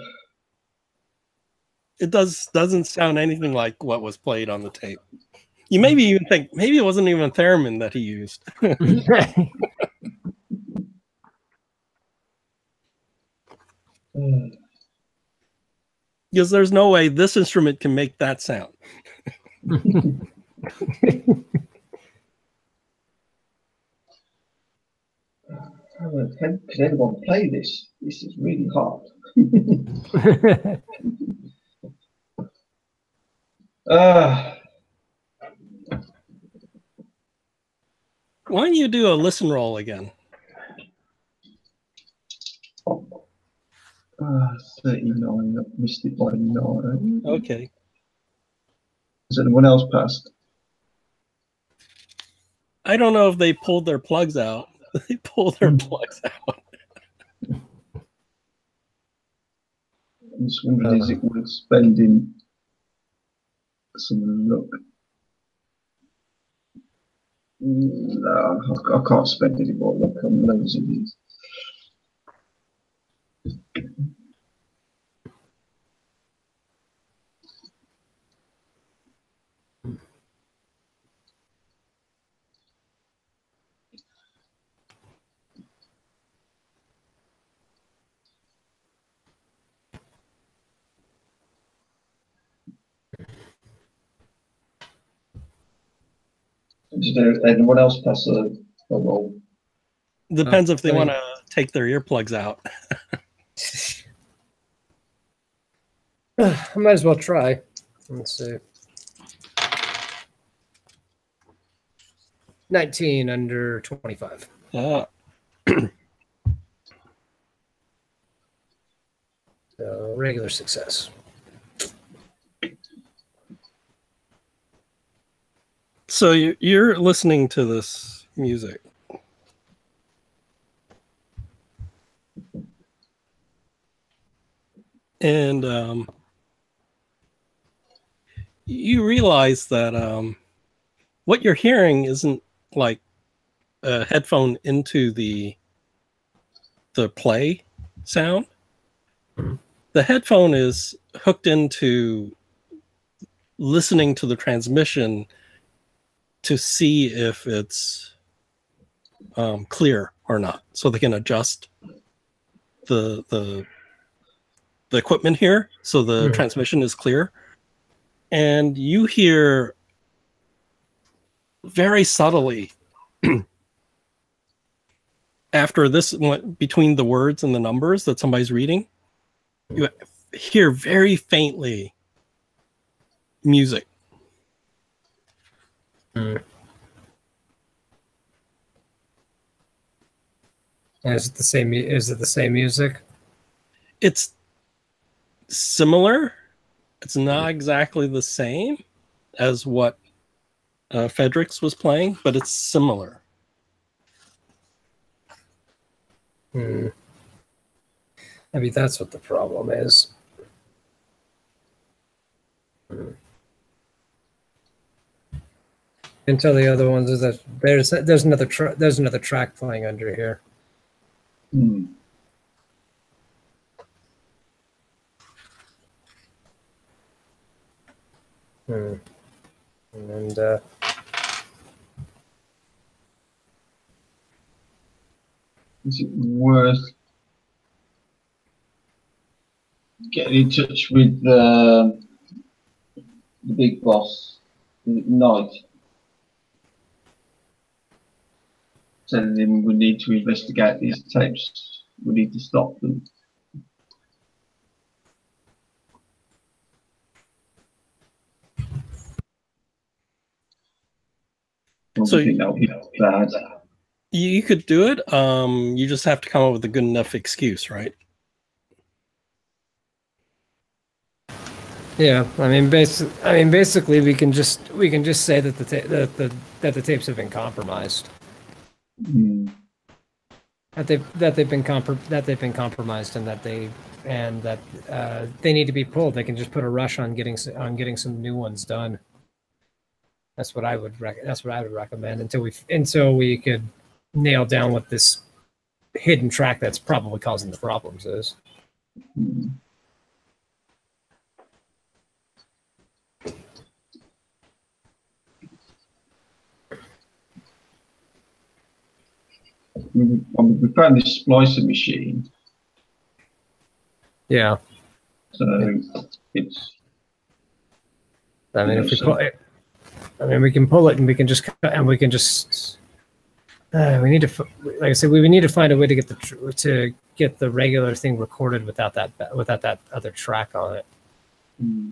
It doesn't sound anything like what was played on the tape. You maybe even think maybe it wasn't even a theremin that he used. Because there's no way this instrument can make that sound. How can anyone play this? This is really hard. Why don't you do a listen roll again? 39. I've missed it by 9. Okay. Has anyone else passed? I don't know if they pulled their plugs out. They pulled their plugs out. I'm just wondering, is it worth spending some luck? No, I can't spend any more luck on loads of these. Is there anyone else pass a roll? Depends if they I mean- want to take their earplugs out. I might as well try. Let's see. 19 under 25. So regular success. So you're listening to this music. And you realize that what you're hearing isn't like a headphone into the play sound. Mhm. The headphone is hooked into listening to the transmission to see if it's clear or not, so they can adjust the equipment here so the Mhm. transmission is clear. And you hear very subtly after this went between the words and the numbers that somebody's reading, you hear very faintly music. And is it the same? Is it the same music? It's similar. It's not exactly the same as what Fedrix was playing, but it's similar. Maybe that's what the problem is. And tell the other ones is that there's another track playing under here. Hmm. And Is it worth getting in touch with the big boss Knight? Telling him we need to investigate these tapes. We need to stop them. So I think that would be bad. you could do it. You just have to come up with a good enough excuse, right? yeah, I mean, basically, we can just say that that the tapes have been compromised. Hmm. That they've been compromised, and that they need to be pulled. They can just put a rush on getting some new ones done. That's what I would recommend until we could nail down what this hidden track that's probably causing the problems is. Hmm. We found this splicer machine, Yeah, so it's. I mean, Yeah, if we so- pull it, I mean, we can pull it and we can just we need to, like I said, we need to find a way to get the regular thing recorded without that other track on it. Hmm.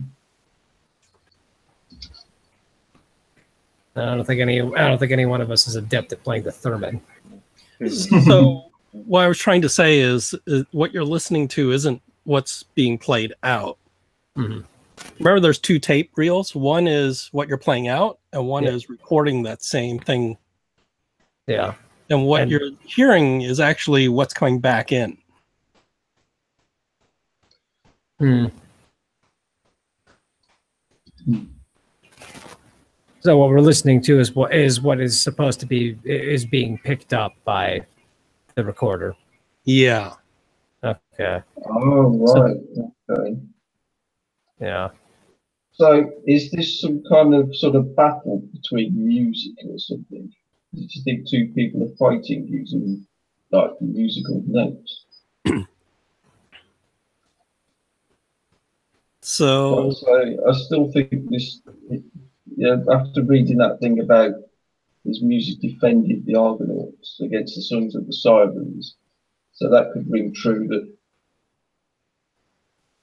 I don't think any one of us is adept at playing the theremin. So what I was trying to say is what you're listening to isn't what's being played out. Mhm. Remember, there's two tape reels. One is what you're playing out, and one Yeah. is recording that same thing. Yeah. And what And- you're hearing is actually what's coming back in. Hmm. So what we're listening to is what is supposed to be is being picked up by the recorder. Yeah. Okay. Oh, right. Okay. Yeah. So, is this some kind of sort of battle between music or something? Do you think two people are fighting using like musical notes? So So I still think this. Yeah, after reading that thing about His music defended the Argonauts against the sons of the Sirens. So that could ring true that,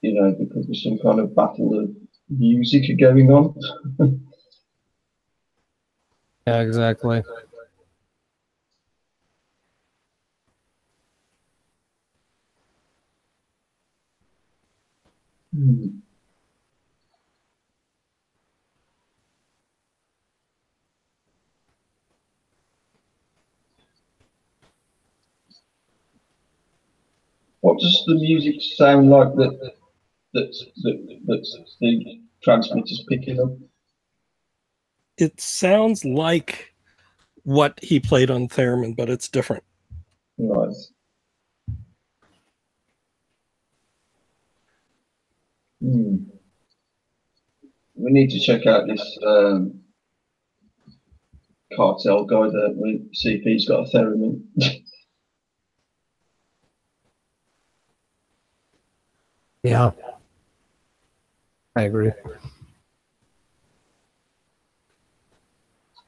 there could be some kind of battle of music going on. Yeah, exactly. What does the music sound like that's the transmitter's picking up? It sounds like what he played on theremin, but it's different. Right. We need to check out this cartel guy, don't we? See if he's got a theremin. Yeah, I agree.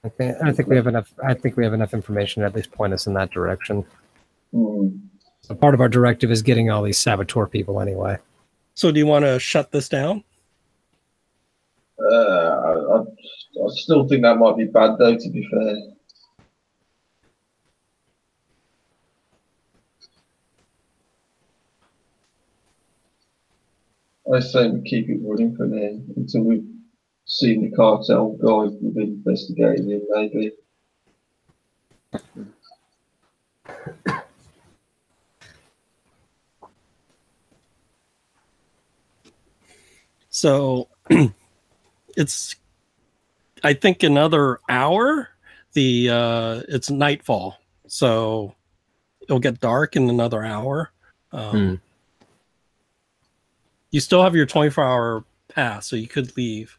I think we have enough. I think we have enough information to at least point us in that direction. So part of our directive is getting all these saboteur people anyway. So do you want to shut this down? I still think that might be bad, though, to be fair. I say we keep it running for now until we've seen the cartel guy we've investigated him, maybe. So it's, I think, another hour. It's nightfall, so it'll get dark in another hour. You still have your 24-hour pass, so you could leave.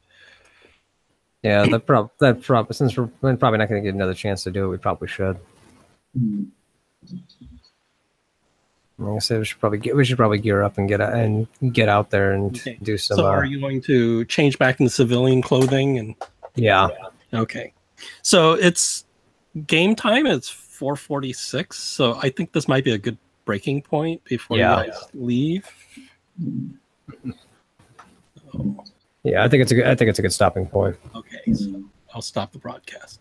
Yeah, since we're probably not going to get another chance to do it, we probably should. Like I said, we should probably gear up and get out there and do some. So, are you going to change back into civilian clothing? And yeah. Okay. So it's game time. It's 4:46. So I think this might be a good breaking point before you guys leave. Yeah, I think it's a good stopping point. Okay, so I'll stop the broadcast.